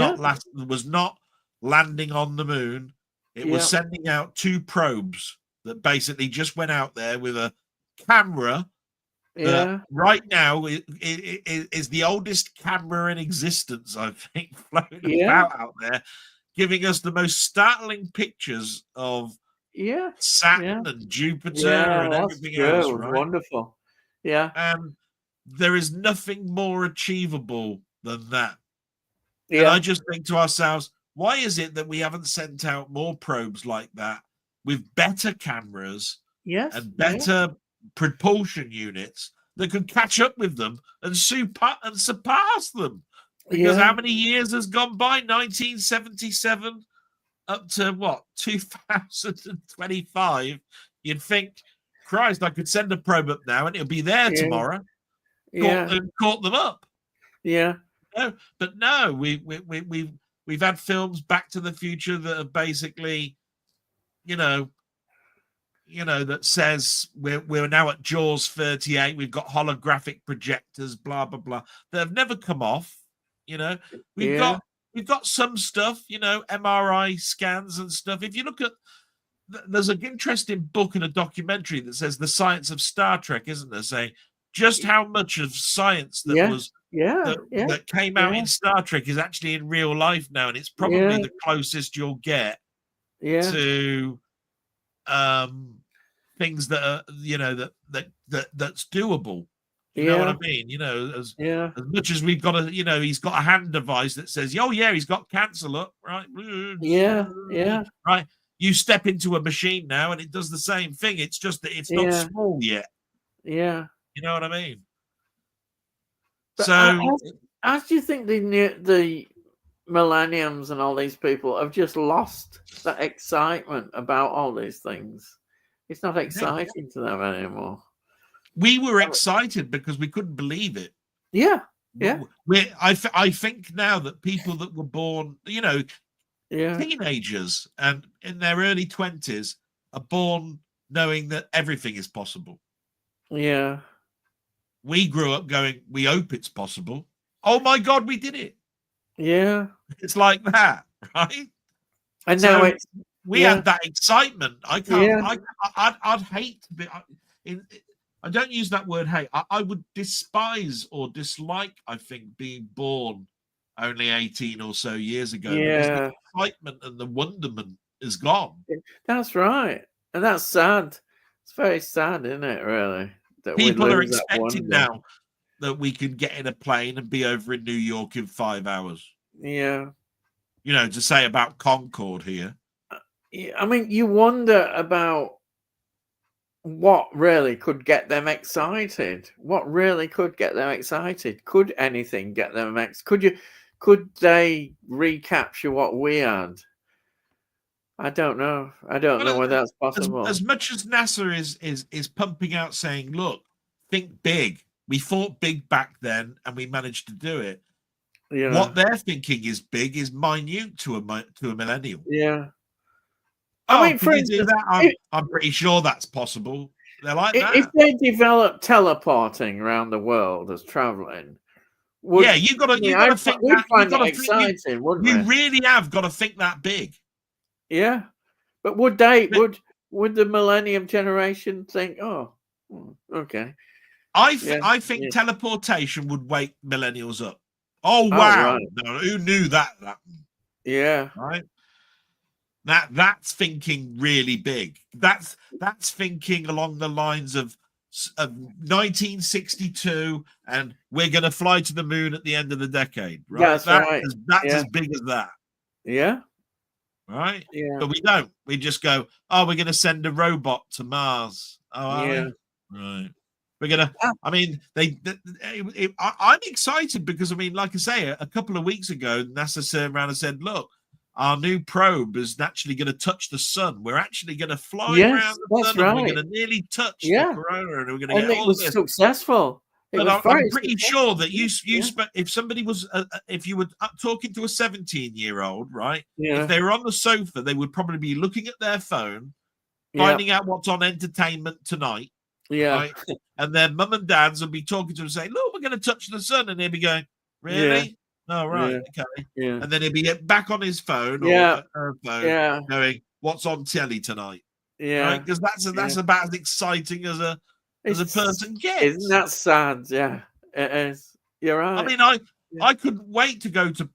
not landing on the moon. It was sending out 2 probes that basically just went out there with a camera that right now is the oldest camera in existence, I think, floating about out there, giving us the most startling pictures of Saturn and Jupiter and everything else. Right? Wonderful. Yeah. And there is nothing more achievable than that. And I just think to ourselves, why is it that we haven't sent out more probes like that with better cameras and better propulsion units that could catch up with them and surpass them? Because how many years has gone by? 1977 up to what? 2025. You'd think, Christ, I could send a probe up now and it'll be there tomorrow. Caught them up. Yeah. No, but no, we've had films Back to the Future that are basically, you know, that says we're now at Jaws 38. We've got holographic projectors, blah blah blah. That have never come off. You know, we've got some stuff. You know, MRI scans and stuff. If you look at, there's an interesting book and a documentary that says the science of Star Trek, isn't there? Saying just how much of science that that came out in Star Trek is actually in real life now, and it's probably the closest you'll get to things that are, you know, that's doable. You know what I mean? You know, as much as we've got a, you know, he's got a hand device that says, oh yeah, he's got cancer, look, right? Right. You step into a machine now and it does the same thing. It's just that it's not small yet. Yeah. You know what I mean? But so as do you think the millenniums and all these people have just lost that excitement about all these things? It's not exciting to them anymore. We were excited because we couldn't believe it. Yeah. Yeah. I think now that people that were born, Yeah. teenagers and in their early 20s are born knowing that everything is possible. Yeah. We grew up going, we hope it's possible. Oh my God, we did it. Yeah. It's like that, right? And now So it's we had that excitement. Yeah. I'd hate to be. I don't use that word hate. I would despise or dislike, I think, being born only 18 or so years ago, because the Yeah. excitement and the wonderment is gone. That's right. And that's sad. It's very sad, isn't it, really? That we People are lose that expecting wonder. now that we can get in a plane and be over in New York in 5 hours. Yeah. To say about Concorde here. Yeah. I mean, you wonder about what really could get them excited. What really could get them excited? Could anything get them could they recapture what we had? I don't know. I don't know whether that's possible. As much as NASA is pumping out saying, look, think big. We thought big back then and we managed to do it. Yeah. What they're thinking is big is minute to a millennial. Yeah. Oh, I mean, for can you do instance, that? I'm pretty sure that's possible. They're like that. if they develop teleporting around the world as traveling, you got to think we'd that. find that exciting, wouldn't we? You really have got to think that big. Yeah, but would the millennium generation think, oh, okay? I think teleportation would wake millennials up. Oh Oh, wow! right. No, who knew that? Yeah. Right. That's thinking really big. That's thinking along the lines of 1962, and we're going to fly to the moon at the end of the decade. Right. That's as big as that. Yeah. Right. Yeah. But we don't. We just go, oh, we're going to send a robot to Mars. Oh, yeah. Right. We're gonna. I mean, I'm excited because, I mean, like I say, a couple of weeks ago, NASA turned around and said, "Look, our new probe is naturally going to touch the sun. We're actually going to fly around the sun, and we're going to nearly touch the corona, and we're going to get all this." Successful. But I'm pretty sure that if somebody was, if you were talking to a 17-year-old, right? Yeah. If they were on the sofa, they would probably be looking at their phone, finding out what's on entertainment tonight. Yeah. Right? And then mum and dads would be talking to him saying, look, we're going to touch the sun. And he'd be going, really? Oh, right. Okay. Yeah. And then he'd be back on his phone or her phone going, what's on telly tonight? Yeah. Right? Because that's about as exciting as a person gets. Isn't that sad? Yeah. It is. You're right. I mean, I couldn't wait to go to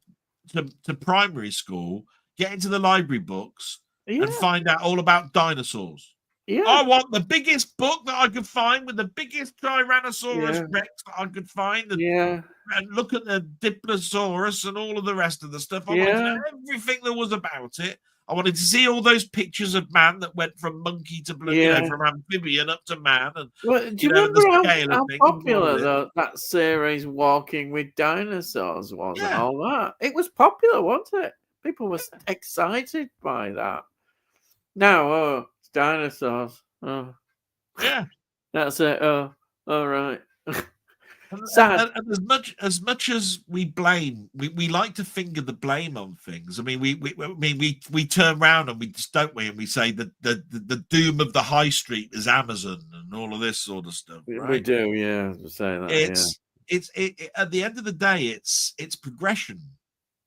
primary school, get into the library books and find out all about dinosaurs. Yeah. I want the biggest book that I could find with the biggest Tyrannosaurus Rex that I could find. And look at the Diplosaurus and all of the rest of the stuff. I wanted to know everything there was about it. I wanted to see all those pictures of man that went from monkey to from amphibian up to man. And do you remember how popular that series Walking with Dinosaurs was and all that? It was popular, wasn't it? People were excited by that. Now, dinosaurs. Oh, yeah, that's it. Oh, all right. Sad. And as much as we blame, we like to finger the blame on things. I mean, we turn around and we just don't we, and we say that the doom of the high street is Amazon and all of this sort of stuff. Right? We do, we say that. It's at the end of the day, it's progression.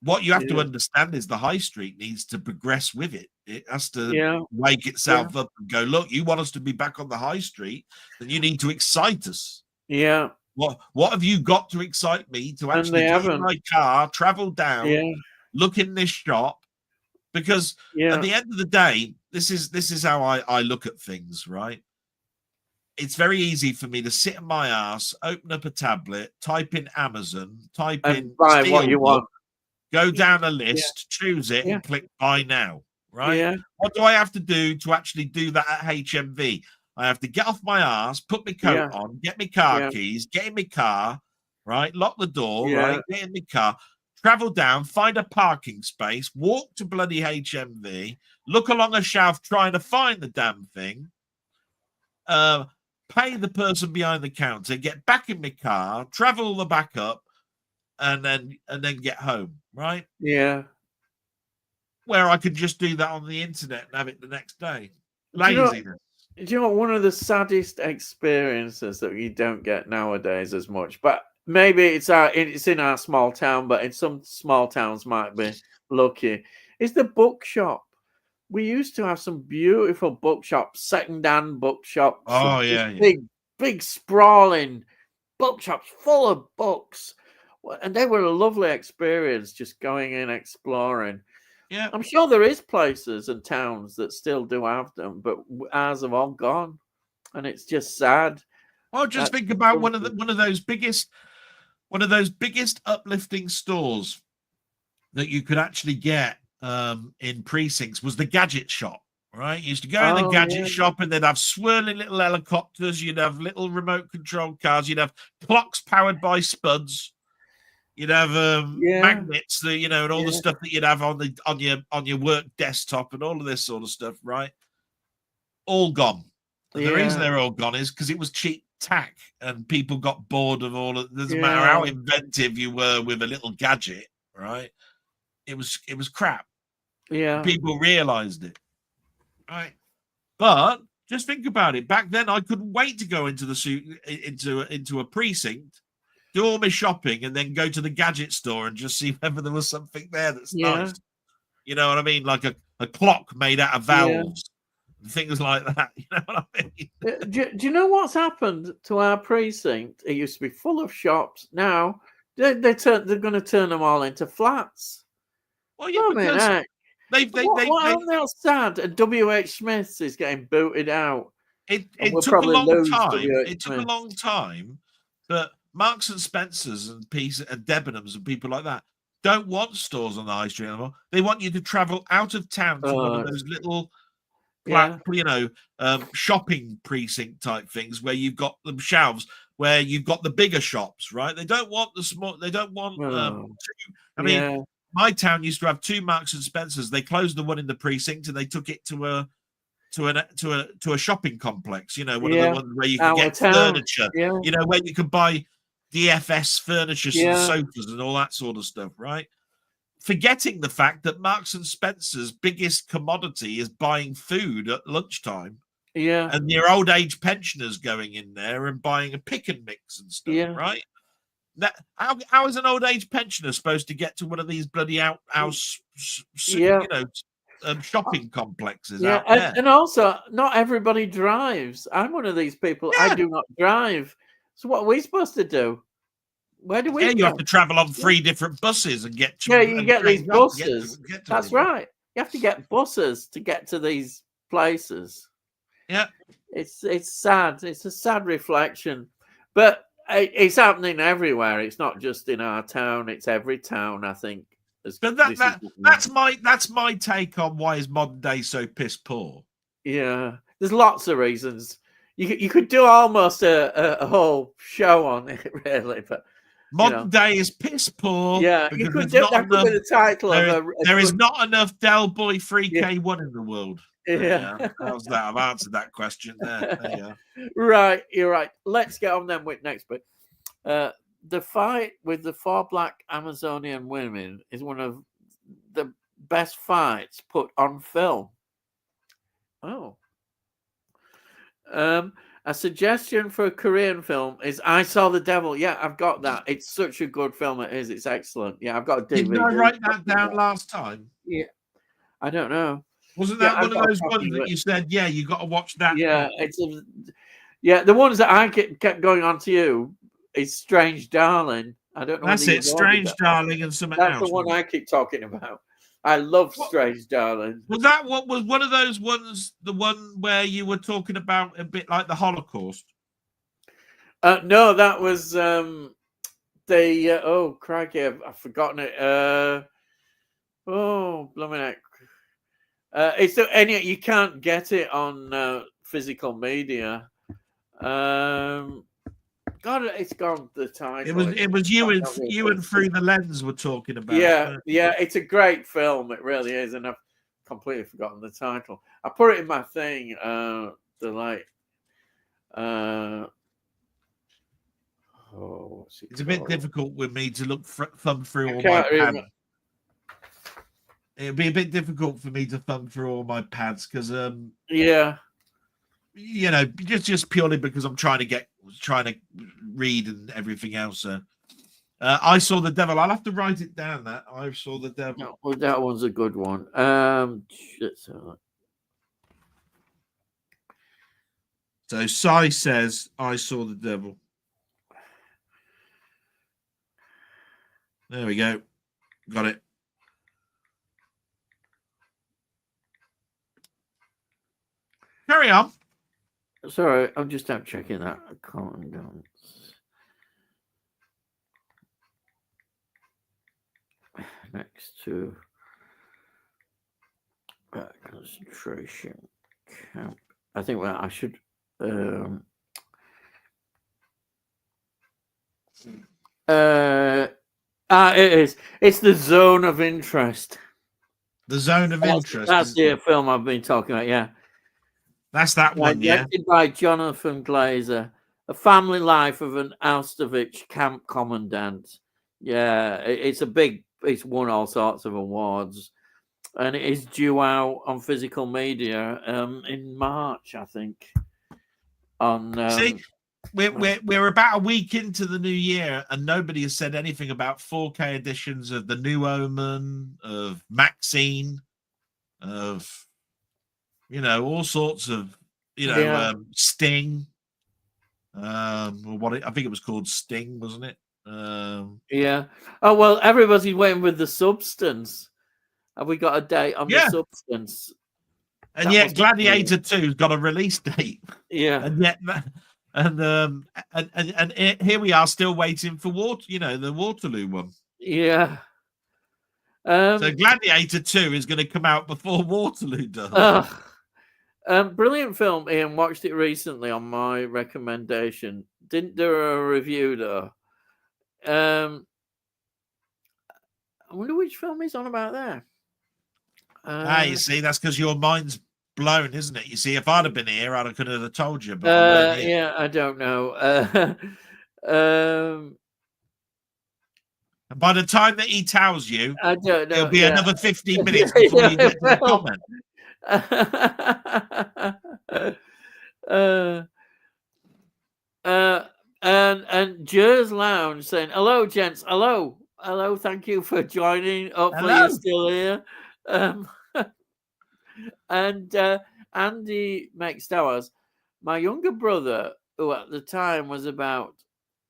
What you have to understand is the high street needs to progress with it. It has to wake itself up and go, look, you want us to be back on the high street, then you need to excite us. Yeah. What have you got to excite me to actually get in my car, travel down, look in this shop? Because at the end of the day, this is how I look at things, right? It's very easy for me to sit on my ass, open up a tablet, type in Amazon, type in buy what you want. Go down a list, choose it, and click buy now. Right? Yeah. What do I have to do to actually do that at HMV? I have to get off my ass, put my coat on, get my car keys, get in my car, right? Lock the door, right? Get in my car, travel down, find a parking space, walk to bloody HMV, look along a shelf trying to find the damn thing, pay the person behind the counter, get back in my car, travel the back up, and then get home, right? Yeah. Where I could just do that on the internet and have it the next day. Do you know? Laziness. Do you know one of the saddest experiences that you don't get nowadays as much? But maybe it's in our small town, but in some small towns might be lucky. Is the bookshop? We used to have some beautiful bookshops, second-hand bookshops, Oh just yeah, yeah. big sprawling bookshops full of books, and they were a lovely experience. Just going in exploring. Yeah. I'm sure there is places and towns that still do have them, but ours have all gone, and it's just sad. Well, just That's think about one something. of those biggest uplifting stores that you could actually get in precincts was the gadget shop. Right, you used to go in the Oh gadget yeah, shop, and they'd have swirling little helicopters. You'd have little remote controlled cars. You'd have clocks powered by spuds. You'd have yeah, magnets, and all the yeah, stuff that you'd have on your work desktop, and all of this sort of stuff. Right, all gone. And the reason yeah, they're all gone is because it was cheap tack, and people got bored of all of. Doesn't matter yeah, how inventive you were with a little gadget, right? It was crap. yeah, People realised it, right? But just think about it. Back then, I couldn't wait to go into a precinct, do all my shopping, and then go to the gadget store and just see whether there was something there that's yeah, nice. You know what I mean? Like a clock made out of yeah. valves, and things like that. You know what I mean? Do you know what's happened to our precinct? It used to be full of shops. Now they're going to turn them all into flats. Well, yeah, I mean, because what aren't they all sad? And WH Smith's is getting booted out, and it we'll took a probably long lose time. WH It took a Smith. long time, but Marks and Spencers and Debenhams and people like that don't want stores on the high street anymore. They want you to travel out of town to one of those little Yeah, shopping precinct type things where you've got them shelves where you've got the bigger shops, right? They don't want the small. They don't want. I mean, yeah, my town used to have two Marks and Spencers. They closed the one in the precinct and they took it to a shopping complex. One of the yeah. ones where you can Our get town. furniture. Yeah, Where you can buy DFS furniture and yeah, sofas and all that sort of stuff, right? Forgetting the fact that Marks and Spencer's biggest commodity is buying food at lunchtime, yeah, and your old age pensioners going in there and buying a pick and mix and stuff, yeah, right? How is an old age pensioner supposed to get to one of these bloody outhouse, yeah. shopping complexes Yeah, out there? and also not everybody drives. I'm one of these people. I Yeah, do not drive. So what are we supposed to do? Where do yeah, we you have go? to travel on Yeah, 3 different buses and yeah, you get these change up and buses. get to That's anywhere. right. You have to get buses to get to these places. Yeah, It's sad. It's a sad reflection, but it's happening everywhere. It's not just in our town. It's every town, I think. but This is that's my take on why is modern day so piss poor. yeah. There's lots of reasons. You could do almost a whole show on it, really, but Modern day is piss poor yeah, you because could there's do not that. Could enough. be the title of There is good, not enough Delboy yeah, 3K1 in the world. yeah. Yeah, how's that? I've answered that question there. There you are. Right, you're right. Let's get on then with next bit. The fight with the 4 black Amazonian women is one of the best fights put on film. Oh. A suggestion for a Korean film is I Saw the Devil. Yeah, I've got that. It's such a good film. It is. It's excellent. Yeah, I've got a DVD. Didn't I write that down last time? Yeah, I don't know. Wasn't Yeah, that I've one of got those a copy ones of that it. you said, yeah, you got to watch that Yeah, next? yeah. The ones that I kept going on to you is Strange Darling. I don't know whether That's it. you've ordered Strange that. Darling and something That's the else. one I keep talking about. I love What Strange Darling. was that? What was one of those ones? The one where you were talking about a bit like the Holocaust? No, that was oh crikey, I've forgotten it. Oh, blooming heck. It's any you can't get it on physical media. God, it's gone the title. It was you and Through the Lens were talking about. Yeah, it's a great film. It really is, and I've completely forgotten the title. I put it in my thing. The like, Oh, what's it It's a bit called? difficult with me to thumb through I all my can't pads. remember. It'd be a bit difficult for me to thumb through all my pads because, Yeah. you know, just purely because I'm trying to read and everything else. I saw the devil. I'll have to write it down. That I saw the devil. No, well, that one's a good one. So Sai says, I saw the devil. There we go. Got it. Carry on. Sorry, I'm just out checking that. I can't dance. Next to concentration camp. I think I should. It is. It's the Zone of Interest. The Zone of Interest. That's the film I've been talking about. Yeah, that's that one. Directed by Jonathan Glazer. A family life of an Auschwitz camp commandant. Yeah, it's it's won all sorts of awards, and it is due out on physical media in March, I think. See, we're about a week into the new year, and nobody has said anything about 4K editions of The New Omen, of Maxine, of all sorts of Sting. I think it was called Sting, wasn't it? Yeah. Oh well, everybody's waiting with The Substance. Have we got a date on The Substance? And yet, Gladiator 2's got a release date. Yeah. And yet, and here we are still waiting for the Waterloo one. Yeah. So Gladiator 2 is going to come out before Waterloo does. Brilliant film. Ian watched it recently on my recommendation. Didn't do a review though. I wonder which film he's on about there. You see, that's because your mind's blown, isn't it? You see, if I'd have been here, I could have told you. But yeah, I don't know. And by the time that he tells you, I don't know. It'll be another 15 minutes before you get to the comment. And Jers Lounge saying, "Hello, gents. Hello, thank you for joining. Hopefully you're still here." And Andy McStowers, my younger brother, who at the time was about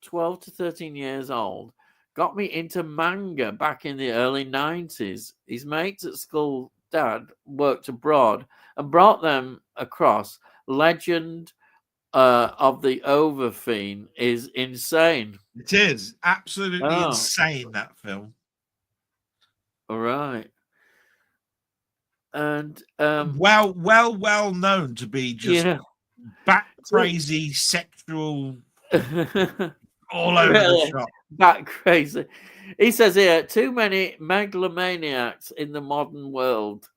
12 to 13 years old, got me into manga back in the early 90s. His mates at school dad worked abroad and brought them across. Legend of the Overfiend is insane. It is absolutely insane, that film. All right. And well known to be just bat crazy sexual all over the shop. Bat crazy. He says here, too many megalomaniacs in the modern world.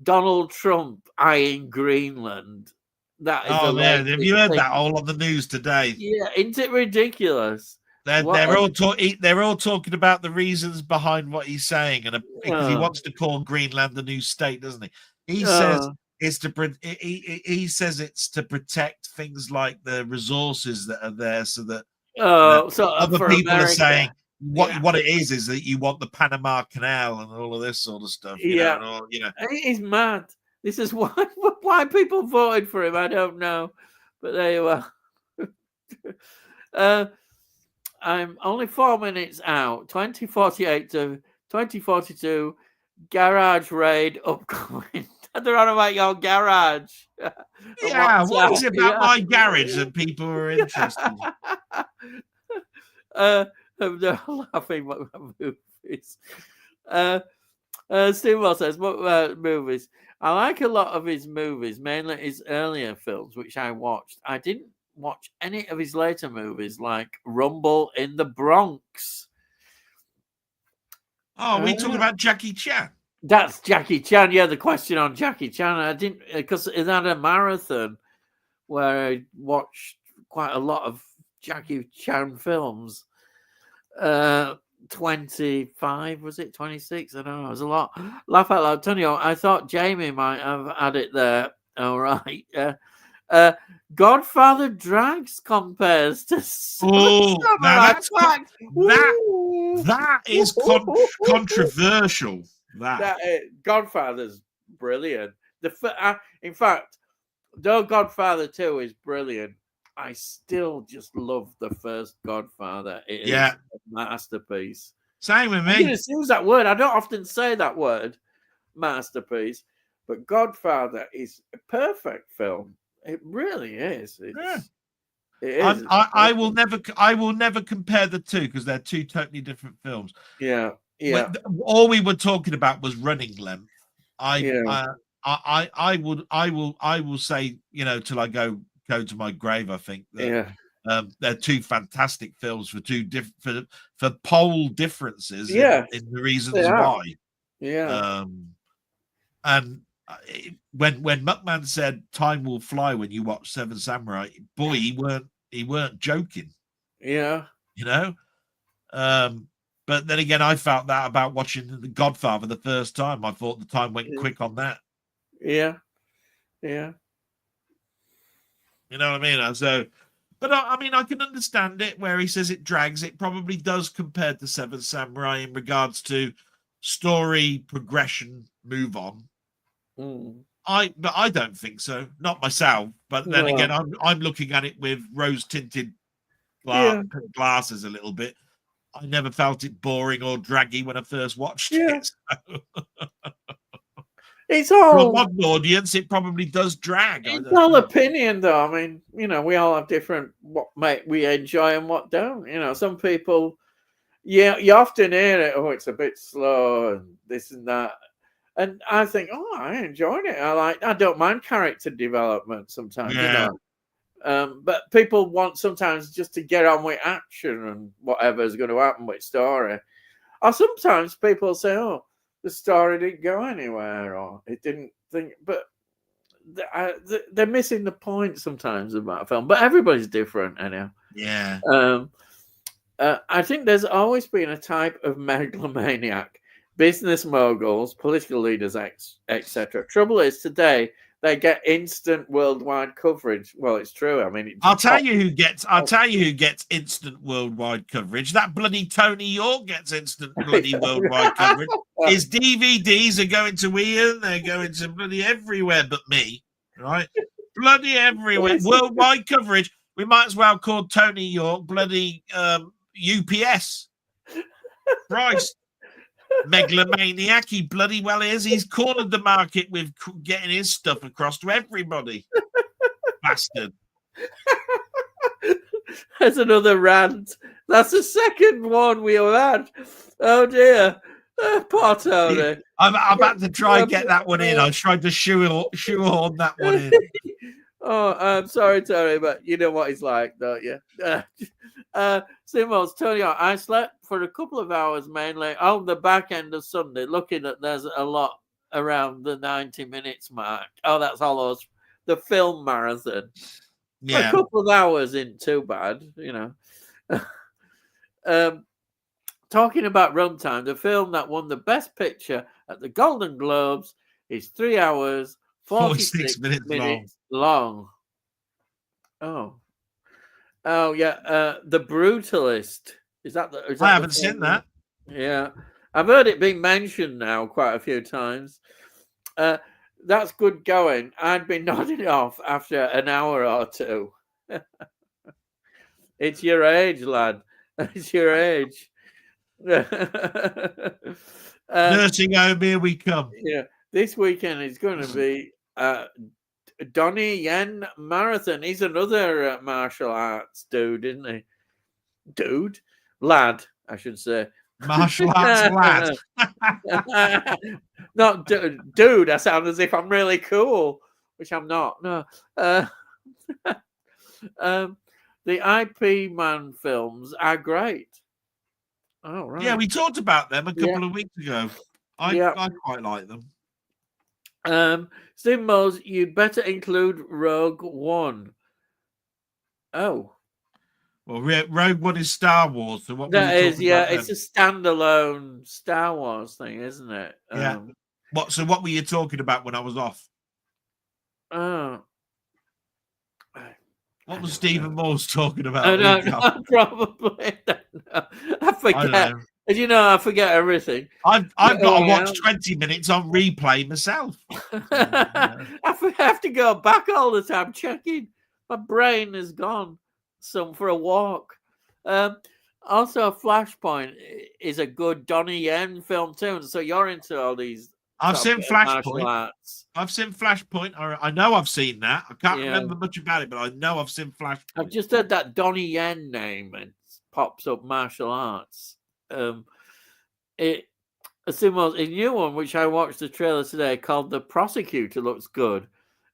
Donald Trump eyeing Greenland. That is have you heard that all on the news today? Yeah, isn't it ridiculous? They're all talking about the reasons behind what he's saying, and because he wants to call Greenland the new state, doesn't he? He says it's he says it's to protect things like the resources that are there, so that other people are saying what it is that you want the Panama Canal and all of this sort of stuff. He's mad. This is why people voted for him. I don't know, but there you are. I'm only 4 minutes out. 2048 to 2042. Garage raid upcoming. They're on about your garage. Yeah, what is it about my garage that people are interested in? They're laughing at movies. Steve Moss says, what movies? I like a lot of his movies, mainly his earlier films, which I watched. I didn't watch any of his later movies, like Rumble in the Bronx. Oh, we talking about Jackie Chan? That's Jackie Chan. Yeah, the question on Jackie Chan. I didn't, because it had a marathon where I watched quite a lot of Jackie Chan films. 25, was it 26? I don't know. It was a lot. Laugh out loud, Tonio. I thought Jamie might have had it there. All right. Godfather Drags compares to Oh, now Samurai Jack. that is controversial. Godfather's brilliant. In fact, though Godfather 2 is brilliant, I still just love the first Godfather. It is a masterpiece. Same with me. I'm going to use that word. I don't often say that word, masterpiece, but Godfather is a perfect film. It really is. It is. I will never compare the two because they're two totally different films. Yeah. All we were talking about was running length. I will say, till I go to my grave. I think that they're two fantastic films for two different for pole differences in the reasons why. Yeah. And when Muckman said time will fly when you watch Seven Samurai, boy, he weren't joking. Yeah. But then again, I felt that about watching The Godfather the first time. I thought the time went quick on that. Yeah. You know what I mean? So, but I mean, I can understand it where he says it drags. It probably does compared to Seven Samurai in regards to story progression, move on. But I don't think so. Not myself. But then again, I'm looking at it with rose tinted glasses a little bit. I never felt it boring or draggy when I first watched it. So. It's all for a modern audience. It probably does drag. It's all opinion, though. I mean, we all have different what we enjoy and what don't. Some people, you often hear it. Oh, it's a bit slow and this and that. And I think, I enjoyed it. I don't mind character development sometimes, but people want sometimes just to get on with action and whatever is going to happen with story. Or sometimes people say, oh, the story didn't go anywhere or it didn't think, but they're missing the point sometimes about a film. But everybody's different anyhow. Yeah. I think there's always been a type of megalomaniac. Business moguls, political leaders, etc. Trouble is, today they get instant worldwide coverage. Well, it's true. I mean, I'll tell you who gets instant worldwide coverage. That bloody Tony York gets instant bloody worldwide coverage. His DVDs are going to Ian. They're going to bloody everywhere, but me, right? Bloody everywhere, worldwide coverage. We might as well call Tony York bloody UPS. Christ. Megalomaniac, he bloody well is. He's cornered the market with getting his stuff across to everybody. Bastard. There's another rant. That's the second one we have had. Oh dear. Poor Tony. I'm about to try and get that one in. I tried to shoehorn that one in. Oh, I'm sorry, Tony, but you know what he's like, don't you? Simos, Tony, I slept for a couple of hours mainly on the back end of Sunday, looking at there's a lot around the 90 minutes mark. Oh, that's all the film marathon. Yeah. A couple of hours isn't too bad, Talking about runtime, the film that won the Best Picture at the Golden Globes is 3 hours, 46 minutes long. Oh, yeah. The Brutalist. Is that I haven't seen that. Yeah. I've heard it being mentioned now quite a few times. That's good going. I'd be nodding off after an hour or two. It's your age, lad. It's your age. Nursing home, here we come. Yeah. This weekend is going to be Donnie Yen Marathon. He's another martial arts dude, isn't he? Lad, I should say. Martial arts lad. Not dude. I sound as if I'm really cool, which I'm not. No. The IP Man films are great. Oh, right. Yeah, we talked about them a couple of weeks ago. I quite like them. Simmos, you'd better include Rogue One. Oh. Well, Rogue One is Star Wars. So what were That we is, talking about it's then? a standalone Star Wars thing, isn't it? Yeah. So what were you talking about when I was off? Oh, What was Stephen Morse talking about? I don't know, probably. I don't know. I forget. know. As you know, I forget everything. I've Yeah, got to I watch am. 20 minutes on replay myself. I have to go back all the time checking. My brain is gone. So for a walk. Also, Flashpoint is a good Donnie Yen film too. So you're into all these I've sort seen of martial Flashpoint. arts. I've seen Flashpoint. I know I've seen that. I can't Yeah. remember much about it, but I know I've seen Flashpoint. I've just heard that Donnie Yen name and it pops up martial arts. A new one which I watched the trailer today called The Prosecutor looks good.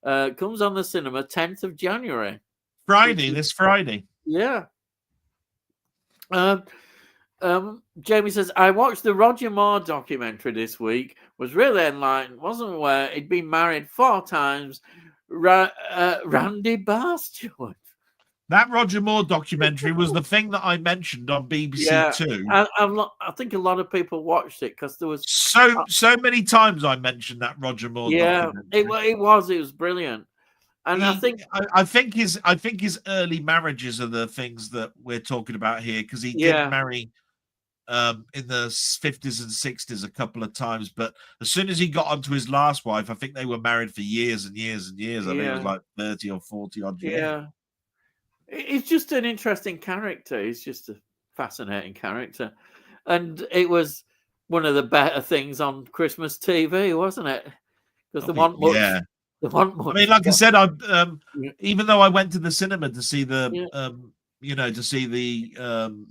Comes on the cinema 10th of January. This Friday. Yeah. Jamie says, I watched the Roger Moore documentary this week. Was really enlightened. Wasn't aware he'd been married 4 times. Randy Barstewart. That Roger Moore documentary was the thing that I mentioned on BBC Two. I think a lot of people watched it because there was so many times I mentioned that Roger Moore documentary. It was brilliant. And I think his early marriages are the things that we're talking about here, because he did marry in the 50s and 60s a couple of times, but as soon as he got onto his last wife, I think they were married for years and years and years. I think it was like 30 or 40 odd years. Yeah. He's just an interesting character. He's just a fascinating character. And it was one of the better things on Christmas TV, wasn't it? Because they want much. Yeah. They want much. I mean, like I said, even though I went to the cinema to see the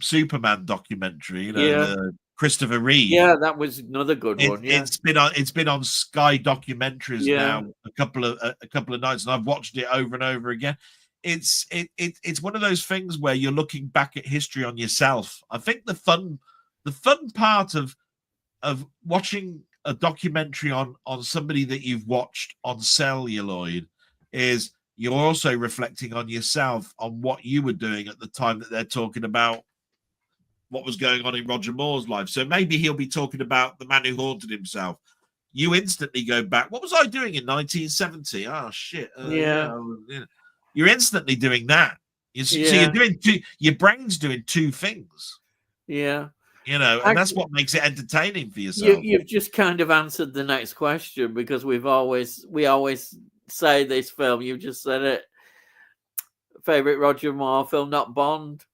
Superman documentary, the Christopher Reeve. Yeah, that was another good one. Yeah, it's been on Sky Documentaries now a couple of nights, and I've watched it over and over again. It's one of those things where you're looking back at history on yourself. I think the fun part of watching a documentary on somebody that you've watched on celluloid is you're also reflecting on yourself, on what you were doing at the time that they're talking about what was going on in Roger Moore's life. So maybe he'll be talking about The Man Who Haunted Himself. You instantly go back. What was I doing in 1970? Oh shit! You're instantly doing that. So you're doing your brain's doing two things. Yeah. And that's what makes it entertaining for yourself. You've just kind of answered the next question, because we always say this film. You just said it. Favorite Roger Moore film, not Bond.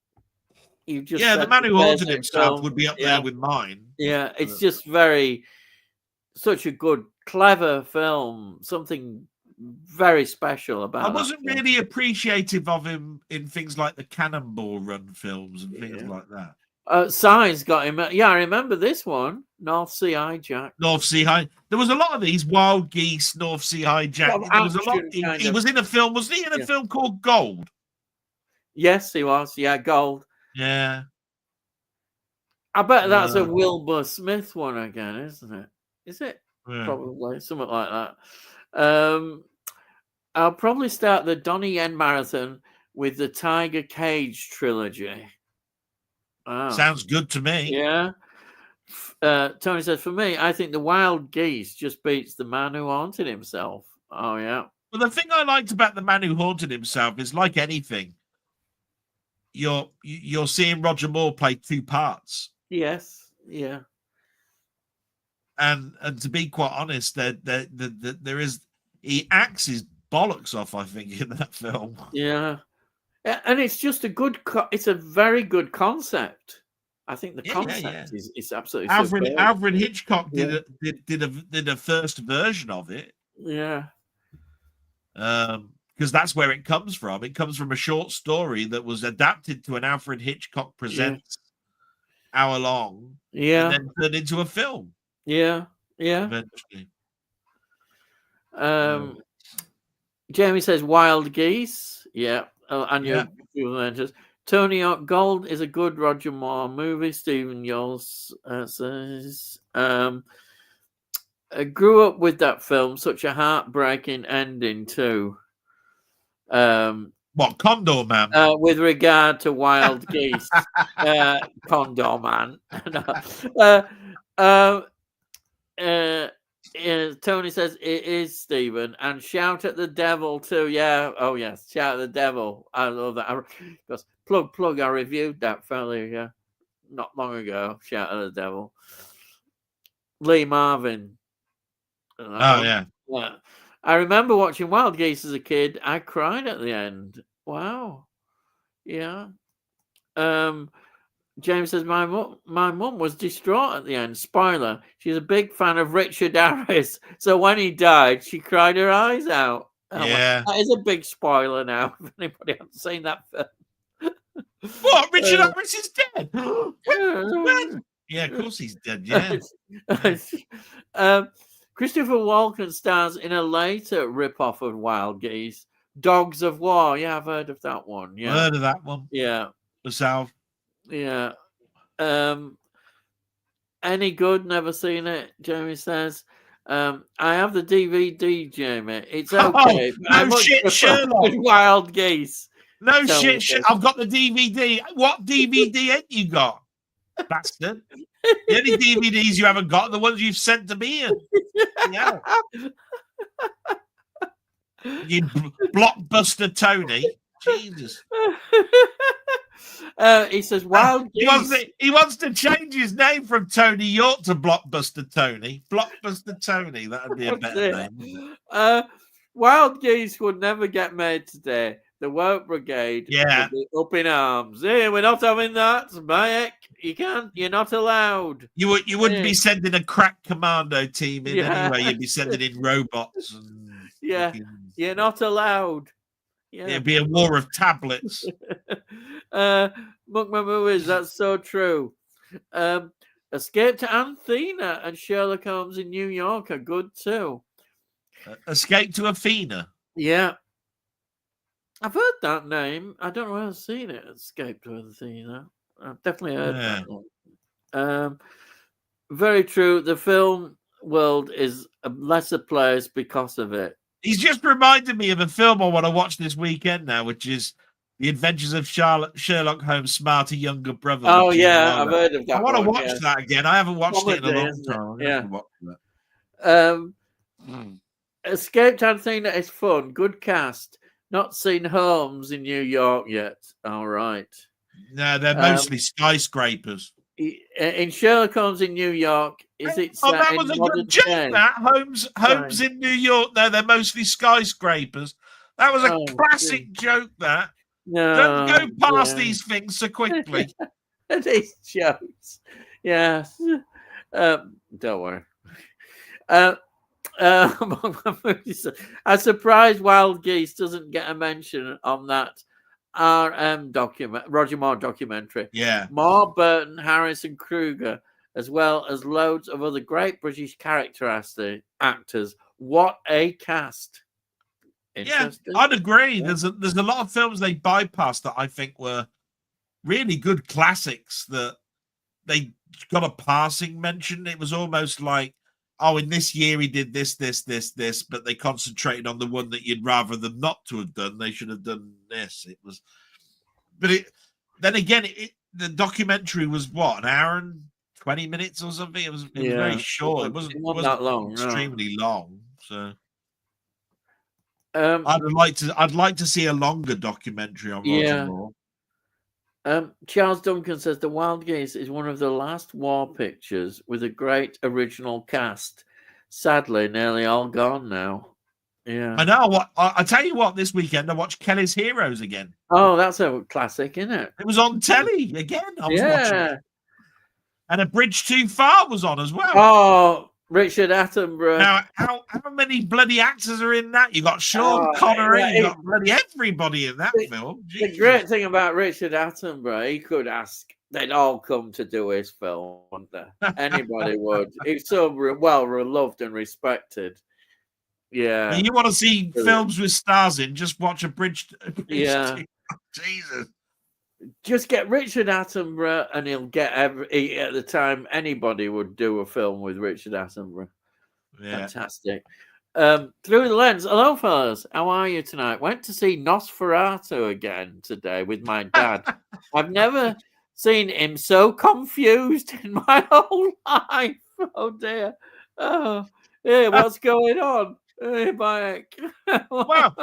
You just The Man Who Haunted Himself would be up there with mine. Yeah, it's just such a good, clever film. Something very special about. I wasn't really appreciative of him in things like the Cannonball Run films and things like that. Size got him. Yeah, I remember this one, North Sea Hijack. North Sea High. There was a lot of these Wild Geese, North Sea Hijack. There was a lot. He was in a film. Wasn't he in a film called Gold? Yes, he was. Yeah, Gold. Yeah. I bet that's a Wilbur Smith one again, isn't it? Is it? Yeah. Probably something like that. I'll probably start the Donnie Yen marathon with the Tiger Cage trilogy. Sounds good to me. Yeah. Tony says, for me, I think the Wild Geese just beats The Man Who Haunted Himself. Oh, yeah. Well, the thing I liked about The Man Who Haunted Himself is, like anything, you're seeing Roger Moore play two parts. Yes. Yeah. And to be quite honest, he acts his bollocks off, I think, in that film. Yeah. And it's just it's a very good concept. I think the concept is absolutely Alfred Hitchcock did a first version of it. Yeah. Because that's where it comes from. It comes from a short story that was adapted to an Alfred Hitchcock Presents hour long. Yeah. And then turned into a film. Yeah. Yeah. Eventually. Jamie says Wild Geese. Yeah. And your mentions. Tony Hawk Gold is a good Roger Moore movie. Stephen Yoles says, I grew up with that film. Such a heartbreaking ending too. What, Condor Man? With regard to wild geese, Condor Man. Tony says it is Stephen, and shout at the devil too. Yeah, oh yes, shout at the devil. I love that. Because plug. I reviewed that fella not long ago. Shout at the devil. Lee Marvin. Yeah. I remember watching Wild Geese as a kid. I cried at the end. Wow. Yeah. James says my mum was distraught at the end. Spoiler: she's a big fan of Richard Harris, so when he died, she cried her eyes out. Yeah. That is a big spoiler now. If anybody hasn't seen that film. What? Richard Harris is dead? Yeah, of course he's dead. Yeah. Christopher Walken stars in a later rip-off of Wild Geese, Dogs of War. Yeah, I've heard of that one. Yeah, heard of that one. Yeah, myself. Yeah. Any good? Never seen it. Jamie says. I have the DVD, Jamie. It's okay. No shit, Sherlock. Wild Geese. No shit. I've got the DVD. What DVD ain't you got, bastard? The only DVDs you haven't got are the ones you've sent to me. Yeah. You blockbuster Tony. Jesus. He says Wild Geese. He wants to change his name from Tony York to Blockbuster Tony. Blockbuster Tony. That would be a better name. Wild Geese would never get made today. The Woke Brigade would be up in arms. Hey, we're not having that, Bayek. You can't. You're not allowed. You wouldn't be sending a crack commando team in anyway. You'd be sending in robots. You're not allowed. Yeah. It'd be a war of tablets. Mukma movies, that's so true. Escape to Athena and Sherlock Holmes in New York are good too. Escape to Athena? Yeah. I've heard that name. I don't know where I've seen it. Escape to Athena. I've definitely heard that one. Very true. The film world is a lesser place because of it. He's just reminded me of a film I want to watch this weekend now, which is The Adventures of Sherlock Holmes' smarter younger brother. Oh, yeah, I've heard of that. I want to watch that again. I haven't watched it in a long time. Escape to Athena is fun. Good cast. Not seen Holmes in New York yet. All right. No, they're mostly skyscrapers. In Sherlock Holmes in New York, is it? That was a good joke. That Holmes in New York. No, they're mostly skyscrapers. That was a classic joke. That don't go past these things so quickly. These jokes, yes. Don't worry. I'm surprised Wild Geese doesn't get a mention on that Roger Moore documentary. Yeah. Moore, Burton, Harris, and Kruger, as well as loads of other great British character actors. What a cast! Yeah, I'd agree. Yeah. There's a lot of films they bypassed that I think were really good classics that they got a passing mention. It was almost like, oh, in this year he did this, but they concentrated on the one that you'd rather them not to have done. They should have done this. It was, but then again, the documentary was what, an hour and 20 minutes or something. It was very short. It wasn't that long, extremely long. So I'd like to see a longer documentary on Roger Moore. Charles Duncan says The Wild Geese is one of the last war pictures with a great original cast. Sadly, nearly all gone now. Yeah, I know. I tell you what, this weekend I watched Kelly's Heroes again. Oh, that's a classic, isn't it? It was on telly again. I was watching it. And A Bridge Too Far was on as well. Oh, Richard Attenborough. Now, how many bloody actors are in that? You got Sean Connery, you got bloody everybody in that film. The great thing about Richard Attenborough, he could ask, they'd all come to do his film, wouldn't they? Anybody would. He's so well loved and respected. Yeah. You want to see films with stars in? Just watch A Bridge. Jesus. Just get Richard Attenborough, and he'll get at the time anybody would do a film with Richard Attenborough. Yeah. Fantastic. Through the lens. Hello, fellas. How are you tonight? Went to see Nosferatu again today with my dad. I've never seen him so confused in my whole life. Oh dear. Oh, hey, what's going on? Hey, Mike. Wow,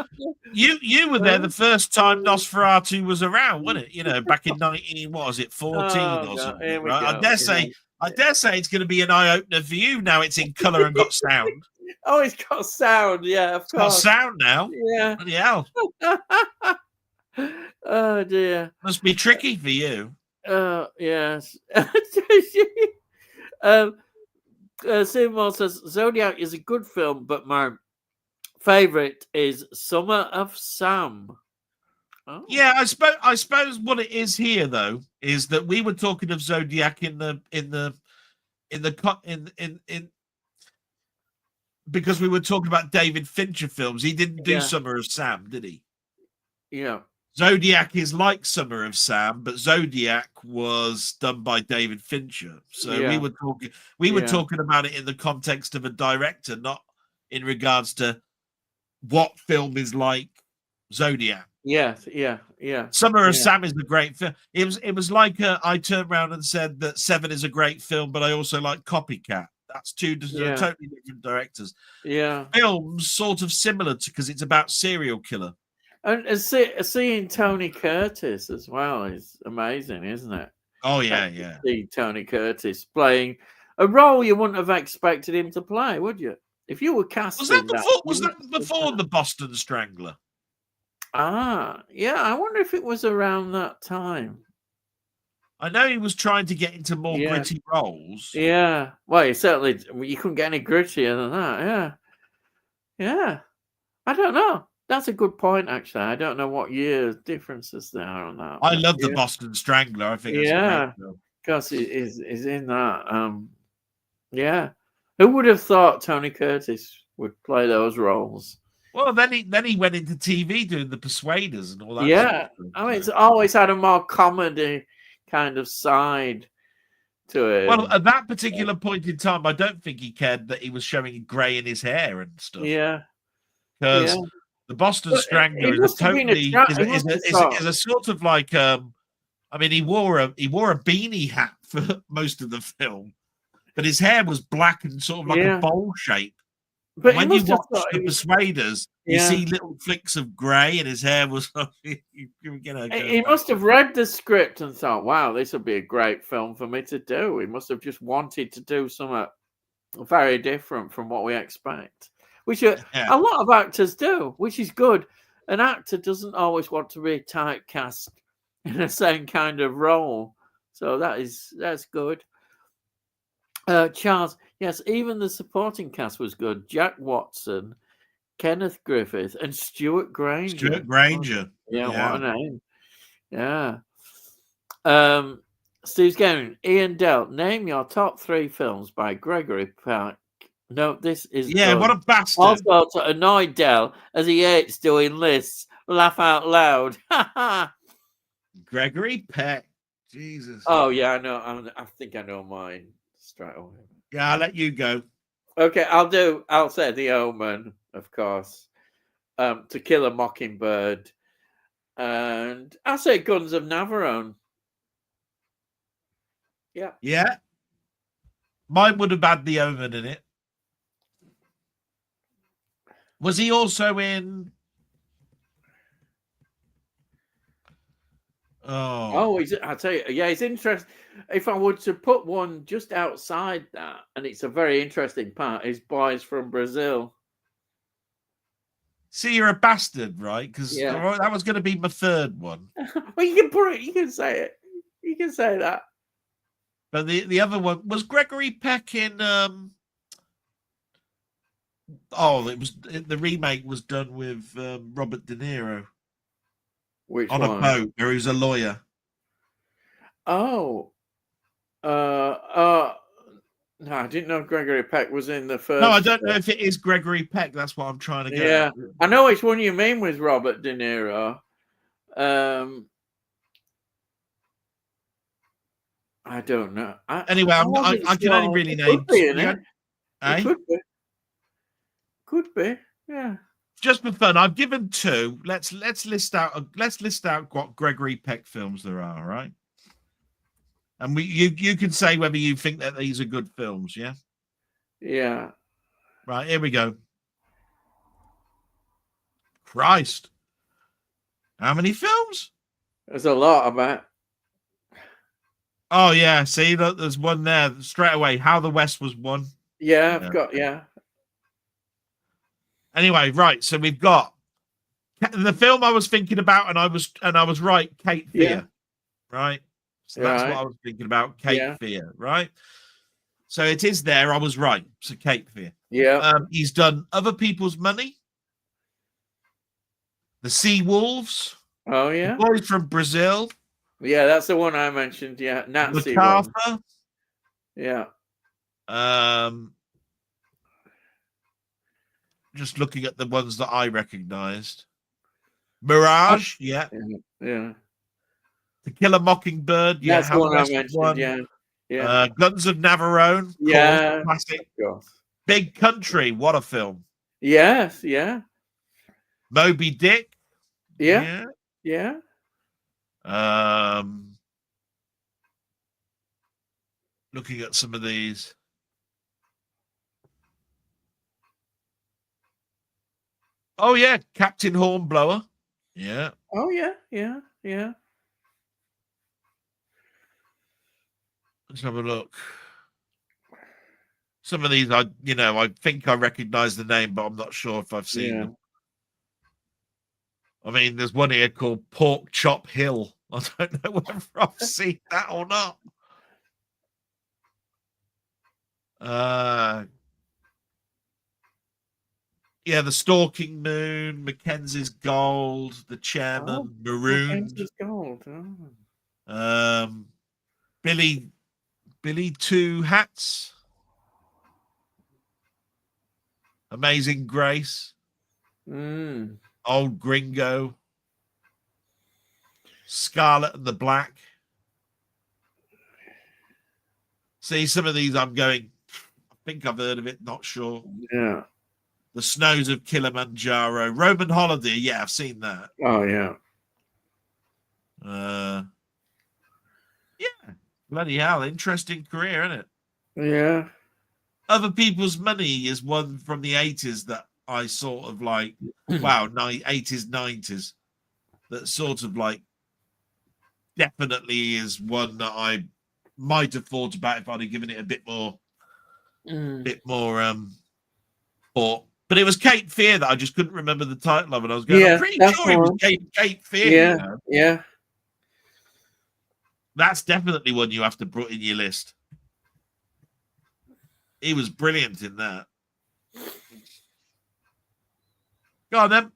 you were there the first time Nosferatu was around, wasn't it? You know, back in 19, what was it, 14 Oh, or no. something, Here we right? go. I dare say it's going to be an eye opener for you now. It's in colour and got sound. Oh, it's got sound. Yeah, of It's got course. sound now. Yeah. Bloody hell. Oh dear. Must be tricky for you. Yes. Seymour says Zodiac is a good film, but my favorite is Summer of Sam. Oh. Yeah, I suppose what it is here though is that we were talking of Zodiac because we were talking about David Fincher films. He didn't do Summer of Sam, did he? Yeah. Zodiac is like Summer of Sam, but Zodiac was done by David Fincher. So we were talking about it in the context of a director, not in regards to what film is like Zodiac. Yes, yeah. Summer of Sam is a great film. It was like I turned around and said that Seven is a great film, but I also like Copycat. That's two totally different directors. Yeah. Films sort of similar because it's about serial killer. And seeing Tony Curtis as well is amazing, isn't it? Oh yeah. See Tony Curtis playing a role you wouldn't have expected him to play, would you? If you were casting was that before the Boston Strangler? Yeah. I wonder if it was around that time. I know he was trying to get into more gritty roles. Yeah. Well, you couldn't get any grittier than that. Yeah. I don't know. That's a good point, actually. I don't know what year differences there are on that. I love the Boston Strangler. I think it's a great film. Because it is in that. Yeah. Who would have thought Tony Curtis would play those roles? Well, then he went into TV doing The Persuaders and all that. Yeah. I mean, it's always had a more comedy kind of side to it. Well, at that particular point in time, I don't think he cared that he was showing grey in his hair and stuff. Yeah. Because the Boston Strangler is a sort of like I mean, he wore a beanie hat for most of the film, but his hair was black and sort of like a bowl shape. But when you watch The Persuaders, you see little flicks of grey, and his hair was. He must have read the script and thought, "Wow, this would be a great film for me to do." He must have just wanted to do something very different from what we expect, which a lot of actors do, which is good. An actor doesn't always want to be typecast in the same kind of role, so that's good. Charles, yes, even the supporting cast was good. Jack Watson, Kenneth Griffith, and Stuart Granger. Yeah, what a name. Yeah. Steve's going. Ian Dell, name your top 3 films by Gregory Peck. No, this is good. What a bastard. Also to annoy Dell as he hates doing lists. Laugh out loud. Gregory Peck. Jesus. Oh yeah, I know. I think I know mine straight away. Yeah, I'll let you go. Okay, I'll say The Omen, of course. To Kill a Mockingbird. And I'll say Guns of Navarone. Yeah. Yeah. Mine would have had The Omen in it. Was he also in? I tell you, yeah, it's interesting. If I were to put one just outside that, and it's a very interesting part, is Boys from Brazil. See, you're a bastard, right? Because that was going to be my third one. Well, you can put it. You can say it. You can say that. But the other one was Gregory Peck in. It was the remake was done with Robert De Niro. Which on one? A boat where he was a lawyer. Oh, no, I didn't know Gregory Peck was in the first. No, I don't know if it is Gregory Peck. That's what I'm trying to get. Yeah, I know which one you mean with Robert De Niro. I don't know. Anyway, I can only really name. Could be. Could be. Yeah. Just for fun, I've given 2. Let's list out what Gregory Peck films there are, right? And you can say whether you think that these are good films, yeah? Yeah. Right, here we go. Christ. How many films? There's a lot of that. Oh, yeah. See, look, there's one there straight away. How the West Was Won. Yeah, I've got, yeah. Anyway, right. So we've got the film I was thinking about, and I was right, Cape Fear. Yeah. Right. So that's what I was thinking about, Cape Fear, right? So it is there. I was right. So Cape Fear. Yeah. He's done Other People's Money, The Sea Wolves. Oh, yeah. The Boy from Brazil. Yeah, that's the one I mentioned. Yeah. Nazi MacArthur. one. Yeah. Just looking at the ones that I recognized. Mirage. Yeah. Yeah. To Kill a Mockingbird. Yeah. That's the one I mentioned. Yeah. Yeah. Guns of Navarone. Yeah. Classic. Of course. Big Country. What a film. Yes. Yeah. Moby Dick. Yeah. Yeah. Looking at some of these. Oh yeah, Captain Hornblower. Yeah. Oh yeah. Yeah. Yeah. Let's have a look. Some of these, I think I recognize the name, but I'm not sure if I've seen them. I mean, there's one here called Pork Chop Hill. I don't know whether I've seen that or not. Yeah, The Stalking Moon, Mackenzie's Gold, The Chairman, Marooned. Mackenzie's Gold. Oh. Billy Two Hats. Amazing Grace. Old Gringo. Scarlet and the Black. See, some of these I'm going, I think I've heard of it, not sure. Yeah. The Snows of Kilimanjaro. Roman Holiday, yeah, I've seen that. Oh, yeah. Yeah. Bloody hell, interesting career, isn't it? Yeah. Other People's Money is one from the 80s that I sort of like, wow, 80s, 90s. That sort of like definitely is one that I might have thought about if I'd have given it a bit more thought. But it was Cape Fear that I just couldn't remember the title of it. I was going, I'm pretty sure it was Cape Fear. Yeah, you know? yeah. That's definitely one you have to put in your list. He was brilliant in that. Go on then.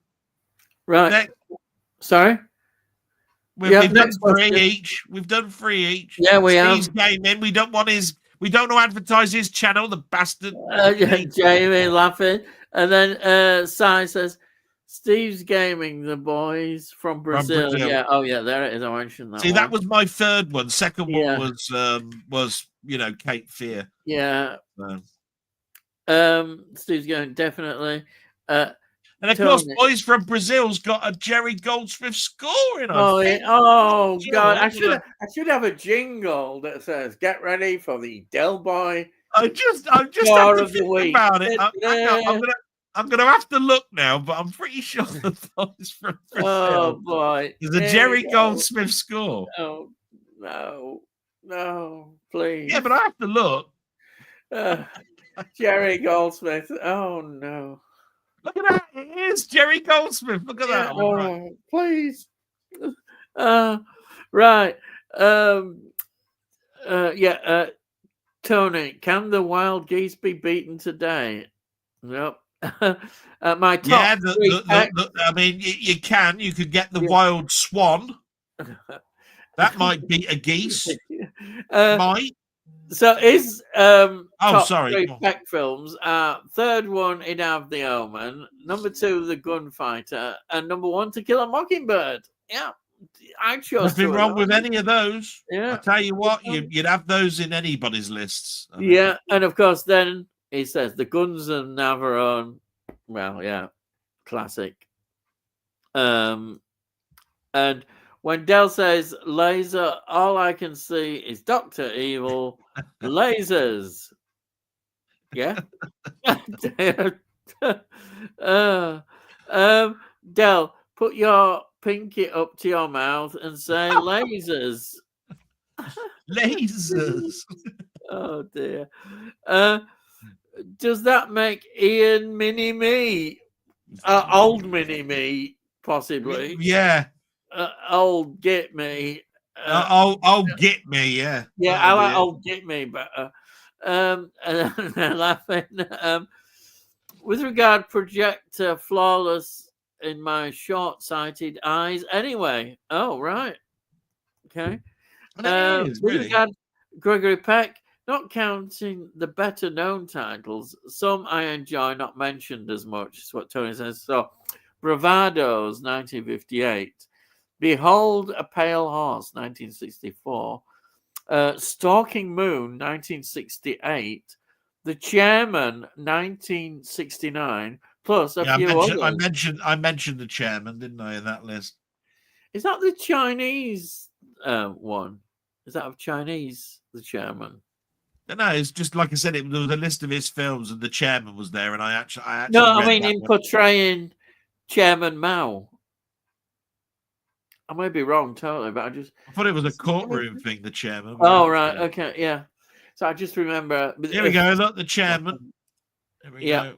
Right. Next. Sorry? We've done 3 each. We've done 3 each. Yeah, we Steve's have. gaming. We don't want to advertise his channel, the bastard. Jamie laughing. And then Si says, Steve's gaming, the boys from Brazil. Yeah. Oh, yeah, there it is. I mentioned that. See, that was my third one. Second one was Cape Fear. Yeah. Steve's going, definitely. And of course, Boys from Brazil's got a Jerry Goldsmith score in. Oh God! I should have a jingle that says "Get ready for the Delboy." I'm just have to think about it. I'm gonna have to look now, but I'm pretty sure the Boys from Brazil. Oh boy! There's a Jerry Goldsmith score. Oh no, please. Yeah, but I have to look. Jerry Goldsmith. Oh no. Look at that. It is Jerry Goldsmith. Look at that. Oh, right. Please. Right. Tony, can the wild geese be beaten today? Nope. My top I mean, you can. You could get the wild swan. That might beat a geese. Might. So is top sorry. 3 Peck films. Third one, he'd have The Omen. Number 2, The Gunfighter, and number 1, To Kill a Mockingbird. Yeah, I chose. Nothing wrong with any of those. Yeah, I tell you what, you'd have those in anybody's lists. Yeah, and of course, then he says The Guns of Navarone, Well, yeah, classic. And when Del says laser, all I can see is Dr. Evil, lasers. Yeah. Del, put your pinky up to your mouth and say lasers. Lasers. Oh dear. Does that make Ian Mini Me? Old Mini Me, possibly. Yeah. Old Get Me. I'll get me. Yeah. Yeah, I That'll like be it. Old Get Me better. And they're laughing. With regard projector flawless in my short-sighted eyes. Anyway, oh right, okay. And it is, With really. regard Gregory Peck, not counting the better-known titles, some I enjoy not mentioned as much. Is what Tony says. So, Bravados, 1958. Behold a Pale Horse, 1964. Stalking Moon, 1968. The Chairman, 1969. Plus a few others. I mentioned the Chairman, didn't I, in that list? Is that the Chinese one? Is that of Chinese, the Chairman? No, it's just like I said. There was a list of his films, and the Chairman was there. And I actually. No, I read mean that in one. portraying Chairman Mao. I may be wrong totally, but I thought it was a courtroom thing. The Chairman. Oh right, okay, yeah. So I just remember. Here we go. Look, the Chairman. There we go.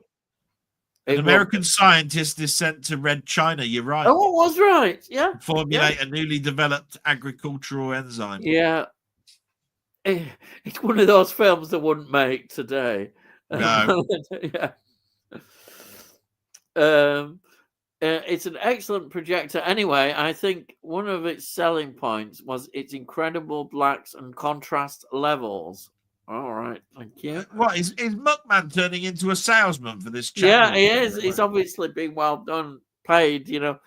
An American scientist is sent to Red China. You're right. Oh, it was right. Yeah. Formulate a newly developed agricultural enzyme. Yeah. It's one of those films that wouldn't make today. No. Yeah. It's an excellent projector. Anyway, I think one of its selling points was its incredible blacks and contrast levels. All right, thank you. What is Muckman turning into a salesman for this channel? Yeah, he is. He's obviously been well done, paid. He wants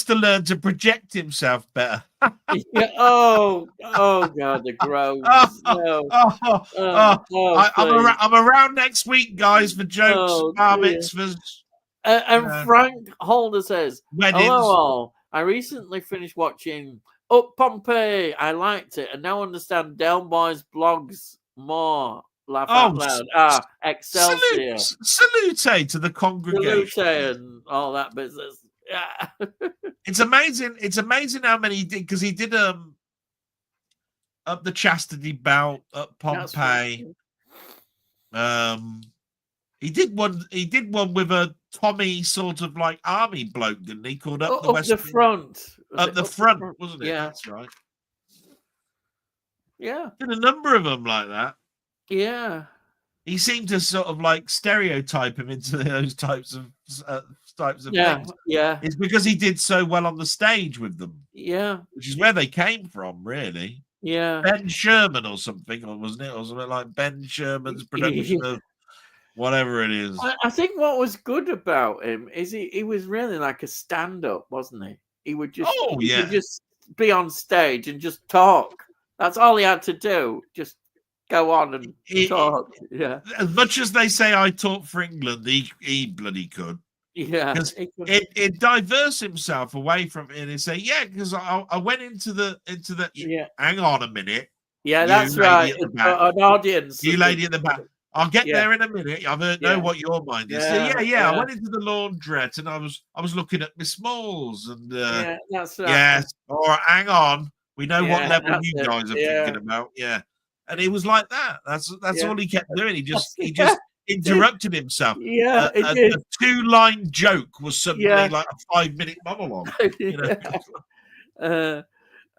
to learn to project himself better. Yeah, oh God, the groans. I'm around next week, guys, for jokes, bar mitzvahs. And Frank Holder says, weddings. Hello all. I recently finished watching Up Pompeii. I liked it and now understand Delboy's blogs more. Laugh out loud. Excelsior. Salute to the congregation. Salute and all that business. Yeah. It's amazing. It's amazing how many he did, because he did Up the Chastity Belt, Up Pompeii. He did one with a Tommy sort of like army bloke, didn't he? Called Up the West Front. Up the front, wasn't it? Yeah, that's right. Yeah, did a number of them like that. Yeah, he seemed to sort of like stereotype him into those types of things. Yeah, it's because he did so well on the stage with them. Yeah, which is where they came from, really. Yeah, Ben Sherman or something, or wasn't it? Or something like Ben Sherman's production of whatever it is. I think what was good about him is he was really like a stand-up, wasn't he? He would just just be on stage and just talk. That's all he had to do. Just go on and talk. Yeah. As much as they say I talk for England, he bloody could. Yeah. Because it diverse himself away from it and say, because I went into the hang on a minute. Yeah, that's right. An audience. You lady at the back. I'll get there in a minute. I don't know what your mind is. I went into the laundrette and I was looking at Miss Smalls and that's right. Yes. All right, hang on. We know what level you guys are thinking about. Yeah. And he was like that. That's all he kept doing. He just interrupted himself. Yeah. A 2-line joke was suddenly like a 5-minute monologue.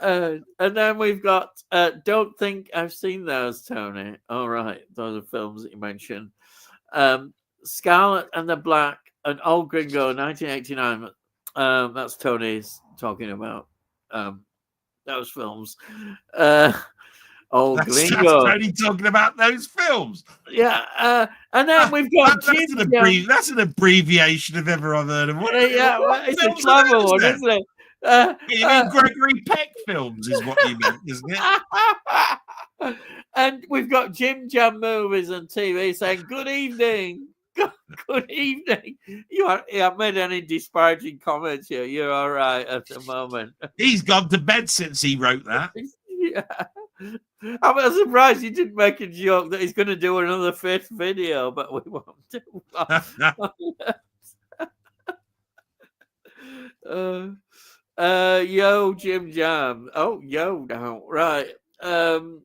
And then we've got Don't Think I've Seen Those, Tony. All right, those are films that you mentioned. Scarlet and the Black and Old Gringo, 1989. That's Tony's talking about those films. Old Gringo. That's Tony talking about those films. Yeah, and then we've got that's an abbreviation if ever I've heard of one. It's a clever one, isn't it? You mean Gregory Peck films is what you meant, isn't it? And we've got Jim Jam Movies and TV saying, good evening. Good evening. You haven't made any disparaging comments here. You're all right at the moment. He's gone to bed since he wrote that. Yeah. I'm surprised you didn't make a joke that he's going to do another 5th video, but we won't do that. Yo, Jim Jam. Oh, yo, now. Right. Tony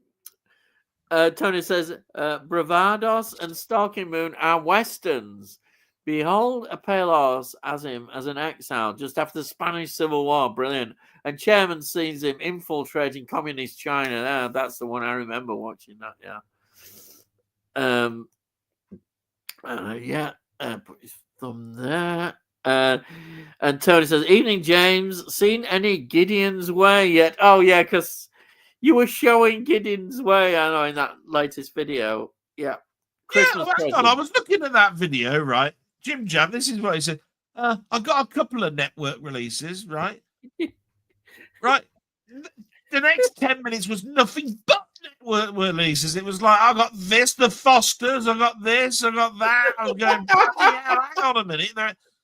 says, Bravados and Stalking Moon are westerns. Behold a pale horse as him as an exile just after the Spanish Civil War. Brilliant. And Chairman sees him infiltrating communist China. That's the one I remember watching that, yeah. Put his thumb there. And Tony says, evening, James. Seen any Gideon's Way yet? Oh, yeah, because you were showing Gideon's Way, I know, in that latest video. Yeah. Christmas I was looking at that video, right? Jim Jam, this is what he said. I got a couple of network releases, right? Right. The next 10 minutes was nothing but network releases. It was like, I got this, the Fosters, I got this, I got that. I was going, hang on a minute.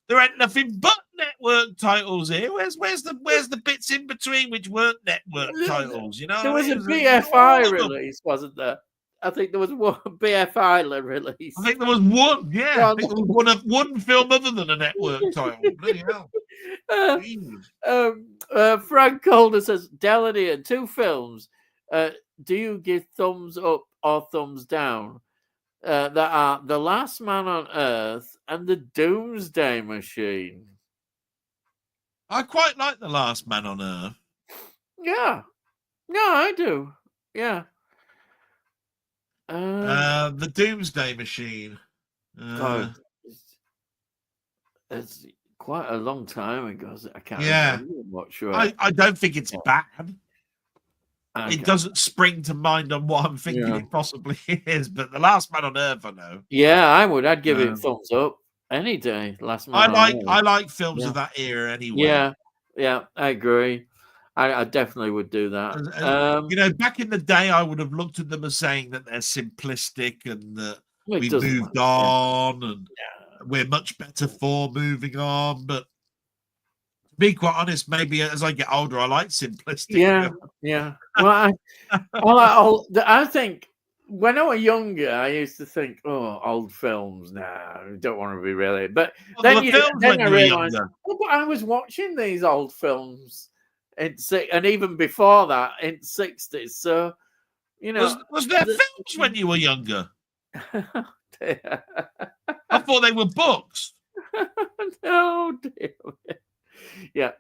There ain't nothing but network titles here. Where's the bits in between which weren't network titles? You know, there was a BFI release, wasn't there? I think there was one BFI release. I think there was one. Yeah, I think there was one film other than a network title. Bloody hell. Frank Calder says, Delany, 2 films. Do you give thumbs up or thumbs down? That are The Last Man on Earth and The Doomsday Machine. I quite like The Last Man on Earth. Yeah. No, I do. Yeah. The Doomsday Machine. God, it's quite a long time ago. I can't remember what show. I don't think it's bad. It doesn't spring to mind on what I'm thinking it possibly is, but The Last Man on Earth, I know. Yeah, I would. I'd give it thumbs up any day. Last Man on Earth. I like films of that era anyway. Yeah, I agree. I definitely would do that. Back in the day, I would have looked at them as saying that they're simplistic and that we've moved on and we're much better for moving on. But to be quite honest, maybe as I get older, I like simplistic. Yeah. Well, I think when I was younger, I used to think, old films. Nah, I don't want to be really. But then I realized, but I was watching these old films. And even before that, in the 60s. So, was there films when you were younger? I thought they were books. Oh, dear. Yeah.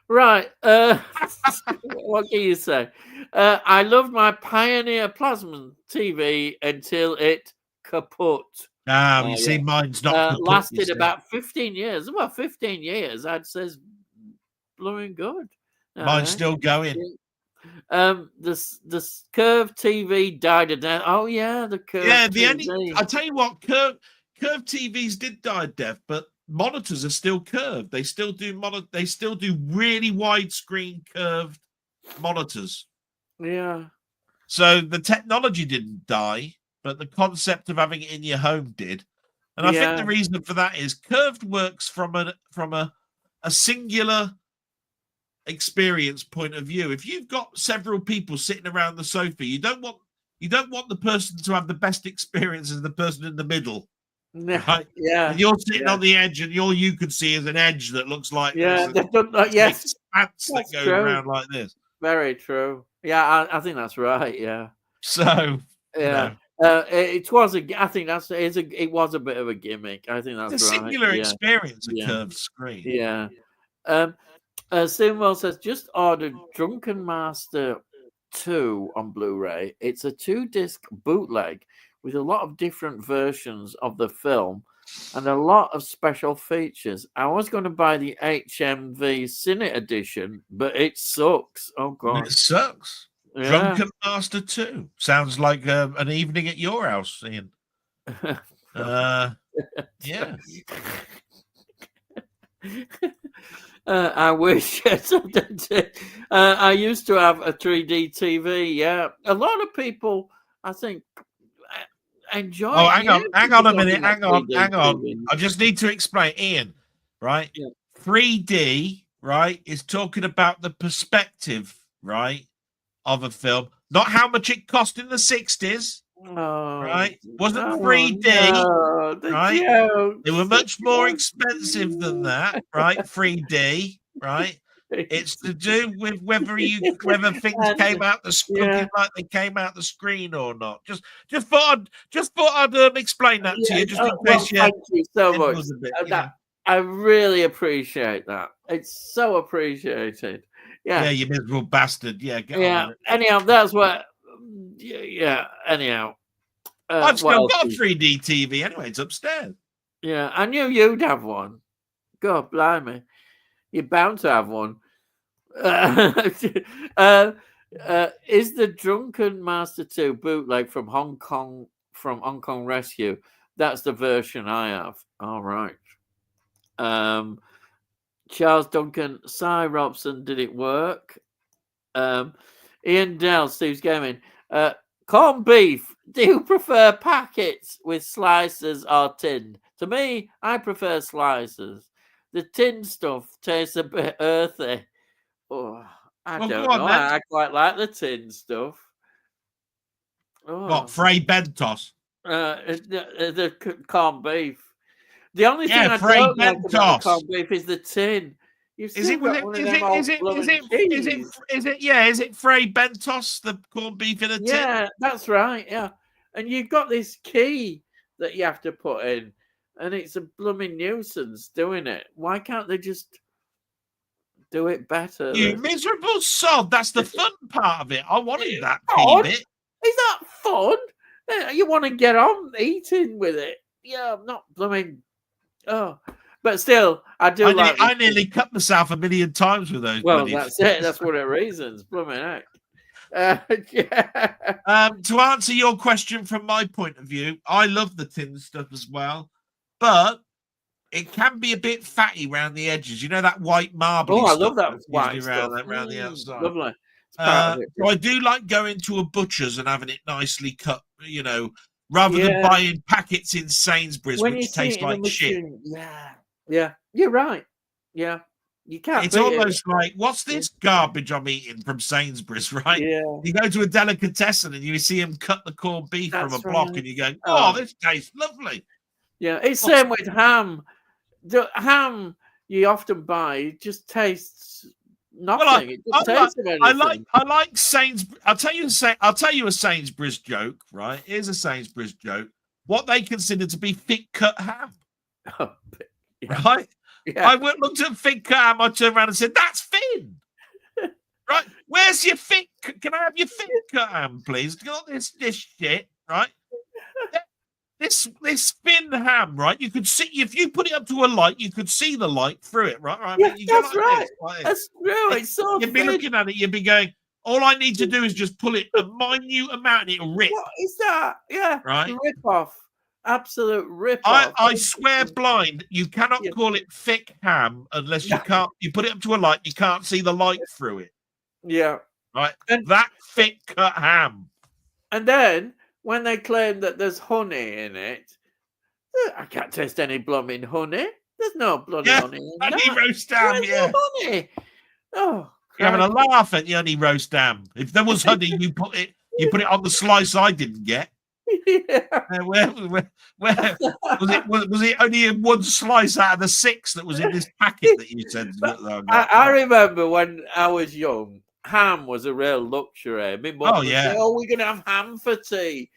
Right. What can you say? I loved my Pioneer Plasma TV until it kaput. You see, mine's not kaput. Lasted about 15 years. Well, 15 years, I'd say, blowing good. Mine's still going. The curved TV died a death. Oh yeah, the curved. Yeah, TV. I tell you what, curved TVs did die a death, but monitors are still curved. They still do They still do really widescreen curved monitors. Yeah. So the technology didn't die, but the concept of having it in your home did. And I think the reason for that is curved works from a singular experience point of view. If you've got several people sitting around the sofa, you don't want the person to have the best experience as the person in the middle. Right? Yeah. And you're sitting on the edge, and all you can see is an edge that looks like that goes around like this. Very true. Yeah, I think that's right. Yeah. So it was it was a bit of a gimmick. I think that's it's a singular experience. A curved screen. Yeah. Seymour says, just ordered Drunken Master 2 on Blu-ray. It's a 2-disc bootleg with a lot of different versions of the film and a lot of special features. I was going to buy the HMV Cine edition, but it sucks. Oh, God. It sucks. Yeah. Drunken Master 2. Sounds like an evening at your house, Ian. Yeah. I wish. I used to have a 3D TV. Yeah, a lot of people, I think, enjoy Oh, it. hang on, Yeah, hang people on a talking minute, about hang on, 3D hang on. TV. I just need to explain, Ian, right? Yeah. 3D, right, is talking about the perspective, right, of a film, not how much it cost in the 60s, Oh, right? Wasn't oh 3D, no, the right? They were jokes. The much more expensive than that, right? 3D, right? It's to do with whether things And came out yeah, looking like they came out the screen or not. Just thought I'd explain that to yeah. you, just in Well, case you thank you so it much. was a bit, That I really appreciate that. It's so appreciated. yeah, Yeah, you miserable bastard. Yeah, get on yeah. with it. Anyhow, that's what. Yeah, yeah. Anyhow, I've what still else? got a 3D TV anyway. It's upstairs. Yeah, I knew you'd have one. God blimey, you're bound to have one. Uh, uh, is the Drunken Master 2 bootleg from Hong Kong Rescue? That's the version I have. All right. Charles Duncan, Cy Robson, did it work? Ian Dell, Steve's Gaming. Corned beef. Do you prefer packets with slices or tinned? To me, I prefer slices. The tin stuff tastes a bit earthy. Oh, I Well, go don't on know. then. I quite like the tin stuff. What, Oh, Frey Bentos? the corned beef. The only thing Yeah, I Frey don't like about the Bentos. corned beef is the tin. You've Is still it? Was got it? one of Is them it? old Is it? Is blooming it? Is it? cheese. Is it? Yeah. Is it Frey Bentos? The corned beef in a tin. Yeah, that's right. Yeah, and you've got this key that you have to put in, and it's a blooming nuisance doing it. Why can't they just do it better? You miserable sod. That's the fun part of it. I wanted that key Fun? bit. Is that fun? You want to get on eating with it? Yeah, I'm not blooming. Oh, but still, I do like. I nearly cut myself a million times with those Well, bloody. that's it. That's one of the reasons. Blooming heck. Yeah. To answer your question from my point of view, I love the tin stuff as well, but it can be a bit fatty around the edges. You know that white marbly Oh, I stuff love that that's usually white stuff. around the outside. Lovely. It's part of it. So I do like going to a butcher's and having it nicely cut, you know, rather than Yeah. buying packets in Sainsbury's, When you which see taste it in a like shit. machine, yeah, yeah, you're right. Yeah, you can't. It's beat it. almost like, what's this garbage I'm eating from Sainsbury's, right? Yeah, You go to a delicatessen and you see him cut the corned beef from a that's block, right. and you go, Oh, "Oh, this tastes lovely." yeah. It's What's same with ham. The ham you often buy it just tastes well, nothing. It doesn't taste of anything. I like Sainsbury's. I'll tell you a Sainsbury's joke, right? Here's a Sainsbury's joke. What they consider to be thick cut ham, Oh, yeah. right? Yeah. I looked at thick cut ham. I turned around and said, "That's thin." Right? Where's your thick? Can I have your thick cut ham, please? Got this shit, right? This thin ham, right? You could see if you put it up to a light, you could see the light through it, right? Right? Yeah, You go that's like right. this, like this. That's true. It's so You'd be thin. looking at it, you'd be going, all I need to do is just pull it a minute amount and it'll rip, What is that? Yeah, right? rip off. Absolute rip off. I swear blind, you cannot Yeah. call it thick ham unless you put it up to a light, you can't see the light through it, Yeah. right? And That thick cut ham. and then when they claim that there's honey in it, I can't taste any blooming honey. There's no bloody Yeah, honey in honey that. roast ham, Where's yeah. the honey? Oh, You're having a crikey. laugh at the honey roast ham. If there was honey, you put it on the slice I didn't get. Yeah. Where was it only in one slice out of the 6 that was in this packet that you said? I remember when I was young, ham was a real luxury. My mum would say, "Oh, we're gonna have ham for tea,"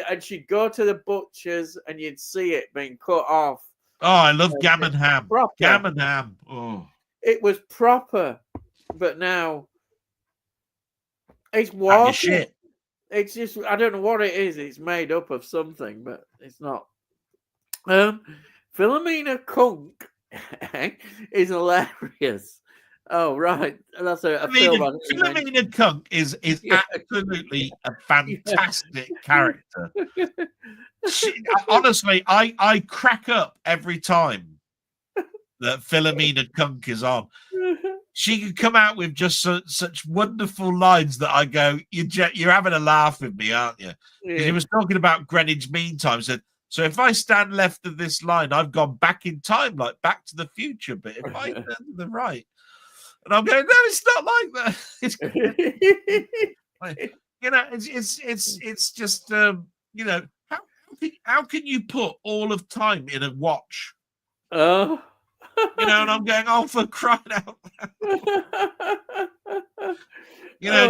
and she'd go to the butcher's and you'd see it being cut off. Oh, I love gammon ham. Proper. Gammon ham. Oh, It was proper, but now it's your water. shit. It's just I don't know what it is. It's made up of something, but it's not. Philomena Kunk is hilarious. Oh right, that's a film. Philomena Kunk is absolutely a fantastic character. Honestly, I crack up every time that Philomena Kunk is on. she could come out with just such wonderful lines that I go, you're having a laugh with me, aren't you? Because he was talking about Greenwich Mean Time. Said, so if I stand left of this line, I've gone back in time, like Back to the Future. But if I turn to the right, and I'm going, no, it's not like that. It's, you know, it's just you know, how can you put all of time in a watch? Oh. You know, and I'm going, oh, for crying out loud. You know,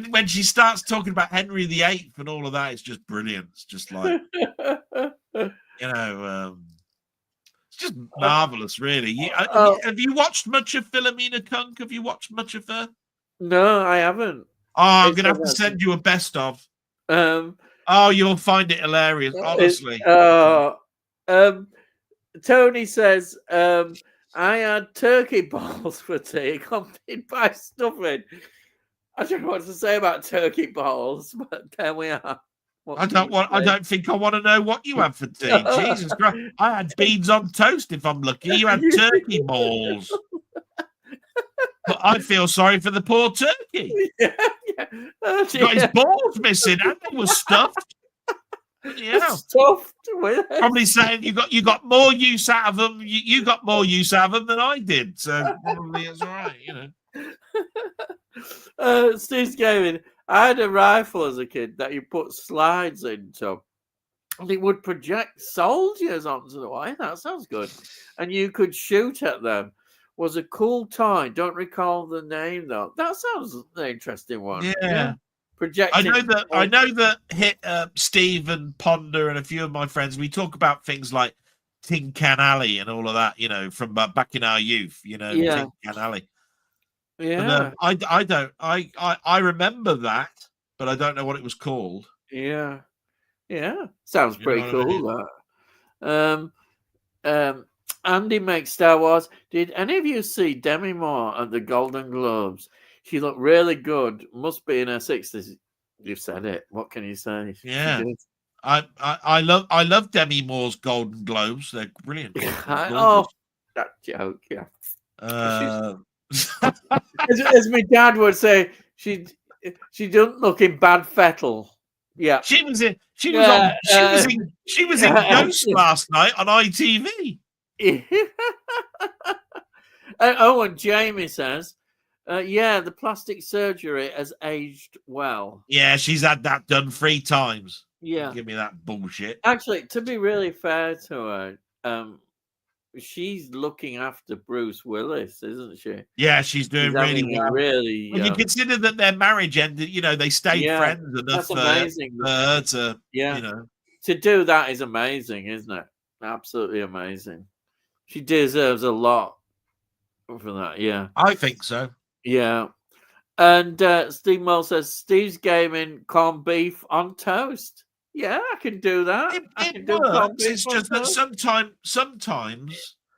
when she starts talking about Henry VIII and all of that, it's just brilliant. It's just like, you know, it's just marvelous, really. Have you watched much of Philomena Kunk? Have you watched much of her? No, I haven't. Oh, I'm going to have to send you a best of. Oh, you'll find it hilarious, honestly. Tony says, I had turkey balls for tea accompanied by stuffing. I don't know what to say about turkey balls, but there we are. I don't think I want to know what you had for tea. Jesus Christ. I had beans on toast if I'm lucky. You had turkey balls. But I feel sorry for the poor turkey. Yeah. Got his balls missing and it was stuffed. Yeah. Stuffed with it. Probably saying you got more use out of them. You got more use out of them than I did. So probably it's all right, you know. Steve's gaming. I had a rifle as a kid that you put slides into, and it would project soldiers onto the way. That sounds good. And you could shoot at them. Was a cool toy. Don't recall the name though. That sounds an interesting one. Yeah. Projecting. I know that Steve and Ponder and a few of my friends, we talk about things like Tin Can Alley and all of that, you know, from back in our youth, you know, Tin Can Alley. Yeah. But, I remember that, but I don't know what it was called. Yeah. Yeah. Sounds pretty cool. That. Andy makes Star Wars. Did any of you see Demi Moore at the Golden Globes? She looked really good. Must be in her 60s. You've said it. What can you say? Yeah. I love Demi Moore's Golden Globes. They're brilliant. Oh, that joke, yeah. As my dad would say, she doesn't look in bad fettle. Yeah. She was in Ghost last night on ITV. And Jamie says, the plastic surgery has aged well. Yeah, she's had that done 3 times. Yeah. Give me that bullshit. Actually, to be really fair to her, she's looking after Bruce Willis, isn't she? Yeah, she's doing really well. Really, when you consider that their marriage ended, you know, they stayed friends enough. That's amazing. For her to, you know, to do that is amazing, isn't it? Absolutely amazing. She deserves a lot for that. Yeah, I think so. Yeah. And Steve Mull says Steve's gaming corned beef on toast. Yeah, I can do that. It works. It's just that sometimes,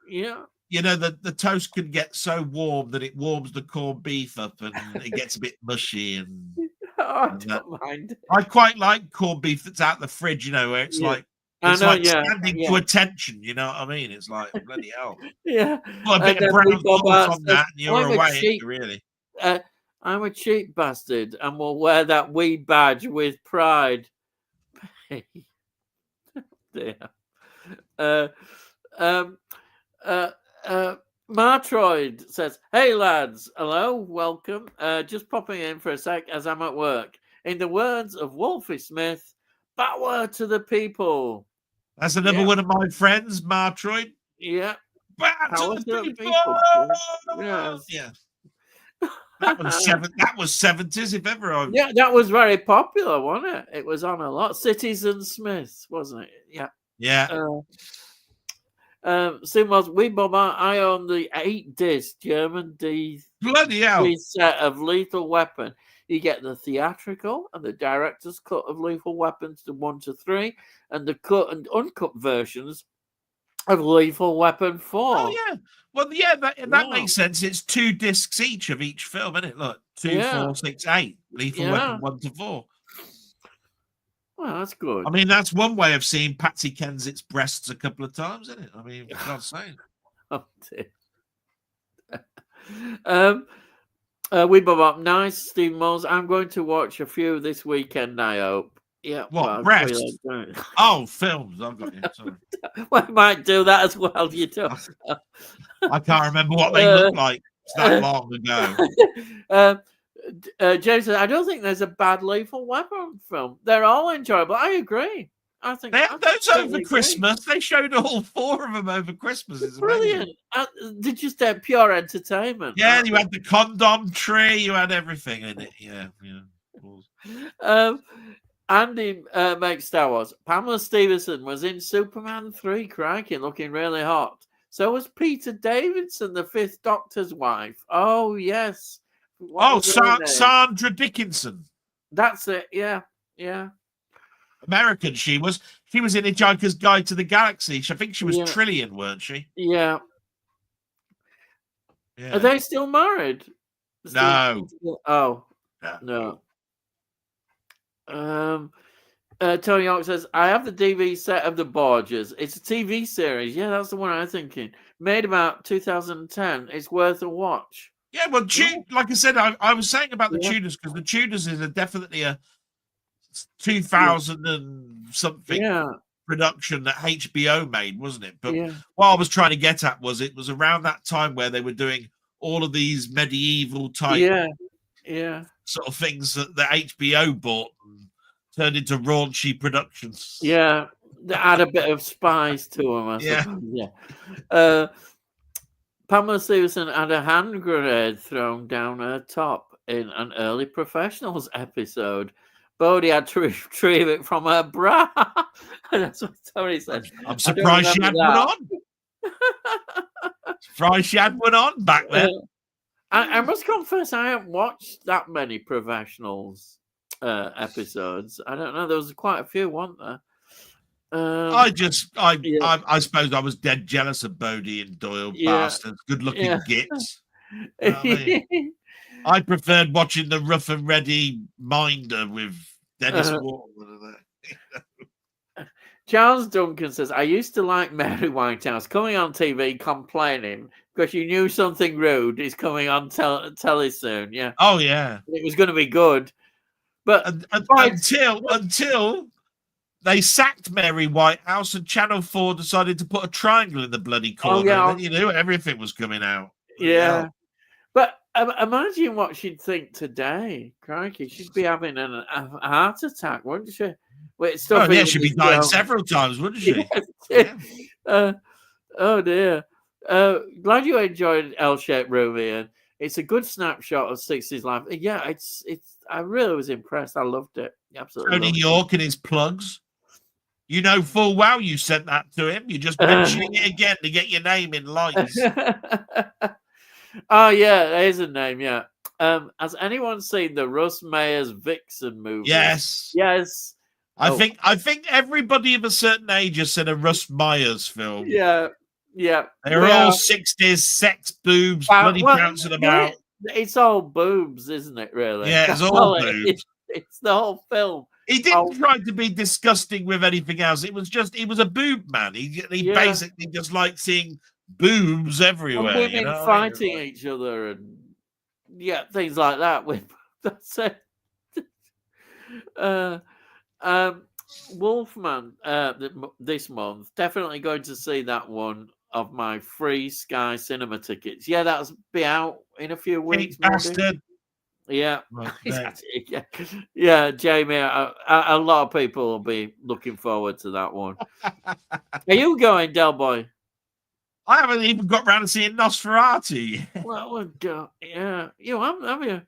yeah, you know, the toast can get so warm that it warms the corned beef up and it gets a bit mushy. And I don't mind. I quite like corned beef that's out the fridge, you know, where it's like standing to attention. You know what I mean? It's like bloody hell. Yeah, well, a bit of brown sauce on that, and you're away. Really. I'm a cheap bastard, and will wear that wee badge with pride. Dear. Martroid says, "Hey lads, hello, welcome. Just popping in for a sec as I'm at work. In the words of Wolfie Smith, backward to the people." That's another one of my friends, Martroid. Yeah. Back to the people. Yes. Yeah. That was 70s, if ever. Yeah, that was very popular, wasn't it? It was on a lot. Citizen Smith, wasn't it? Yeah. Yeah. Simos, I own the 8-disc German bloody hell set of Lethal Weapon. You get the theatrical and the director's cut of Lethal Weapons to 1 to 3, and the cut and uncut versions of Lethal Weapon 4. Oh yeah, well yeah, that makes sense. It's 2 discs each of each film, isn't it? Look, 2, 4, 6, 8. Lethal Weapon 1 to 4. Well, that's good. I mean, that's one way of seeing Patsy Kensit's breasts a couple of times, isn't it? I mean, for God's sake. Oh, dear. We bob up. Nice, Steve Moles. I'm going to watch a few this weekend, I hope. Yeah, What, well, breasts? Oh, films. I've got you. Sorry. we might do that as well. You don't. I can't remember what they look like. It's that long ago. James says, I don't think there's a bad Lethal Weapon film. They're all enjoyable. I agree. I think those over Christmas. They showed all 4 of them over Christmas. It's brilliant. They just had pure entertainment. Yeah, you had the condom tree. You had everything in it. Yeah. Andy makes Star Wars. Pamela Stevenson was in Superman 3, crikey, looking really hot. So was Peter Davidson, the 5th Doctor's wife. Oh, yes. Sandra Dickinson. That's it. Yeah. American she was. She was in Hitchhiker's Guide to the Galaxy. I think she was Trillian, weren't she? Yeah. Are they still married? No. Oh. No. Tony York says, I have the DVD set of The Borgias. It's a TV series. Yeah, that's the one I'm thinking. Made about 2010. It's worth a watch. Yeah, well, like I said, I was saying about the Tudors, because the Tudors is definitely a 2000 and something production that HBO made, wasn't it? But what I was trying to get at was it was around that time where they were doing all of these medieval type sort of things that the HBO bought and turned into raunchy productions. Yeah, they add a bit of spice to them, I suppose. Yeah. Pamela Stevenson had a hand grenade thrown down her top in an early Professionals episode. Bodhi had to retrieve it from her bra. That's what Tony said. I'm surprised she had one on. Surprised she had one on back then. I must confess, I haven't watched that many Professionals episodes. I don't know. There was quite a few, weren't there? I suppose I was dead jealous of Bodhi and Doyle, bastards, good-looking gits. You know what I mean? I preferred watching the rough and ready Minder with Dennis Ward. Charles Duncan says, I used to like Mary Whitehouse coming on TV complaining because you knew something rude is coming on telly soon. Yeah. Oh, yeah. It was going to be good. But until they sacked Mary Whitehouse and Channel 4 decided to put a triangle in the bloody corner. And then you knew everything was coming out. Yeah. But imagine what she'd think today. Crikey, she'd be having a heart attack, wouldn't she? She'd be dying several times, wouldn't she? Oh dear. Glad you enjoyed L-Shaped Room, Ian. It's a good snapshot of 60s life. Yeah, it's. I really was impressed. I loved it. Absolutely. Tony York and his plugs. You know full well you sent that to him. You're just mentioning it again to get your name in lights. Oh yeah, there's a name. Yeah. Has anyone seen the Russ Meyer's Vixen movie? Yes. I think everybody of a certain age has seen a Russ Myers film. Yeah. They're all 60s sex boobs, bloody bouncing about. It's all boobs, isn't it? Really? Yeah, it's all boobs. It's the whole film. He didn't try to be disgusting with anything else. It was just he was a boob man. He basically just liked seeing boobs everywhere. And women fighting each other and things like that. That's it. Wolfman this month. Definitely going to see that one of my free Sky Cinema tickets. Yeah, that'll be out in a few weeks. Bastard. Yeah. Yeah, Jamie. A lot of people will be looking forward to that one. Are you going, Delboy? I haven't even got round to seeing Nosferatu. Well, yeah, you have you?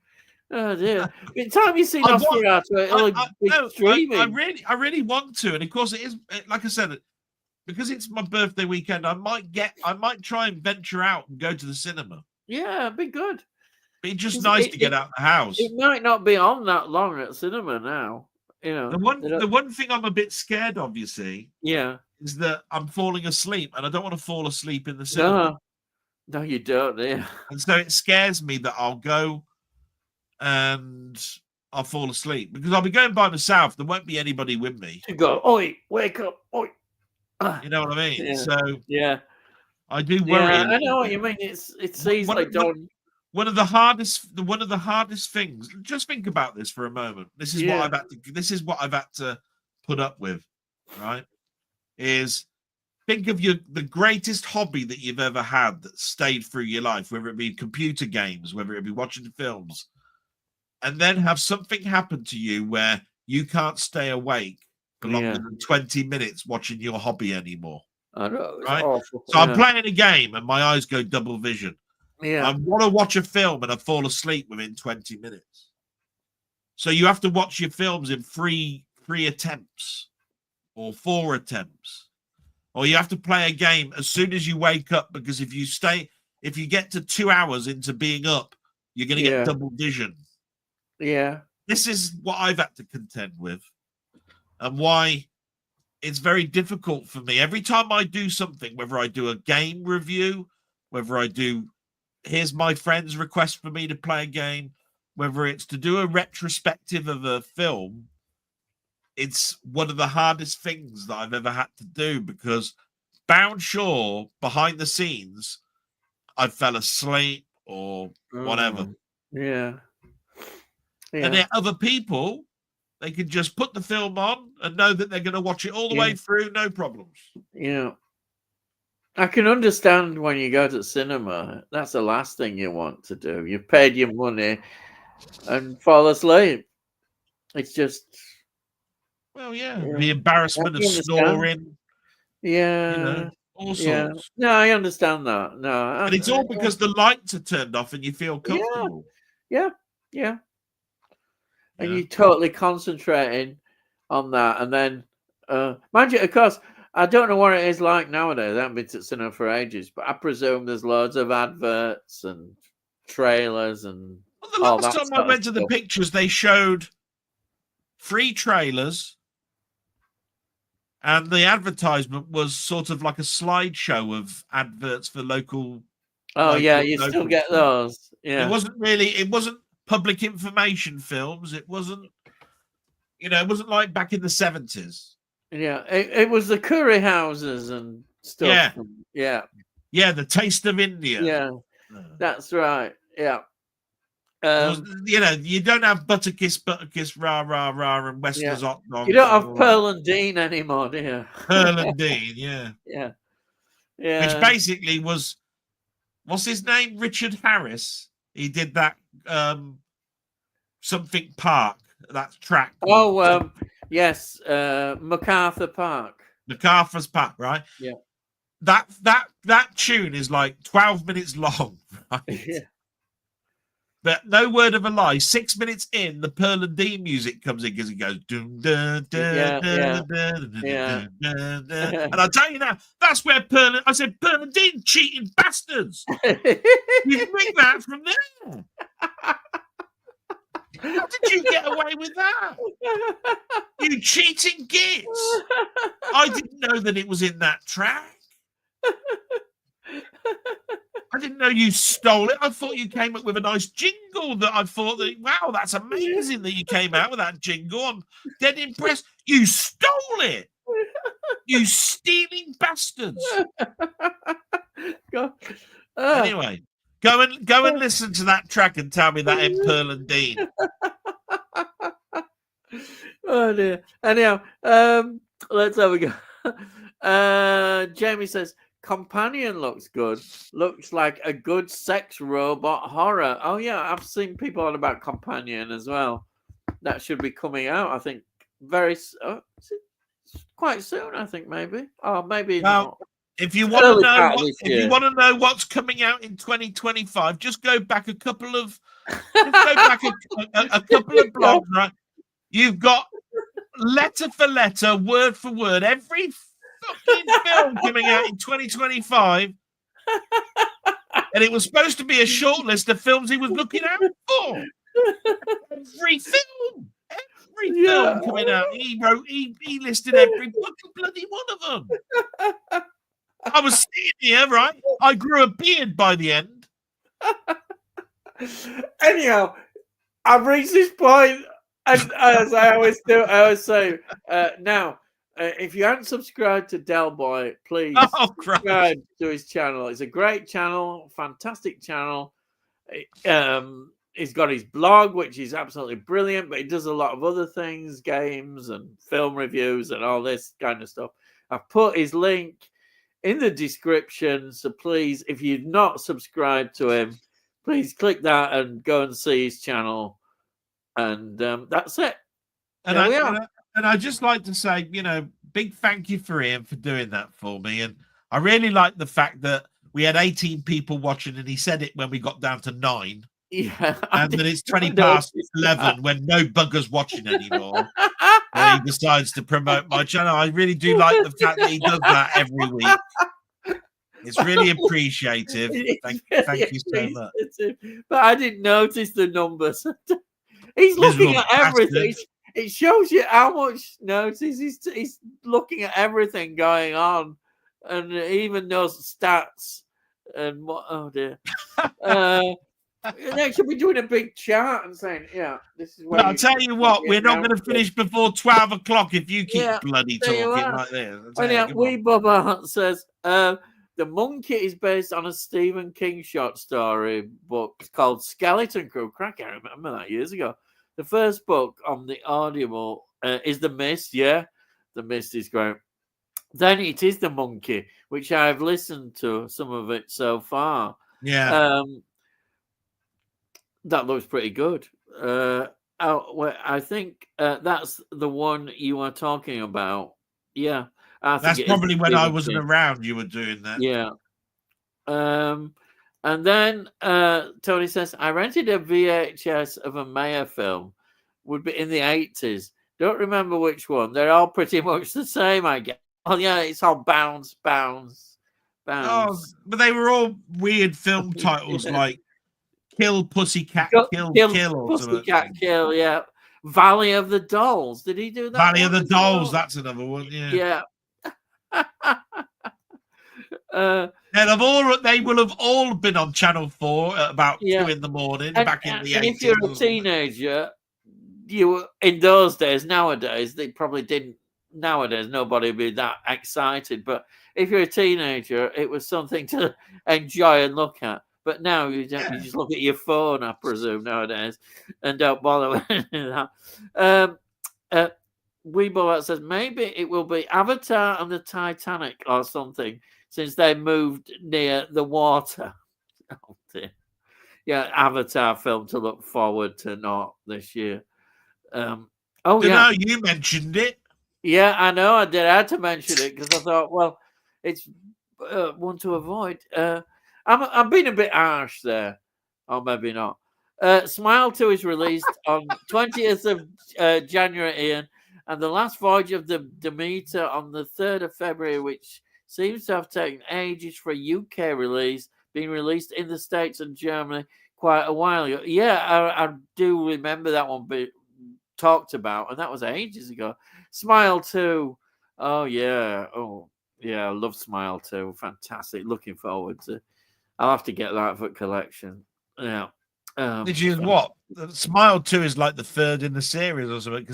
Oh dear! By the time you see Nosferatu, it'll be streaming. I really want to, and of course it is. Like I said, because it's my birthday weekend, I might try and venture out and go to the cinema. Yeah, it'd be good. It's just nice to get out of the house. It might not be on that long at cinema now. You know, the one thing I'm a bit scared of, you see, is that I'm falling asleep, and I don't want to fall asleep in the cinema. No, you don't. Yeah, and so it scares me that I'll go and I'll fall asleep because I'll be going by myself. There won't be anybody with me. You go, oi, wake up, oi. You know what I mean? Yeah. So yeah, I do worry. Yeah, I know what you mean. It's easily done. one of the hardest things. Just think about this for a moment. This is what I've had to put up with, right? Is think of the greatest hobby that you've ever had that stayed through your life, whether it be computer games, whether it be watching films, and then have something happen to you where you can't stay awake for longer than 20 minutes watching your hobby anymore. I know, it's right? awful. So I'm playing a game and my eyes go double vision. Yeah. I want to watch a film and I fall asleep within 20 minutes. So you have to watch your films in three attempts or 4 attempts. Or you have to play a game as soon as you wake up, because if you get to 2 hours into being up, you're going to get double vision. Yeah. This is what I've had to contend with, and why it's very difficult for me. Every time I do something, whether I do a game review, whether I do, here's my friend's request for me to play a game, whether it's to do a retrospective of a film, it's one of the hardest things that I've ever had to do, because bound sure behind the scenes, I fell asleep or whatever. Yeah. And then other people, they can just put the film on and know that they're going to watch it all the way through, no problems. Yeah. I can understand when you go to the cinema, that's the last thing you want to do. You've paid your money and fall asleep. It's just... Well, the embarrassment of snoring. Yeah. All sorts. No, I understand that. No. And it's all because the lights are turned off and you feel comfortable. Yeah. And you're totally concentrating on that. And then, mind you, of course, I don't know what it is like nowadays. I haven't been to cinema for ages, but I presume there's loads of adverts and trailers and... Well, the last time I went to the pictures, they showed 3 trailers, and the advertisement was sort of like a slideshow of adverts for local... you still get those. Yeah. It wasn't public information films. It wasn't, it wasn't like back in the 70s. Yeah, it was the curry houses and stuff. Yeah. The Taste of India. Yeah, that's right. Yeah. You don't have Butterkiss, rah, rah, rah, and Western's hot dog. You don't have Pearl and Dean anymore, do you? Pearl and Dean, yeah. Which basically was, what's his name? Richard Harris. He did that something park, that track. Oh, yes, MacArthur Park. MacArthur's Park, right? Yeah. That tune is like 12 minutes long, right? Yeah. But no word of a lie, 6 minutes in, the Pearl and Dean music comes in because it goes dun, dun, dun, dun, dun, dun, dun. And I'll tell you now, that's where I said, Pearl and Dean, cheating bastards. You bring that from there. How did you get away with that? You cheating gits. I didn't know that it was in that track. I didn't know you stole it. I thought you came up with a nice jingle that I thought that, wow, that's amazing that you came out with that jingle. I'm dead impressed. You stole it. You stealing bastards. Anyway, go and listen to that track and tell me that ain't Pearl and Dean. Oh dear. Anyhow, let's have a go. Jamie says, Companion looks good. Looks like a good sex robot horror. Oh yeah, I've seen people on about Companion as well. That should be coming out, I think, quite soon. I think maybe. Oh, maybe not. If you want to know what's coming out in 2025, just go back a couple of blogs, right? You've got letter for letter, word for word, every fucking film coming out in 2025, and it was supposed to be a short list of films he was looking out for. Every film coming out, he listed every bloody one of them. I was sitting here, right? I grew a beard by the end. Anyhow, I've reached this point, and as I always do, I always say, now, if you haven't subscribed to Delboy, please subscribe to his channel. It's a great channel, fantastic channel. He's got his blog, which is absolutely brilliant, but he does a lot of other things, games and film reviews and all this kind of stuff. I've put his link in the description, so please, if you've not subscribed to him, please click that and go and see his channel. And that's it. And There we are. I'd just like to say, big thank you for Ian for doing that for me. And I really like the fact that we had 18 people watching, and he said it when we got down to 9. Yeah, and then it's 20 past 11 when no bugger's watching anymore. And he decides to promote my channel. I really do like the fact that he does that every week. It's really appreciative. Thank you so much. But I didn't notice the numbers. He's looking at everything. It shows you how much notice he's looking at everything going on, and even knows stats and what. Oh dear. Next, we'll be doing a big chart and saying, "Yeah, this is." Well, I'll tell you what, we're not going to finish before 12 o'clock if you keep bloody talking like this. Wee Bubba says, "The Monkey is based on a Stephen King short story book called Skeleton Crew." Crack, I remember that years ago. The first book on the Audible is The Mist. Yeah, The Mist is great. Then it is The Monkey, which I've listened to some of it so far. Yeah. That looks pretty good. I think that's the one you are talking about. Yeah. That's probably when I wasn't around you were doing that. Yeah. And then Tony says, I rented a VHS of a Mayer film. Would be in the 80s. Don't remember which one. They're all pretty much the same, I guess. Oh, yeah, it's all bounce. Oh, but they were all weird film titles like Kill Pussycat, Kill, or Pussycat Kill, yeah. Valley of the Dolls. Did he do that? Valley of the Dolls, that's another one, yeah. Yeah. They will have all been on Channel 4 at about 2 in the morning back in the 80s. And if you're a teenager, you were in those days, nowadays, they probably didn't. Nowadays, nobody would be that excited. But if you're a teenager, it was something to enjoy and look at. But now you don't. You just look at your phone, I presume, nowadays, and don't bother with that. Weebo says maybe it will be Avatar and the Titanic or something, since they moved near the water. Oh dear. Yeah, Avatar film to look forward to, not this year. No, you mentioned it. Yeah, I know I did. I had to mention it because I thought, well, it's one to avoid. I'm being a bit harsh there, or maybe not. Smile 2 is released on 20th of January, Ian, and The Last Voyage of the Demeter on the 3rd of February, which seems to have taken ages for a UK release, being released in the States and Germany quite a while ago. Yeah, I do remember that one being talked about, and that was ages ago. Smile 2. Oh, yeah. I love Smile 2. Fantastic. Looking forward to. I'll have to get that for collection. Yeah. Which is what? Smile 2 is like the third in the series or something,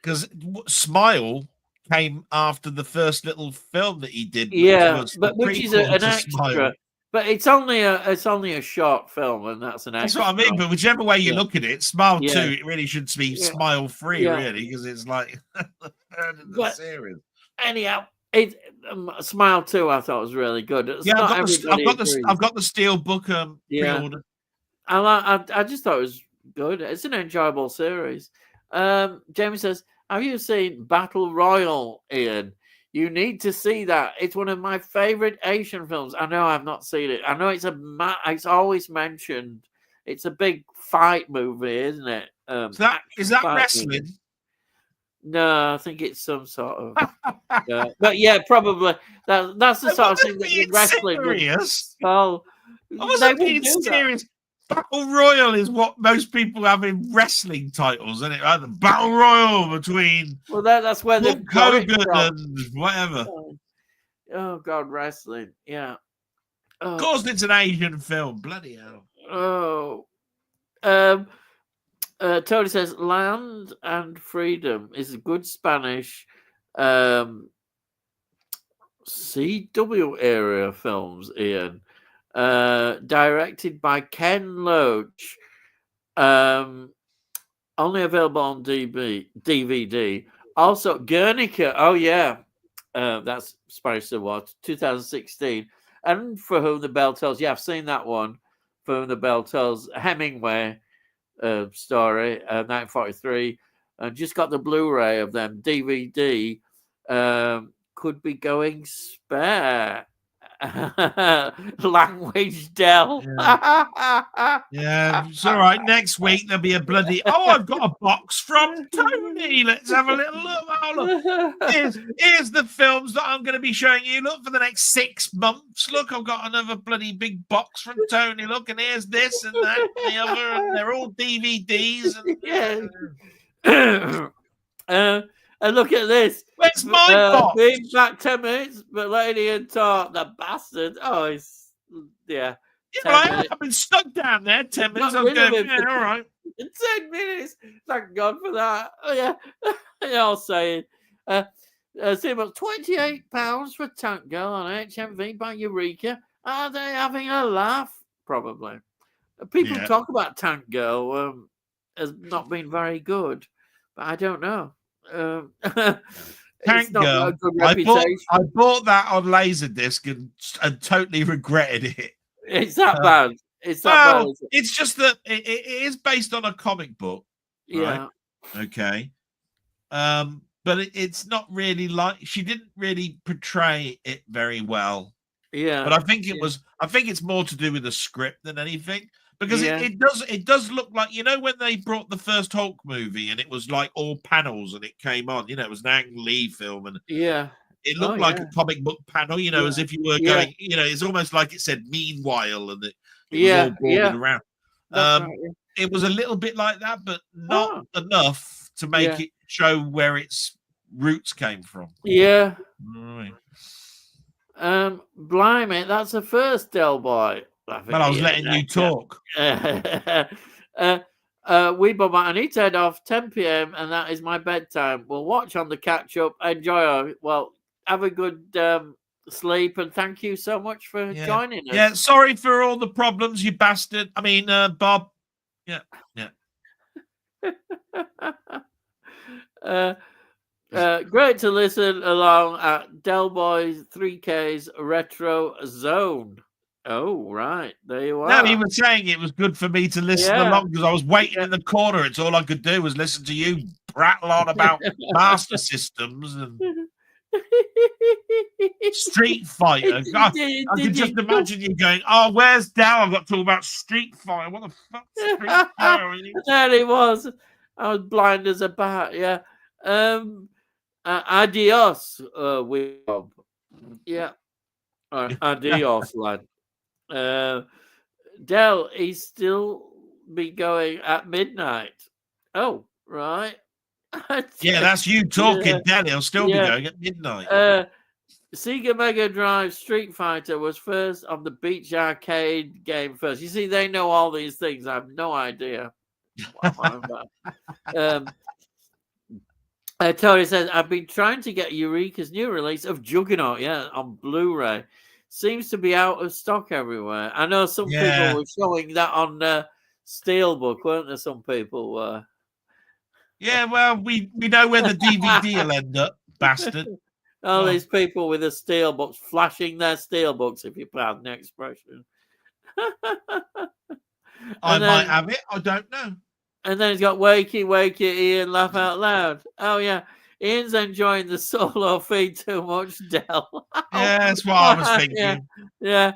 because Smile came after the first little film that he did. Which is an extra. Smile. But it's only a short film, and that's an extra. That's what I mean. But whichever way you look at it, Smile 2, it really should be Smile 3, really, because it's like the third in the series. Anyhow, Smile 2, I thought was really good. I've got the steel book pre-order. I just thought it was good. It's an enjoyable series. Jamie says, "Have you seen Battle Royale, Ian? You need to see that. It's one of my favorite Asian films." I know I've not seen it. I know it's always mentioned. It's a big fight movie, isn't it? Is that wrestling? Movie. No, I think it's some sort of. But yeah, probably that's the sort of thing that wrestling. Serious? Oh, I wasn't being serious. Battle Royal is what most people have in wrestling titles, isn't it? The Battle Royal between that's where the Hogan and whatever. Oh God, wrestling, yeah. Of course, it's an Asian film. Bloody hell. Tony says Land and Freedom is a good Spanish CW area films, Ian. directed by Ken Loach. Only available on DVD. Also, Guernica. Oh yeah, that's Spanish Civil War, 2016. And For Whom the Bell Tolls. Yeah, I've seen that one. For Whom the Bell Tolls. Hemingway story, 1943. And just got the Blu-ray of them. DVD. Could be going spare. Language Dell. Yeah, it's all right. Next week there'll be a bloody. Oh, I've got a box from Tony. Let's have a little look. Oh, look. Here's the films that I'm going to be showing you. Look, for the next 6 months. Look, I've got another bloody big box from Tony. Look, and here's this and that and the other, and they're all DVDs. And, And look at this. Where's my box? Being back 10 minutes, but Lady and talk, the bastard. Oh, it's yeah. Yeah, I've been stuck down there 10 minutes. I'm going, yeah, all right. 10 minutes. Thank God for that. Oh, yeah. You're all saying. See about £28 for Tank Girl on HMV by Eureka. Are they having a laugh? Probably. People talk about Tank Girl as not being very good, but I don't know. Tank Girl. I bought that on Laserdisc and totally regretted it. It's that bad. It's that bad. It's just that it is based on a comic book. Yeah. Right? Okay. But it's not really like, she didn't really portray it very well. Yeah. But I think it's more to do with the script than anything. Because it does look like, when they brought the first Hulk movie and it was like all panels and it came on, it was an Ang Lee film and it looked like a comic book panel, as if you were going, it's almost like it said meanwhile and it was all bordered around. It was a little bit like that, but not enough to make it show where its roots came from. Yeah. Right. Blimey, that's the first Delboy. Well, I was letting you talk. We I need to head off 10 p.m. and that is my bedtime. We'll watch on the catch up. Enjoy. Well, have a good sleep and thank you so much for joining us. Yeah, sorry for all the problems, you bastard. I mean, Bob. Yeah. Great to listen along at Delboy's 3K's Retro Zone. Oh, right. There you are. No, he was saying it was good for me to listen along because I was waiting in the corner. It's all I could do was listen to you prattle on about Master Systems and Street Fighter. God, I can just imagine you going, "Oh, where's Dal? I've got to talk about Street Fighter. What the fuck, Street Fighter?" There he was. I was blind as a bat. Yeah. Adios, Bob. Yeah. Adios, lad. Del, he's still be going at midnight. Oh, right. Yeah, that's you talking, Del. He'll still be going at midnight. Sega Mega Drive Street Fighter was first on the Beach Arcade game first. You see, they know all these things. I have no idea. Tori says, I've been trying to get Eureka's new release of Juggernaut, on Blu-ray. Seems to be out of stock everywhere. I know some people were showing that on Steelbook, weren't there? Some people were. Yeah, well, we know where the DVD will end up, bastard. All these people with the Steelbooks flashing their Steelbooks, if you pardon the expression. I might have it. I don't know. And then he's got Wakey, Ian, laugh out loud. Oh, yeah. Ian's enjoying the solo feed too much, Del. Yeah, that's what I was thinking. Yeah.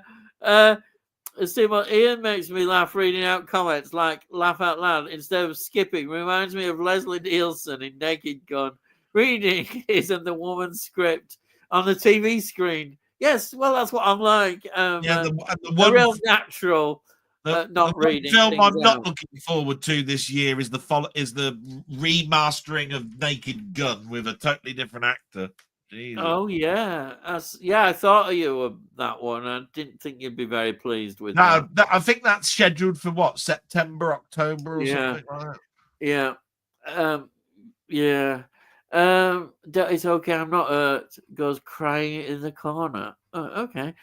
See what Ian makes me laugh reading out comments like laugh out loud instead of skipping. Reminds me of Leslie Nielsen in Naked Gun. Reading isn't the woman's script on the TV screen. Yes, well, that's what I'm like. The one real natural. Not reading. Film I'm not looking forward to this year is the remastering of Naked Gun with a totally different actor. Jesus. Oh yeah, I thought of you with that one. I didn't think you'd be very pleased with that. I think that's scheduled for what, September, October, or something like that. Yeah. That is okay. I'm not hurt. Goes crying in the corner. Oh, okay.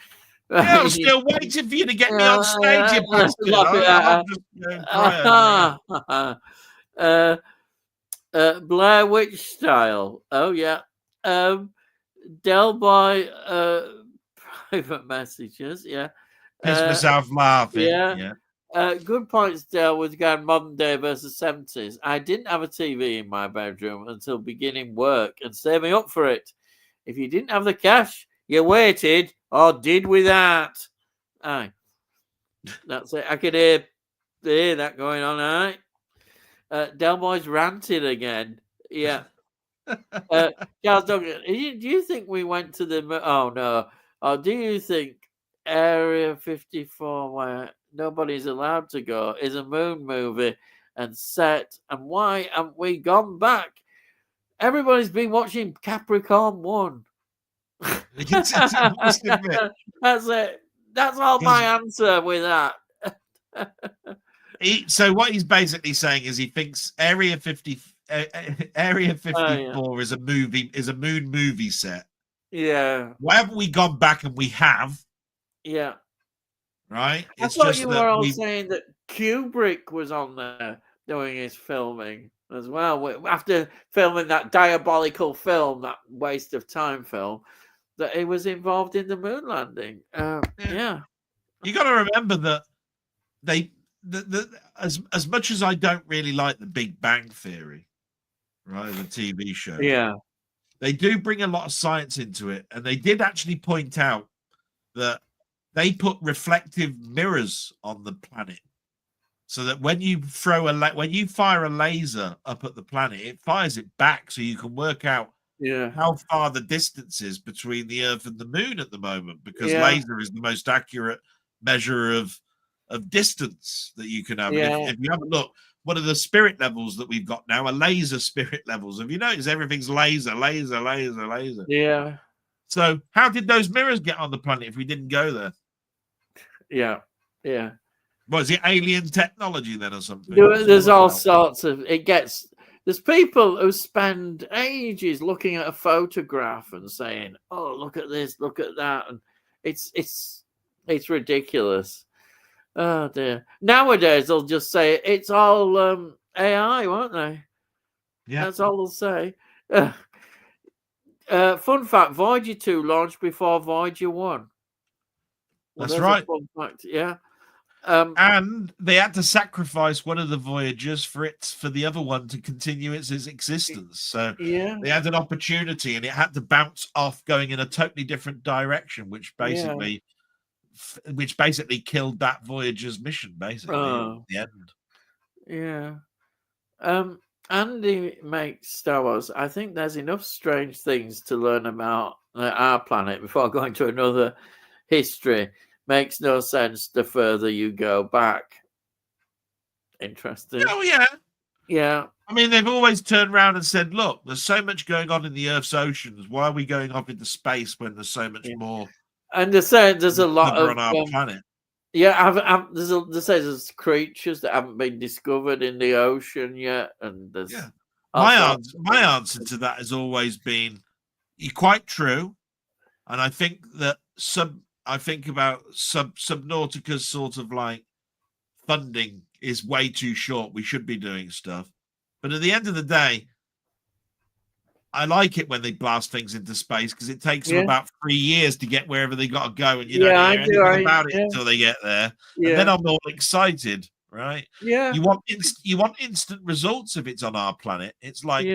Yeah, I'm still waiting for you to get me on stage, you bastard. I'm just going cry over here. Blair Witch style. Oh yeah. Delboy private messages. Yeah. Piss myself laughing. Yeah. Good points, Dale, with going modern day versus 70s. I didn't have a TV in my bedroom until beginning work and saving up for it. If you didn't have the cash, you waited or did without. Aye. That's it. I could hear that going on, aye. Delboy's ranted again. Yeah. Charles Duncan, do you think we went to the... Oh, no. Or do you think Area 54, where nobody's allowed to go, is a moon movie and set? And why haven't we gone back? Everybody's been watching Capricorn 1. That's it. That's all my answer with that. So what he's basically saying is he thinks Area 54 is a moon movie set. Yeah. Why haven't we gone back? And we have. Yeah. Right. I thought you were all saying that Kubrick was on there doing his filming as well after filming that diabolical film, that waste of time film, that he was involved in the moon landing. Yeah. You got to remember that as much as I don't really like the Big Bang Theory, right, the TV show, they do bring a lot of science into it, and they did actually point out that they put reflective mirrors on the planet, so that when you fire a laser up at the planet, it fires it back, so you can work out how far the distance is between the Earth and the Moon at the moment, because laser is the most accurate measure of distance that you can have. If you have a look, one of the spirit levels that we've got now are laser spirit levels. Have you noticed everything's laser? Yeah. So how did those mirrors get on the planet if we didn't go there? Yeah. Was it alien technology then or something? There's all sorts of... There's people who spend ages looking at a photograph and saying, "Oh, look at this, look at that," and it's ridiculous. Oh dear. Nowadays they'll just say it's all AI, won't they? Yeah, that's all they'll say. Fun fact: Voyager 2 launched before Voyager 1. Well, that's right. Fun fact, yeah. And they had to sacrifice one of the Voyagers for the other one to continue its existence. So they had an opportunity, and it had to bounce off, going in a totally different direction, which basically killed that Voyager's mission. Basically, at the end. Yeah. Andy makes Star Wars. I think there's enough strange things to learn about our planet before going to another history. Makes no sense the further you go back. Interesting. Oh, yeah. Yeah. I mean, they've always turned around and said, look, there's so much going on in the Earth's oceans. Why are we going off into space when there's so much more? And they say there's a lot on our planet. Yeah, there's creatures that haven't been discovered in the ocean yet. And there's my answer to that has always been, you're quite true. And I think that Subnautica's sort of like funding is way too short. We should be doing stuff. But at the end of the day, I like it when they blast things into space, because it takes them about 3 years to get wherever they got to go, and you don't hear anything about it until they get there. And then I'm all excited, right? Yeah. You want instant results if it's on our planet. It's like,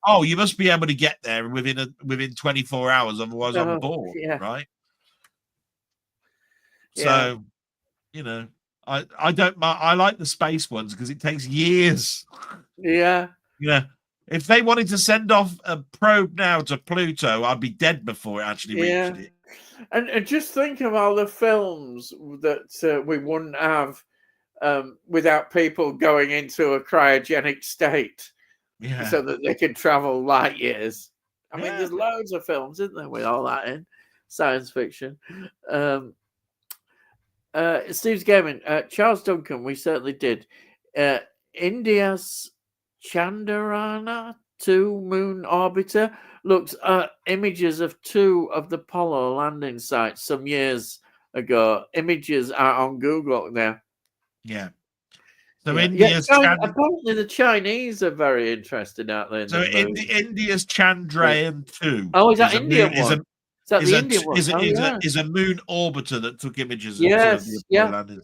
oh, you must be able to get there within 24 hours, otherwise I'm bored, right? So, I don't. I like the space ones because it takes years. Yeah. If they wanted to send off a probe now to Pluto, I'd be dead before it actually reached it. And just think of all the films that we wouldn't have without people going into a cryogenic state, so that they can travel light years. I mean, there's loads of films, isn't there, with all that in science fiction. Steve's Gaming, Charles Duncan, we certainly did. India's Chandrayaan 2 moon orbiter looked at images of 2 of the Apollo landing sites some years ago. Images are on Google now. Yeah. So Yeah, India's apparently the Chinese are very interested out there in the moon. India's Chandrayaan 2 Oh, is that is a Indian moon one? Is that the Indian one? Oh, yeah. is a moon orbiter that took images of two of the Yes, Apollo yeah, landings.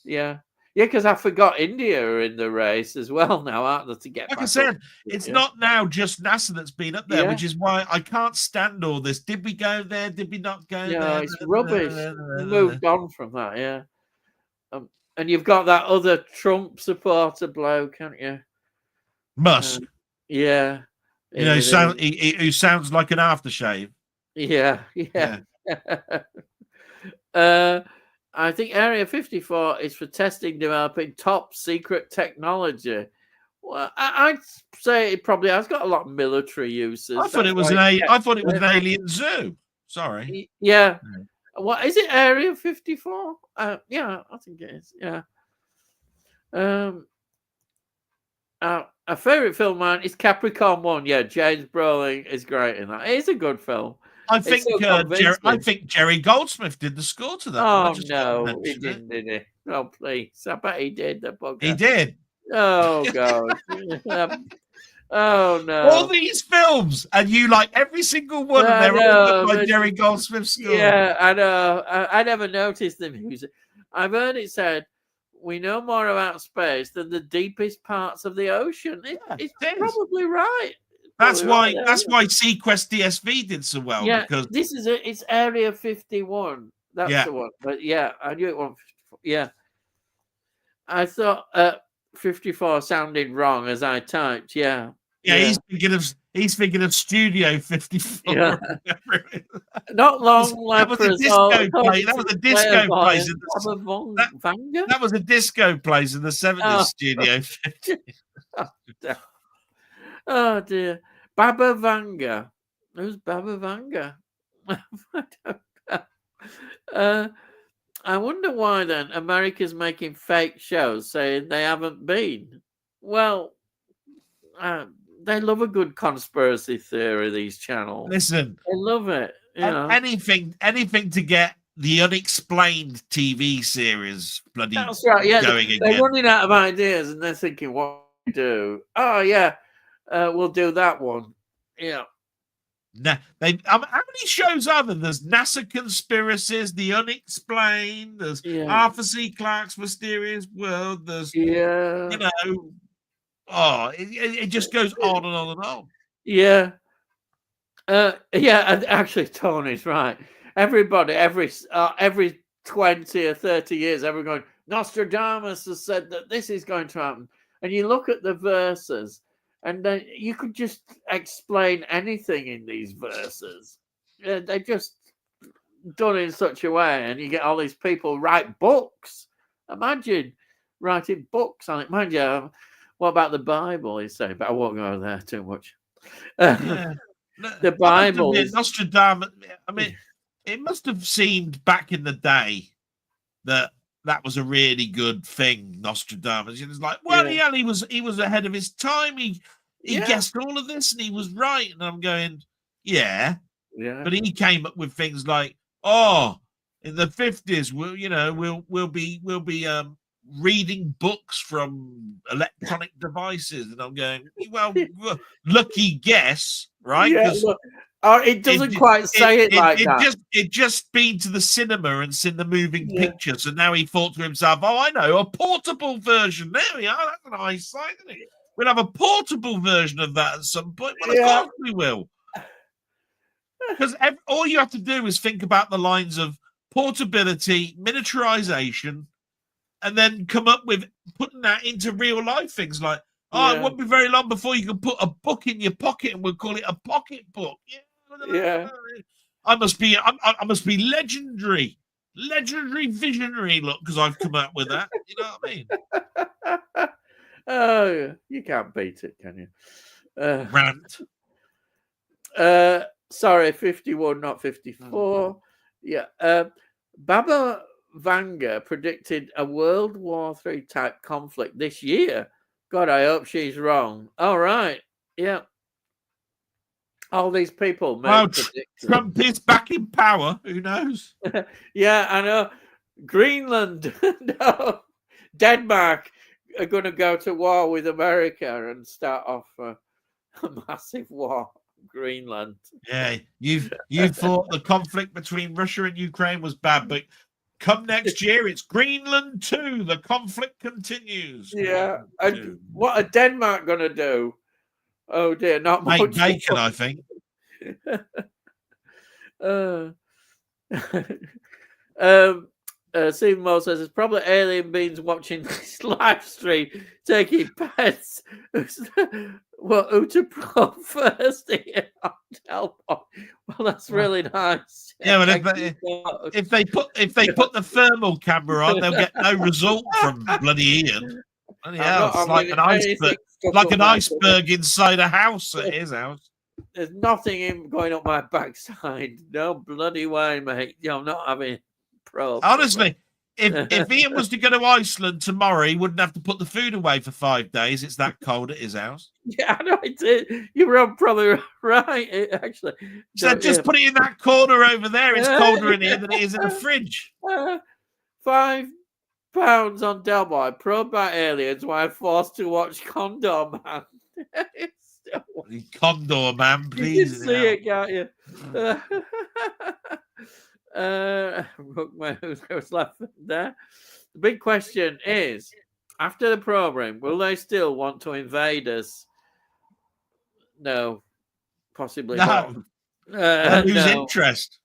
yeah. Because I forgot India are in the race as well now, aren't they? To get Like back I said, up. it's not now just NASA that's been up there, Yeah. which is why I can't stand all this. Did we go there? Did we not go Yeah, there? it's rubbish. We moved on from that, yeah. And you've got that other Trump supporter bloke, haven't you? Musk. Yeah. You know, who sounds like an aftershave. Yeah. I think Area 54 is for testing, developing top secret technology. Well, I'd say it probably has got a lot of military uses. I thought it was an alien zoo. Sorry. Yeah. What is it? Area 54? Yeah, I think it is. Yeah. A favorite film of mine is Capricorn 1. Yeah, James Brolin is great in that. It is a good film. I think Jerry Goldsmith did the score to that. Oh no, he didn't, did he? Oh please, I bet he did. The bugger. He did. Oh god. Oh no! All these films, and you like every single one, and they're all done by Jerry Goldsmith's score. Yeah, I know. I never noticed the music. I've heard it said we know more about space than the deepest parts of the ocean. It's probably right. That's why Sequest DSV did so well. Yeah, because it's Area 51. That's the one. But yeah, I knew it was. Yeah, I thought 54 sounded wrong as I typed. Yeah. He's thinking of Studio 54. Yeah. Not long left. That was a disco place. That was a disco place. That was a disco place in the 70s. Studio 50. Oh dear. Baba Vanga. Who's Baba Vanga? I wonder why then America's making fake shows saying they haven't been. Well, they love a good conspiracy theory, these channels. Listen, they love it. Anything to get the unexplained TV series bloody That's right. Yeah, going again. They're running out of ideas and they're thinking, what do we do? Oh yeah, we'll do that one. Yeah. How many shows are there? There's NASA Conspiracies, The Unexplained, there's Arthur C. Clarke's Mysterious World, there's it just goes on and on and on. Yeah. And actually Tony's right. Everybody, every 20 or 30 years, everyone going, Nostradamus has said that this is going to happen. And you look at the verses, and then you could just explain anything in these verses. They're just done in such a way, and you get all these people write books. Imagine writing books on it. Mind you, what about the Bible, you say? But I won't go there too much. The Bible. Nostradamus, I mean, it must have seemed back in the day that was a really good thing, Nostradamus. It was like, he was ahead of his time. He guessed all of this and he was right. And I'm going, but he came up with things like, in the 50s, we'll be reading books from electronic devices. And I'm going, well, lucky guess, right? It doesn't quite say it like that. It just been to the cinema and seen the moving picture. So now he thought to himself, I know, a portable version. There we are. That's a nice site, isn't it? We'll have a portable version of that at some point. Well, of course we will. Because all you have to do is think about the lines of portability, miniaturization, and then come up with putting that into real life things like, it won't be very long before you can put a book in your pocket and we'll call it a pocket book. I must be legendary visionary. Look, because I've come out with that. You know what I mean? Oh, you can't beat it, can you? Rant. Sorry, 51, not 54. Baba Vanga predicted a World War III type conflict this year. God, I hope she's wrong. All right. Yeah. All these people make Well, predictions. Trump is back in power. Who knows? Yeah, I know. Greenland, no. Denmark are going to go to war with America and start off a massive war. Greenland. Yeah, you thought the conflict between Russia and Ukraine was bad, but come next year, it's Greenland too. The conflict continues. Yeah. Greenland And too. what are Denmark going to do? Oh dear, not Make much. bacon, I think. uh, Stephen Moore says it's probably alien beings watching this live stream, taking pets. Well, who to probe first here on Delboy? Well, that's really nice. Yeah, but Thank you so if they put the thermal camera on, they'll get no result from bloody Ian. Bloody I'm hell, not it's having like an anything iceberg, stuck like up an my iceberg inside a house at his house. There's nothing going up my backside. No bloody way, mate. I'm not having probes. Honestly, if Ian was to go to Iceland tomorrow, he wouldn't have to put the food away for 5 days. It's that cold at his house. Yeah, I know it is. You were probably right, actually. So just put it in that corner over there. It's colder in here than it is in the fridge. £5 on Delboy, probed by aliens while forced to watch Condor Man. Condor Man, please. You can see it, can't you? Who's left there? The big question is, after the program, will they still want to invade us? No, possibly not. Lose No. interest.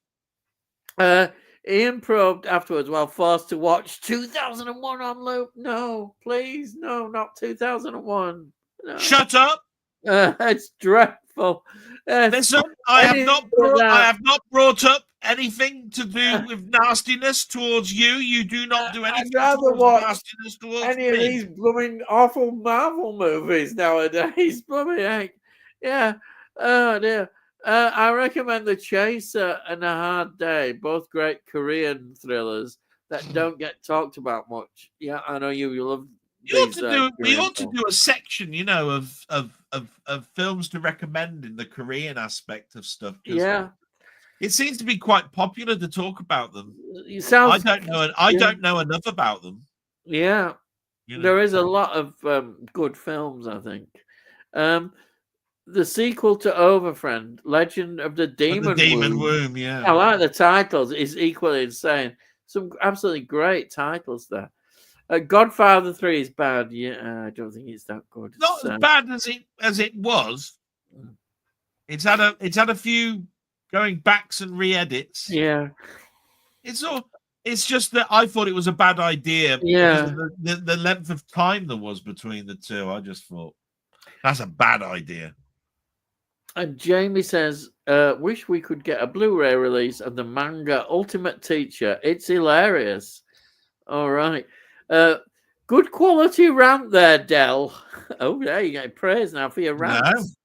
Ian probed afterwards while forced to watch 2001 on loop. No, please, no, not 2001. No. Shut up. It's dreadful. Listen, I have not brought up anything to do with nastiness towards you. You do not do anything towards nastiness towards any me. of these blooming awful Marvel movies nowadays. Blooming heck. Yeah. Oh dear. I recommend The Chaser and A Hard Day, both great Korean thrillers that don't get talked about much. Yeah, I know you love. We ought to do a section, of films to recommend in the Korean aspect of stuff. Yeah, it seems to be quite popular to talk about them. I don't know enough about them. Yeah, there is a lot of good films, I think. The sequel to Overfriend, Legend of the Demon Womb. Yeah, I like the titles. It's equally insane. Some absolutely great titles there. Godfather 3 is bad. Yeah, I don't think it's that good. Not as bad as it was. It's had a few going backs and re-edits. Yeah, it's just that I thought it was a bad idea. Yeah, because of the length of time there was between the two. I just thought that's a bad idea. And Jamie says, wish we could get a Blu-ray release of the manga Ultimate Teacher. It's hilarious. All right. Good quality rant there, Del. Oh, yeah, you get praise now for your rants.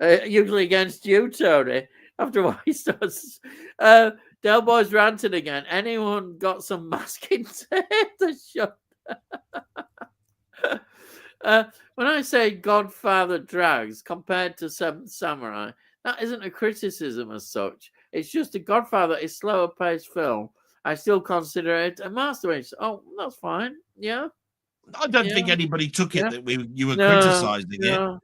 No. Usually against you, Tony. After what he starts. Delboy's ranting again. Anyone got some masking tape to shut? When I say Godfather drags compared to Seventh Samurai, that isn't a criticism as such. It's just a Godfather is slower paced film. I still consider it a masterpiece. Oh, that's fine. Yeah. I don't think anybody took it that you were criticizing it.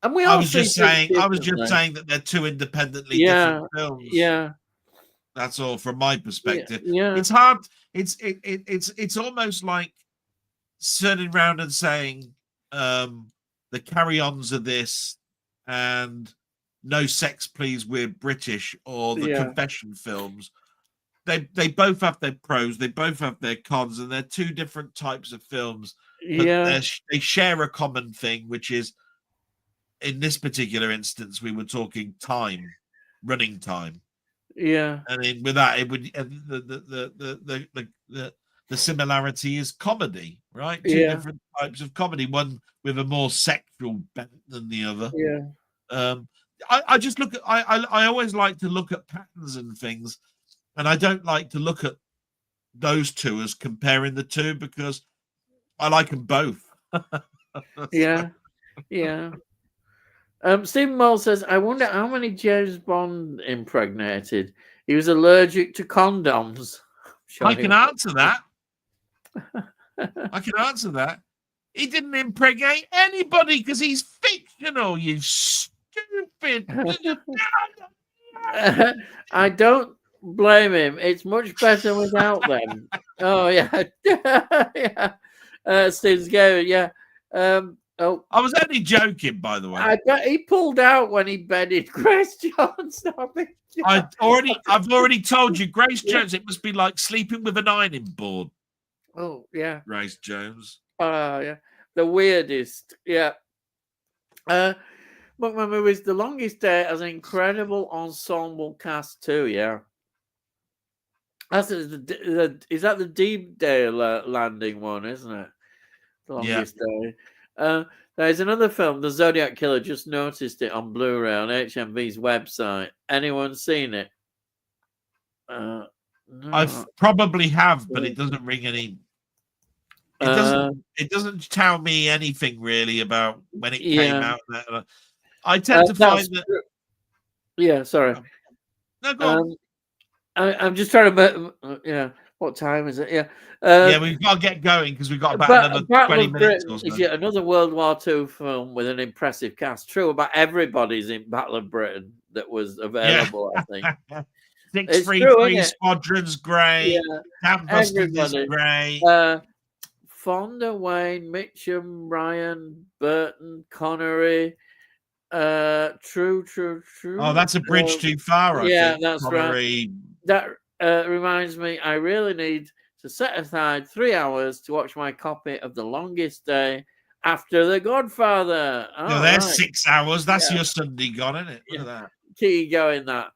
And I was just saying that they're two independently different films. Yeah. That's all from my perspective. Yeah. It's hard. It's almost like turning around and saying the carry-ons of this and No Sex Please We're British or the confession films. They both have their pros, they both have their cons, and they're two different types of films. But they share a common thing, which is, in this particular instance, we were talking running time. Yeah. I mean, with that, it would the similarity is comedy, right? Two different types of comedy, one with a more sexual bent than the other. Yeah. I just look at I always like to look at patterns and things. And I don't like to look at those two as comparing the two because I like them both. Yeah. Stephen Moll says, I wonder how many James Bond impregnated. He was allergic to condoms. I can answer that. I can answer that. He didn't impregnate anybody because he's fictional, you stupid. I don't blame him. It's much better without them. Oh, yeah. Yeah. Steve's Gary, yeah. Oh, I was only joking, by the way. I bet he pulled out when he bedded Grace Jones. I've already told you, Grace Jones. It must be like sleeping with an ironing board. Oh yeah, Grace Jones. Yeah, the weirdest. Yeah. But my movies, The Longest Day has an incredible ensemble cast too. Yeah. Is that the Deep Day landing one, isn't it? The Longest Day. There's another film, The Zodiac Killer. Just noticed it on Blu-ray on HMV's website. Anyone seen it? No. I probably have, but it doesn't ring any. It doesn't tell me anything really about when it came out. I tend to find that. Yeah, sorry. No, go on. I'm just trying to. What time is it? Yeah, we've got to get going because we've got about another 20 minutes. Or so. Is yet another World War II film with an impressive cast. True about everybody's in Battle of Britain that was available. I think 633 Squadron's great. Everybody is great. Fonda, Wayne, Mitchum, Ryan, Burton, Connery. True. Oh, that's a bridge too far. That's Connery. Right. That reminds me, I really need to set aside 3 hours to watch my copy of The Longest Day after The Godfather. No, there's 6 hours. That's your Sunday gone, isn't it? Look at that. Keep going that.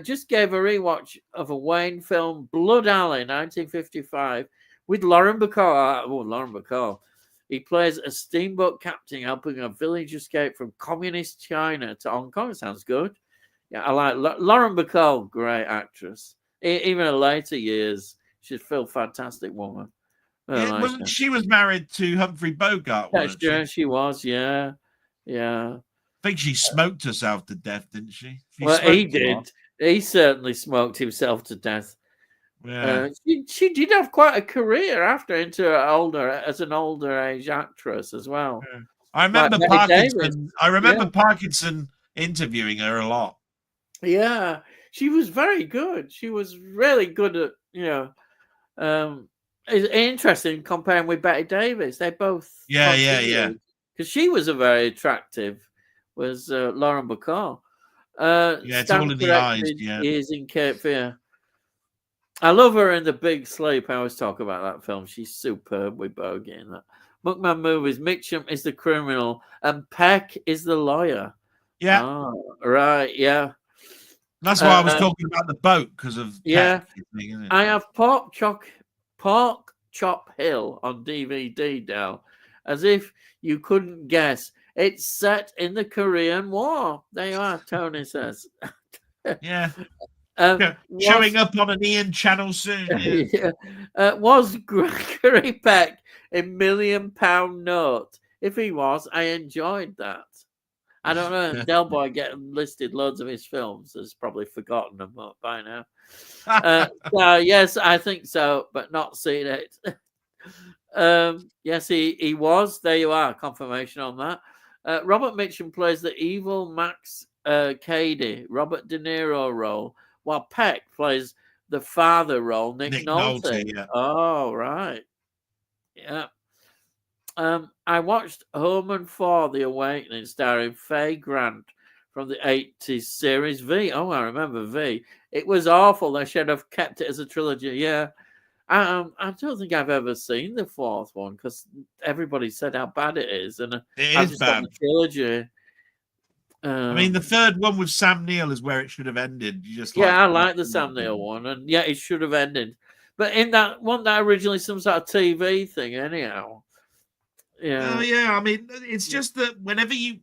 Just gave a rewatch of a Wayne film, Blood Alley, 1955, with Lauren Bacall. Lauren Bacall. He plays a steamboat captain helping a village escape from communist China to Hong Kong. Sounds good. Yeah, I like Lauren Bacall, great actress. Even in later years, she's still a fantastic woman. She was married to Humphrey Bogart? She was, yeah. I think she smoked herself to death, didn't she? He did. He certainly smoked himself to death. Yeah. She did have quite a career after as an older age actress as well. Yeah. I remember Parkinson. Parkinson interviewing her a lot. Yeah, she was very good. She was really good at it's interesting comparing with Betty Davis. They both because she was a very attractive. Was Lauren Bacall. It's all in the eyes. Yeah, is in Cape Fear. I love her in The Big Sleep. I always talk about that film. She's superb with Bogey in that. Muckman movies. Mitchum is the criminal, and Peck is the lawyer. Yeah. Oh, right. Yeah. That's why I was talking about the boat because of Peck, isn't it? I have Pork Chop Hill on DVD, Del, as if you couldn't guess. It's set in the Korean War. There you are, Tony says. Yeah. Showing up on an Ian channel soon. Yeah. Was Gregory Peck a £1 million note? If he was, I enjoyed that. I don't know. Delboy getting listed loads of his films has probably forgotten them by now. Yes, I think so, but not seen it. Yes, he was. There you are. Confirmation on that. Robert Mitchum plays the evil Max Cady, Robert De Niro role, while Peck plays the father role, Nick Nolte. Yeah. Oh, right. Yeah. I watched Home 4: The Awakening, starring Faye Grant from the 80s series V. Oh, I remember V. It was awful. They should have kept it as a trilogy. Yeah. I don't think I've ever seen the fourth one because everybody said how bad it is. And it is bad. The trilogy. I mean, the third one with Sam Neill is where it should have ended. I like the Sam Neill one. And yeah, it should have ended. But in that one, that originally some sort of TV thing, anyhow. Yeah. Oh yeah, I mean, it's just that whenever you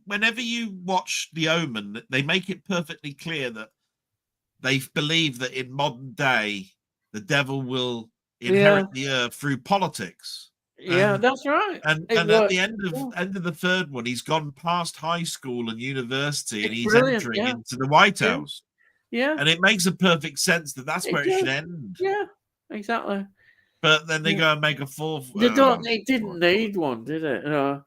watch The Omen, they make it perfectly clear that they believe that in modern day the devil will inherit the earth through politics. Yeah, that's right. And It at the works. Yeah. end of the third one, he's gone past high school and university, and It's he's brilliant. entering Yeah, into the White yeah, House. yeah. And it makes a perfect sense that that's It where it should does. end. Yeah, exactly. But then they Yeah. go and make a fourth. They don't. It didn't need one, did it? No.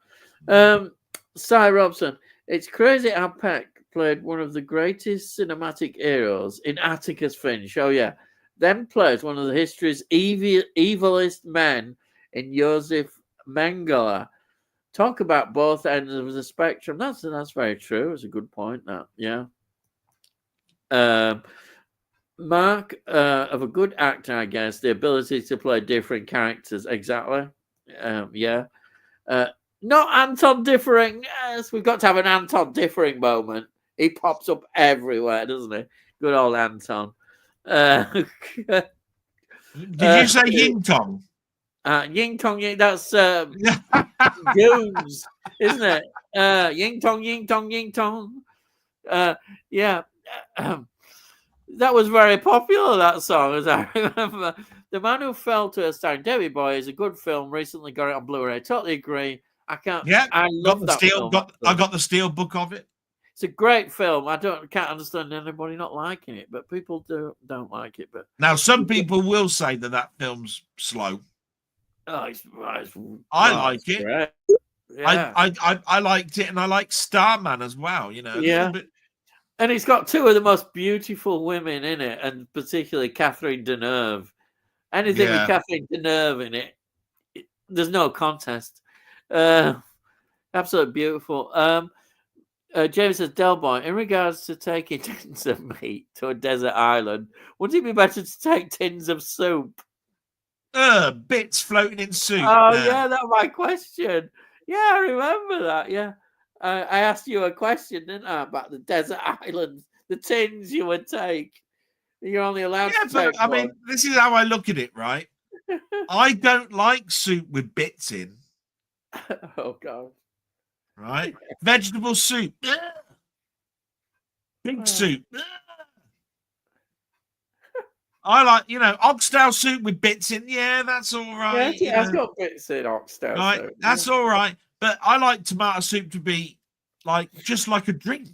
Cy Robson. It's crazy how Peck played one of the greatest cinematic heroes in Atticus Finch. Oh yeah, then plays one of the history's evilest men in Joseph Mengele. Talk about both ends of the spectrum. That's very true. It's a good point. That yeah. Mark of a good actor, I guess, the ability to play different characters. Exactly. Yeah. Not Anton Differing. Yes, we've got to have an Anton Differing moment. He pops up everywhere, doesn't he? Good old Anton. Did you say Ying Tong? Ying Tong Ying. That's Goons, isn't it? Ying Tong Ying Tong Ying Tong. Yeah. That was very popular, that song, as I remember. The Man Who Fell to a Starring Delboy is a good film. Recently got it on Blu-ray. Totally agree. Yeah, I love that film. I got the steel book of it. It's a great film. Can't understand anybody not liking it, but people don't like it. But now some people will say that film's slow. I like it. Great. Yeah. I liked it, and I like Starman as well. You know, a little bit. And it's got two of the most beautiful women in it, and particularly Catherine Deneuve. Anything with Catherine Deneuve in it, there's no contest. Absolutely beautiful. James says, Delboy, in regards to taking tins of meat to a desert island, would it be better to take tins of soup? Bits floating in soup. Oh, yeah, that's my question. Yeah, I remember that. Yeah. I asked you a question, didn't I, about the desert islands, the tins you would take. You're only allowed to take I mean, this is how I look at it, right? I don't like soup with bits in. Oh, God. Right? Vegetable soup. Pig soup. I like, oxtail soup with bits in. Yeah, that's all right. Yeah, it's got bits in oxtail soup. That's all right. But I like tomato soup to be just like a drink.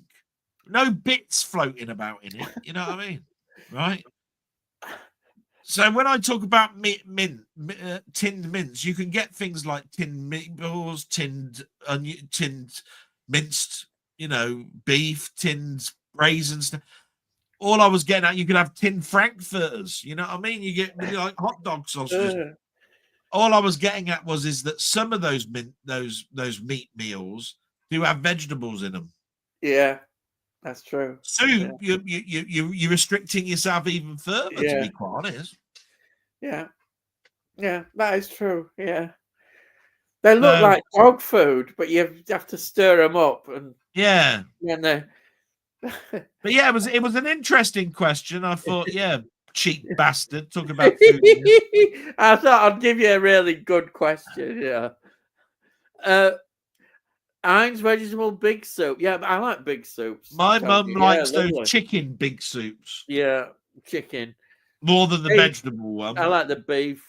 No bits floating about in it. You know what I mean? Right? So when I talk about tinned mince, you can get things like tinned meatballs, tinned minced, beef, tinned raisins. All I was getting at, you could have tinned frankfurters. You know what I mean? You get like hot dog sausages. All I was getting at is that some of those meat meals do have vegetables in them. Yeah, that's true. Soup, you're restricting yourself even further, to be quite honest. Yeah, that is true. Yeah, they look like dog food, but you have to stir them up, and they. But yeah, it was an interesting question. I thought, cheap bastard, talk about food. I thought I'd give you a really good question. Yeah. Heinz vegetable big soup. Yeah, I like big soups. My mum likes those chicken big soups. Yeah, chicken. More than the vegetable one. I like the beef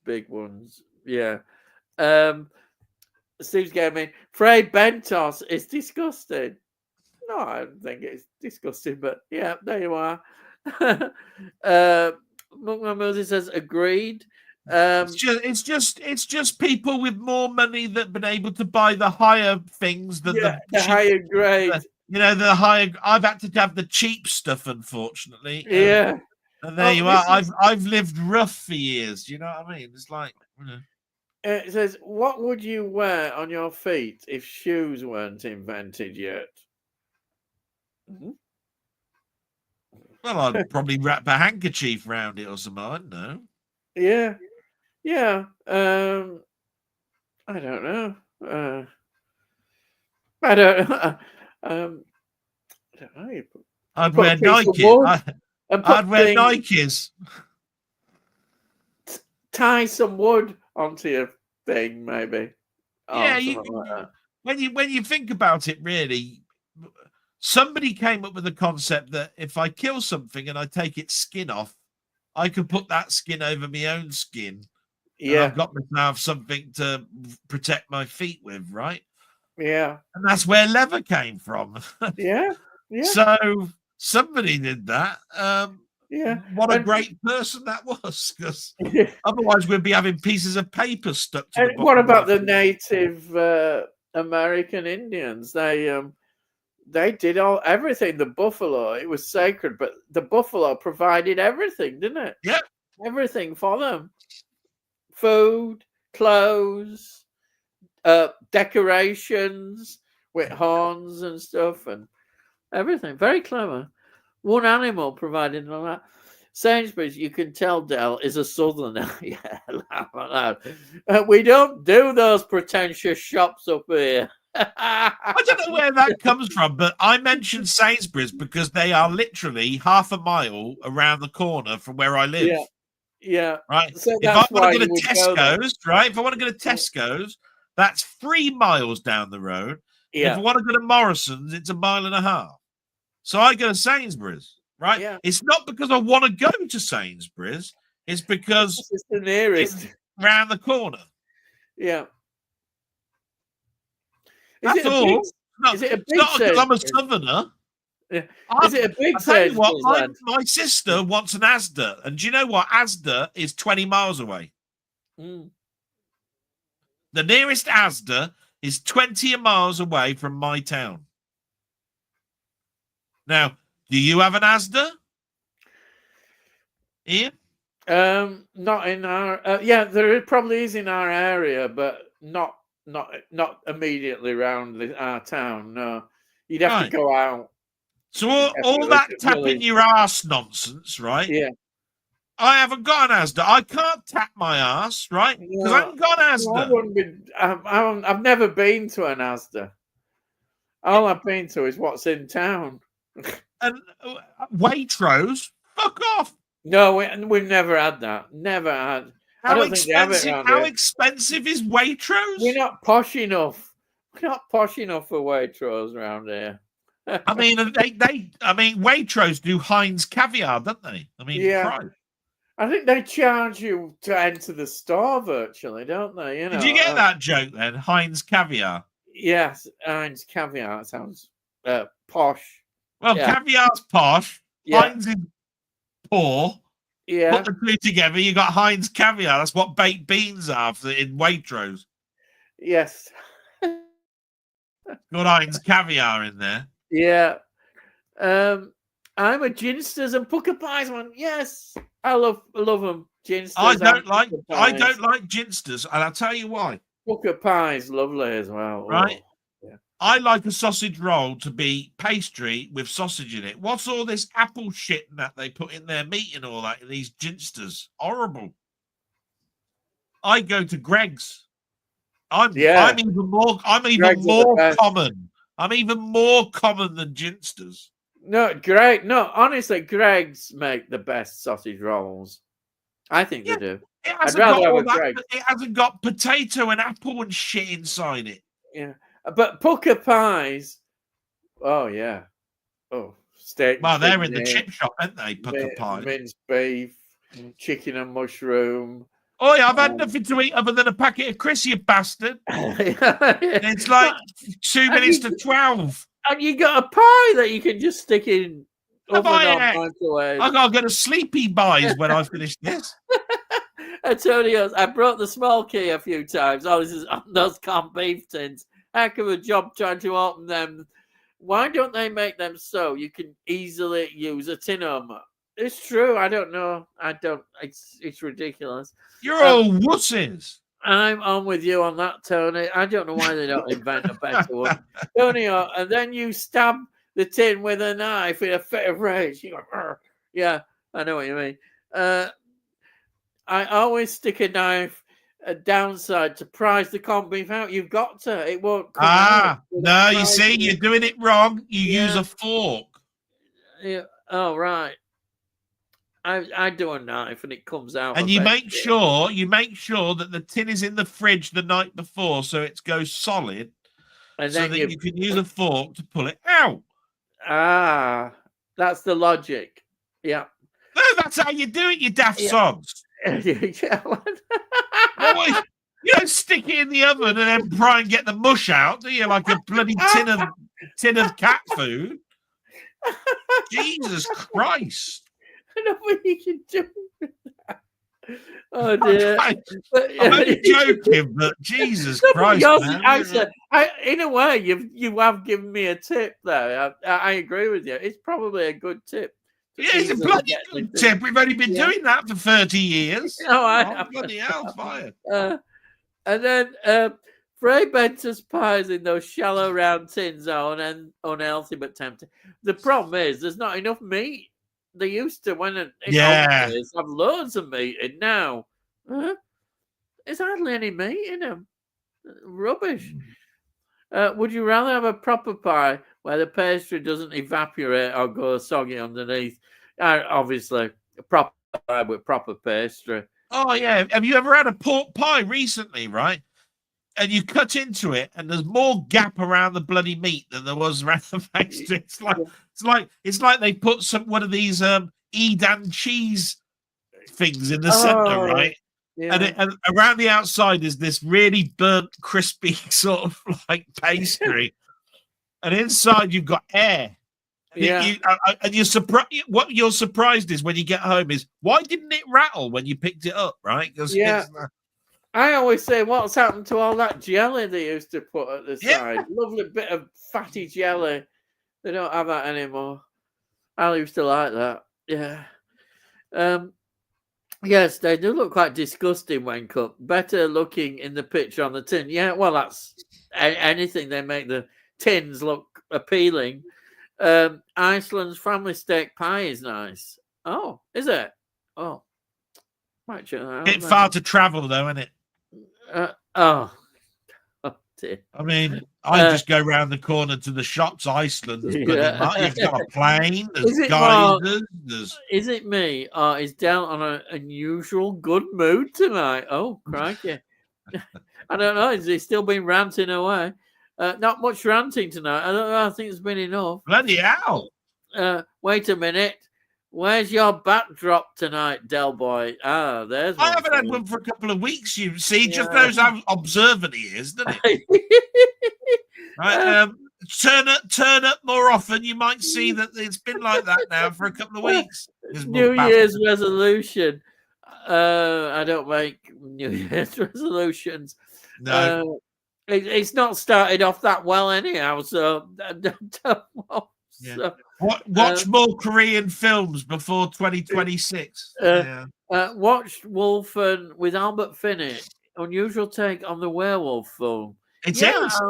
big ones. Yeah. Steve's gaming. Frey Bentos is disgusting. No, I don't think it's disgusting, but yeah, there you are. Moses says agreed. It's just people with more money that have been able to buy the higher things than the higher grade. The higher. I've had to have the cheap stuff, unfortunately. Yeah. And there you are. I've lived rough for years. You know what I mean? It's like. It says, "What would you wear on your feet if shoes weren't invented yet?" Mm-hmm. Well, I'd probably wrap a handkerchief around it or something. I don't know. Yeah. I don't know. I don't know. I'd wear Nike. I'd wear Nikes. Tie some wood onto your thing, maybe. When you think about it, really, somebody came up with the concept that if I kill something and I take its skin off, I could put that skin over my own skin. And Yeah. I've got myself something to protect my feet with, right? Yeah. And that's where leather came from. Yeah. Yeah. So somebody did that. Yeah. What a And, great person that was, because otherwise we'd be having pieces of paper stuck to the and what bottom of about the the native American Indians? They did everything. The buffalo, it was sacred, but the buffalo provided everything, didn't it? Yeah. Everything for them. Food, clothes, decorations with horns and stuff and everything. Very clever. One animal provided all that. Sainsbury's, you can tell, Del, is a southerner. Yeah, laugh at that. We don't do those pretentious shops up here. I don't know where that comes from, but I mentioned Sainsbury's because they are literally half a mile around the corner from where I live. Yeah, yeah. Right. So If I that's want why to go you to would go there. Tesco's, right? If I want to go to Yeah. Tesco's, that's 3 miles down the road. And if I Yeah, want to go to Morrison's, it's 1.5 miles. So I go to Sainsbury's, right? yeah. It's not because I want to go to Sainsbury's. It's because It's the nearest. it's round the corner. Yeah. Is That's it a all. big? No, Is it a it's big not because I'm a Sainsbury's? southerner. Yeah. I Is it a big tell you what, Sainsbury's, lad? my sister wants an Asda, and do you know what? Asda is 20 miles away. Mm. The nearest Asda is 20 miles away from my town. Now, do you have an Asda? Ian? Not in our. Yeah, there probably is in our area, but not immediately around our town. No, you'd have to Right. go out. So You'd have to all go that to the tapping village. your ass nonsense, right? Yeah. I haven't got an Asda. I can't tap my ass, right? Because I haven't got an No, I Asda. wouldn't be. I've never been to an Asda. All I've been to is what's in town. And Waitrose, fuck off. No, we've never had that. Never had. I How don't think they have it expensive? around How here. expensive is Waitrose? We're not posh enough. We're not posh enough for Waitrose around here. I mean, Waitrose do Heinz caviar, don't they? I mean, Yeah. Christ. I think they charge you to enter the store virtually, don't they? You know. Did you get that joke then? Heinz caviar. Yes, Heinz caviar sounds posh. Well, Yeah. caviar's posh. Yeah. Heinz is poor. Yeah. Put the two together, you got Heinz caviar. That's what baked beans are in Waitrose. Yes. Got Heinz caviar in there. Yeah. I'm a ginsters and pucker pies one. Yes, I love them. Ginsters. I don't like ginsters, and I'll tell you why. Pucker pies, lovely as well. Right? Oh, yeah. I like a sausage roll to be pastry with sausage in it. What's all this apple shit that they put in their meat and all that in these ginsters? Horrible. I go to Greg's. I'm even more common. I'm even more common than ginsters. No, Greg. No, honestly, Greg's make the best sausage rolls. I think they do. It hasn't got potato and apple and shit inside it. Yeah, but pucker pies. Oh yeah. Oh, steak. Well, they're in the chip shop, aren't they? Pucker pies, minced beef, chicken and mushroom. Oh yeah, I've had nothing to eat other than a packet of Chris, you bastard. It's like 2 minutes to 12. And you got a pie that you can just stick in. I gotta get a sleepy buys when I finish this. Antonio's, I brought the small key a few times. Oh, this is on those canned beef tins. Heck of a job trying to open them. Why don't they make them so you can easily use a tin opener? It's true. I don't know. It's ridiculous. You're all wusses. I'm on with you on that, Tony. I don't know why they don't invent a better one. Tony, and then you stab the tin with a knife in a fit of rage. You go, yeah, I know what you mean. I always stick a knife downside to prise the corned beef out. You've got to. It won't come out. No, you see, you're doing it wrong. You use a fork. Yeah. Oh, right. I do a knife and it comes out. And you make sure that the tin is in the fridge the night before so it goes solid. And then you can use a fork to pull it out. Ah, that's the logic. Yeah. No, that's how you do it, you daft sods. Yeah. Well, you don't stick it in the oven and then try and get the mush out, do you? Like a bloody tin of cat food. Jesus Christ! I don't know what you can do with that. Oh dear! I'm only joking, but Jesus Christ, man! In a way, you have given me a tip there. I agree with you. It's probably a good tip. Yeah, it's a bloody good tip. We've only been doing that for 30 years. Oh, bloody hellfire. And then Frey Benter's pies in those shallow round tins are unhealthy but tempting. The problem is there's not enough meat. They used to, when in old days, have loads of meat in. Now there's hardly any meat in them. Rubbish. Would you rather have a proper pie where the pastry doesn't evaporate or go soggy underneath? Obviously, a proper pie with proper pastry. Oh, yeah. Have you ever had a pork pie recently, right? And you cut into it, and there's more gap around the bloody meat than there was around the pastry. It's like they put one of these Edam cheese things in the center, right? Yeah. And around the outside is this really burnt, crispy sort of like pastry, and inside you've got air. Yeah, and you're surprised. What you're surprised is when you get home is why didn't it rattle when you picked it up, right? Yeah. I always say, what's happened to all that jelly they used to put at the side? Lovely bit of fatty jelly. They don't have that anymore. I used to like that. Yeah. Yes, they do look quite disgusting when cooked. Better looking in the picture on the tin. Yeah, well, that's anything. They make the tins look appealing. Iceland's family steak pie is nice. Oh, is it? Oh. Might check that out. Bit far to travel, though, isn't it? Oh dear. I mean, I just go round the corner to the shops. Iceland, you've got a plane. There's geysers. Is it me, or is Del on an unusual good mood tonight? Oh, crikey! I don't know. Is he still been ranting away? Not much ranting tonight. I don't know. I think it's been enough. Bloody hell! Wait a minute. Where's your backdrop tonight, Delboy? There's one. I haven't had one for a couple of weeks. You see, just knows how observant he is, doesn't it? Right, turn up more often. You might see that it's been like that now for a couple of weeks. New Year's resolution. I don't make New Year's resolutions. No, it's not started off that well anyhow. So, watch more Korean films before 2026. Watched Wolfen with Albert Finney. Unusual take on the werewolf film. It is.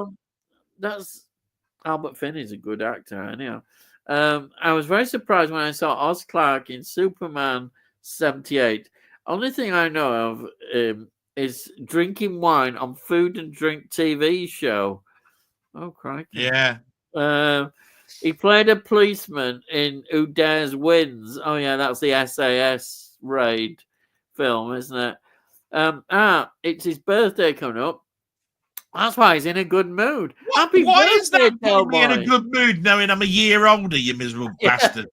That's Albert Finney's a good actor, anyhow. I was very surprised when I saw Oz Clarke in Superman 78. Only thing I know of is drinking wine on Food and Drink TV show. Oh, crikey. Yeah. He played a policeman in Who Dares Wins. Oh, yeah, that's the SAS raid film, isn't it? It's his birthday coming up. That's why he's in a good mood. Why is that putting me in a good mood knowing I'm a year older, you miserable bastard?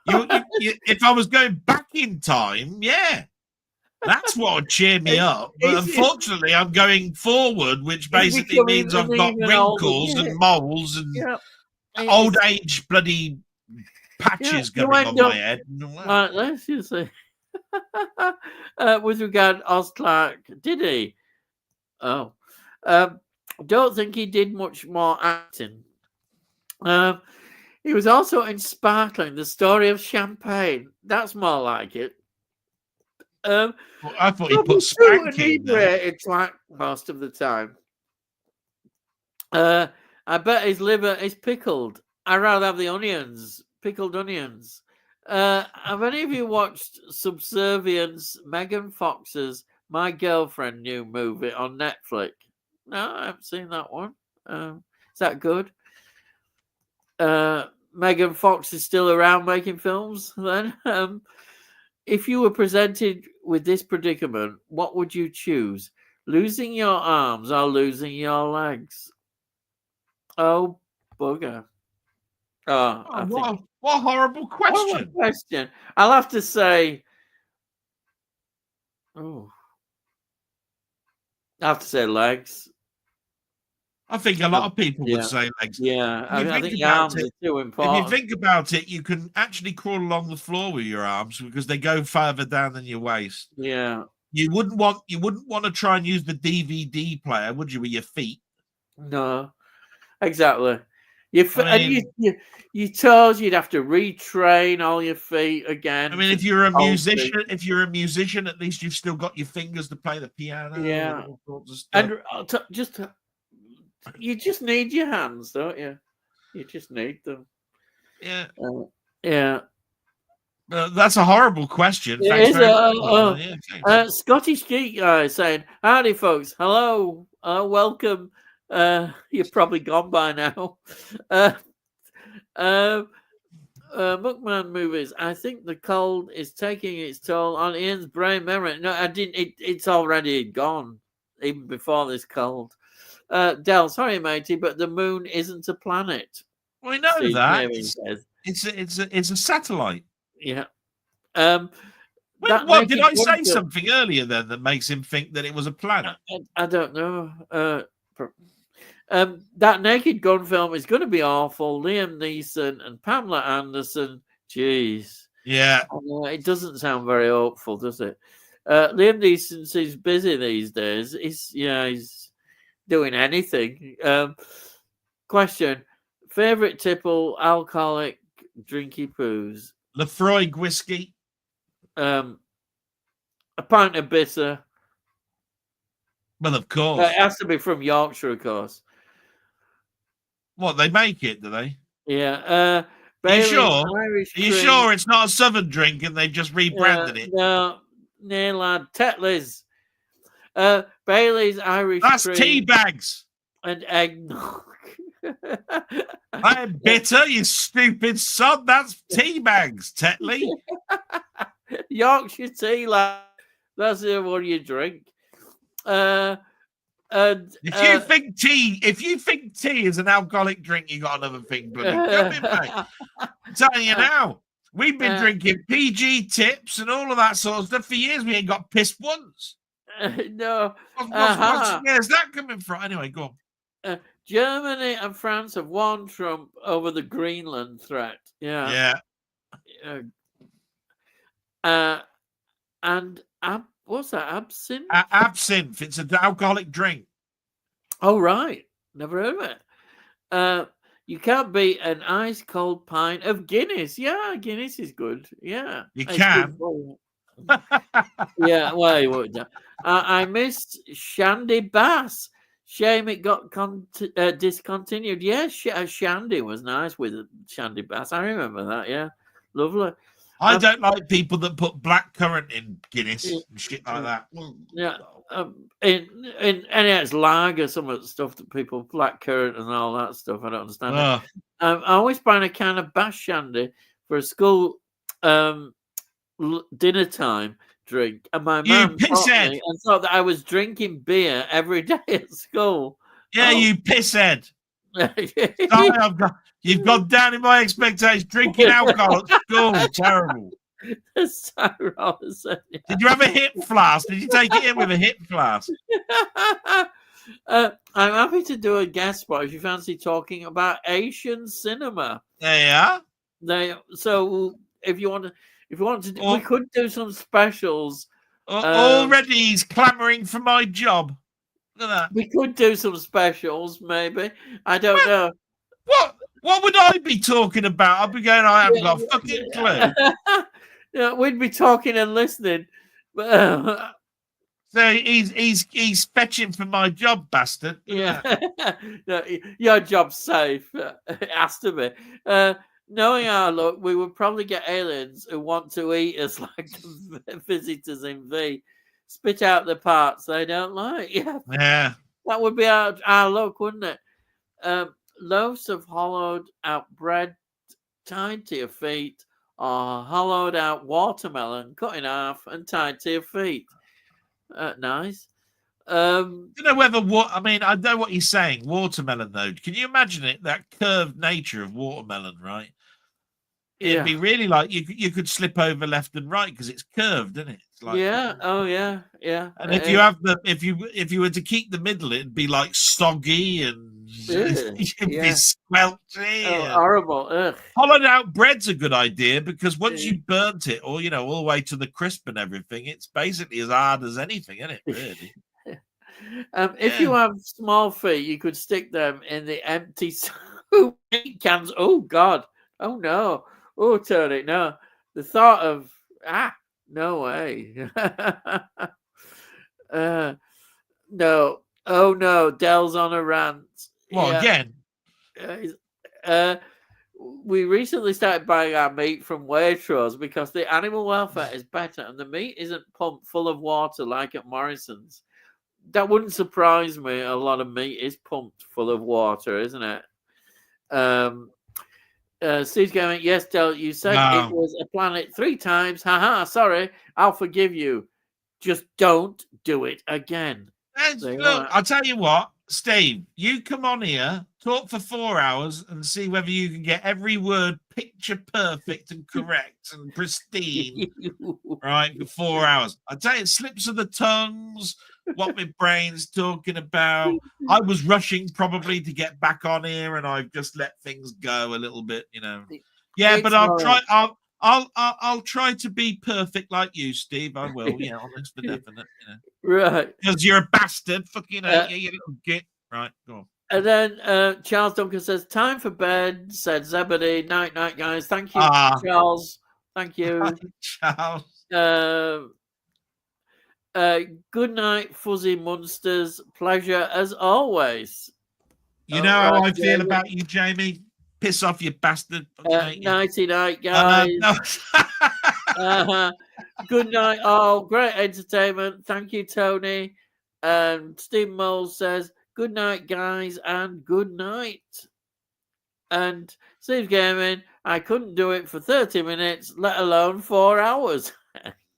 If I was going back in time, that's what would cheer me up. But unfortunately, I'm going forward, which basically means I've got wrinkles and moles and old age bloody patches going on my head. Like this, you see. With regard to Oz Clarke, did he? Oh. Don't think he did much more acting. He was also in Sparkling, the story of champagne. That's more like it. I thought he put spanking there. It's like most of the time. I bet his liver is pickled. I'd rather have the onions, pickled onions. Have any of you watched Subservience, Megan Fox's My Girlfriend new movie on Netflix? No, I haven't seen that one. Is that good? Megan Fox is still around making films then? If you were presented with this predicament, what would you choose? Losing your arms or losing your legs? Oh, bugger. What a horrible question. What a question. I'll have to say, I have to say legs. I think a lot of people would say legs. Yeah, If you I think think the about arms it, are too if important. you think about it, you can actually crawl along the floor with your arms because they go further down than your waist. Yeah. You wouldn't want to try and use the DVD player, would you, with your feet? No, exactly. Your I mean, your toes, you'd have to retrain all your feet again. I mean, to if you're a healthy. musician, at least you've still got your fingers to play the piano and Yeah, all sorts of stuff. and you just need your hands, don't you? You just need them. Yeah. Yeah. That's a horrible question. It Thanks is very much. Yeah, thanks. Scottish Geek Guy saying, "Howdy, folks. Hello. Welcome. You're probably gone by now. Muckman movies. I think the cold is taking its toll on Ian's brain memory. No, I didn't. It's already gone, even before this cold. Del, sorry, matey, but the moon isn't a planet. We know Steve that Gaming says. it's a satellite. Yeah. What did I say something earlier then that makes him think that it was a planet? I don't know. That Naked Gun film is going to be awful. Liam Neeson and Pamela Anderson. Jeez. Yeah. It doesn't sound very hopeful, does it? Liam Neeson seems busy these days. He's doing anything. Question: favorite tipple alcoholic drinky poos? Lefroy whiskey. A pint of bitter. Well, of course. It has to be from Yorkshire, of course. What, they make it, do they? Yeah. Are you sure? Are you sure it's not a southern drink and they've just rebranded it? No, lad. Tetley's. Bailey's Irish That's cream. tea bags. And eggnog. I'm bitter, you stupid son. That's tea bags, Tetley. Yorkshire tea, lad. That's the one you drink. If you think tea is an alcoholic drink, you got another thing, bloody. Come in, mate. I'm telling you now. We've been drinking PG tips and all of that sort of stuff for years. We ain't got pissed once. No. Where's that coming from? Anyway, go on. Germany and France have won Trump over the Greenland threat. Yeah. And what's that? Absinthe? Absinthe. It's an alcoholic drink. Oh, right. Never heard of it. You can't beat an ice cold pint of Guinness. Yeah, Guinness is good. Yeah. You can. Yeah, well, you would. I missed Shandy Bass. Shame it got discontinued. Yeah, Shandy was nice with Shandy Bass. I remember that. Yeah, lovely. I don't like people that put blackcurrant in Guinness and shit like that. Yeah, and it's lager, some of the stuff that people blackcurrant and all that stuff. I don't understand it. I always find a can of Bass Shandy for a school dinner time drink, and my mum and thought that I was drinking beer every day at school. Yeah, you pisshead. You've gone down in my expectations. Drinking alcohol at school, terrible. Did you have a hip flask? Did you take it in with a hip flask? I'm happy to do a guest spot if you fancy talking about Asian cinema. There you are. So if you want to, we could do some specials. Already he's clamoring for my job. Look at that. We could do some specials, maybe. I don't know. What would I be talking about? I'd be going, I haven't got a fucking clue. Yeah, we'd be talking and listening. So he's fetching for my job, bastard. Yeah. No, your job's safe. It has to be. Knowing our luck, we would probably get aliens who want to eat us like the visitors in V. Spit out the parts they don't like. Yeah. That would be our luck, wouldn't it? Loaves of hollowed out bread tied to your feet, or hollowed out watermelon cut in half and tied to your feet. Nice. I don't know whether I know what he's saying. Watermelon, though. Can you imagine it? That curved nature of watermelon, right? it'd be really like you could slip over left and right because it's curved, isn't it? It's like, yeah. Oh, yeah. Yeah. and if you have if you were to keep the middle, it'd be like soggy and it'd be Yeah. squelchy. Oh, And horrible. Ugh. hollowed out bread's a good idea because once Yeah. you burnt it, or all the way to the crisp and everything, it's basically as hard as anything, isn't it? Really. If you Yeah. have small feet, you could stick them in the empty meat cans. Oh God! Oh no! Oh Tony, no! The thought of no way. No. Oh no! Dell's on a rant. Well, Yeah. again, We recently started buying our meat from Waitrose because the animal welfare is better and the meat isn't pumped full of water like at Morrison's. That wouldn't surprise me. A lot of meat is pumped full of water, isn't it? Steve's going, yes, Del, you said it was a planet 3 times. Haha, sorry, I'll forgive you. Just don't do it again. Look, I'll tell you what, Steve, you come on here, talk for 4 hours and see whether you can get every word picture perfect and correct and pristine, right, for 4 hours. I tell you, it slips of the tongues, what my brain's talking about. I was rushing probably to get back on here and I've just let things go a little bit, Yeah, but I'll try to be perfect like you, Steve. I will, honest for definite, Right. Because you're a bastard. Fucking hate you little git. Right, go on. And then Charles Duncan says, time for bed, said Zebedee. Night, guys. Thank you, Charles. Thank you. Charles. Good night, Fuzzy Munsters. Pleasure as always. You know how I feel about you, Jamie? Piss off, you bastard. Nighty night, guys. Good night, all. Great entertainment. Thank you, Tony. And Steve Moles says, good night, guys, and good night. And Steve Gaming, I couldn't do it for 30 minutes, let alone 4 hours.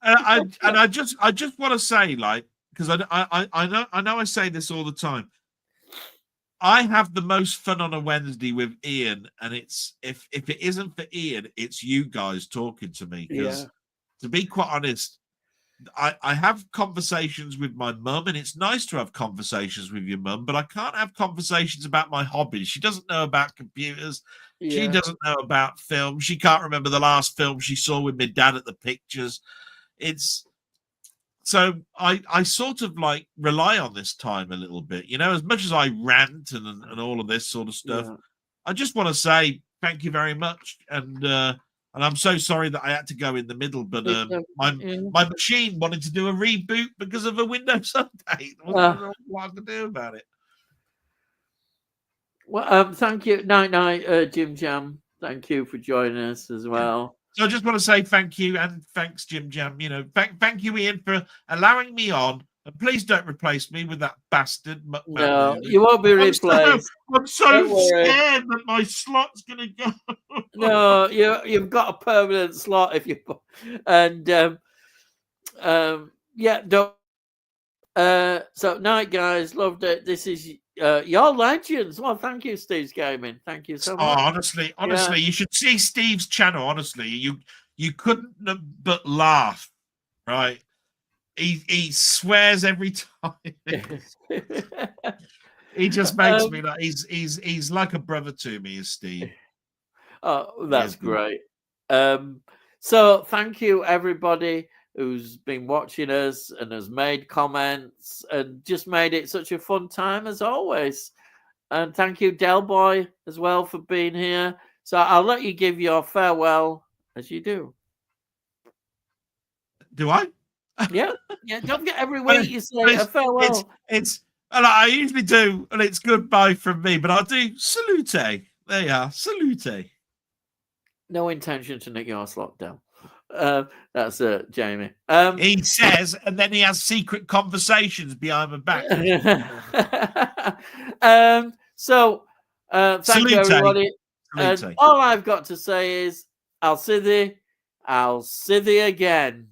I just want to say, like, because I know I say this all the time. I have the most fun on a Wednesday with Ian, and it's if it isn't for Ian, it's you guys talking to me. Because to be quite honest, I have conversations with my mum, and it's nice to have conversations with your mum, but I can't have conversations about my hobbies. She doesn't know about computers. Yeah. She doesn't know about film. She can't remember the last film she saw with my dad at the pictures. So I sort of like rely on this time a little bit, as much as I rant and all of this sort of stuff. Yeah. I just want to say thank you very much. And I'm so sorry that I had to go in the middle, but my machine wanted to do a reboot because of a Windows update. I don't know what I can do about it. Well, thank you. Night, Jim Jam. Thank you for joining us as well. So I just want to say thank you and thanks, Jim Jam. Thank you, Ian, for allowing me on. And please don't replace me with that bastard. No, you won't be replaced. I'm so scared that my slot's going to go. No, you've got a permanent slot if you. And don't. So night, guys. Loved it. This is your legends. Well, thank you, Steve's Gaming. Thank you so much. Honestly, you should see Steve's channel. Honestly, you couldn't but laugh, right? He swears every time. He just makes me like he's like a brother to me, is Steve. Oh, that's great. So thank you, everybody who's been watching us and has made comments and just made it such a fun time as always. And thank you, Delboy, as well for being here. So I'll let you give your farewell as you do. Do I? Yeah. Don't forget every week you say a farewell. I usually do, and it's goodbye from me, but I'll do salute. There you are, salute. No intention to nick your slot down. That's Jamie. He says, and then he has secret conversations behind my back. So thank you, everybody. And all I've got to say is, I'll see thee again.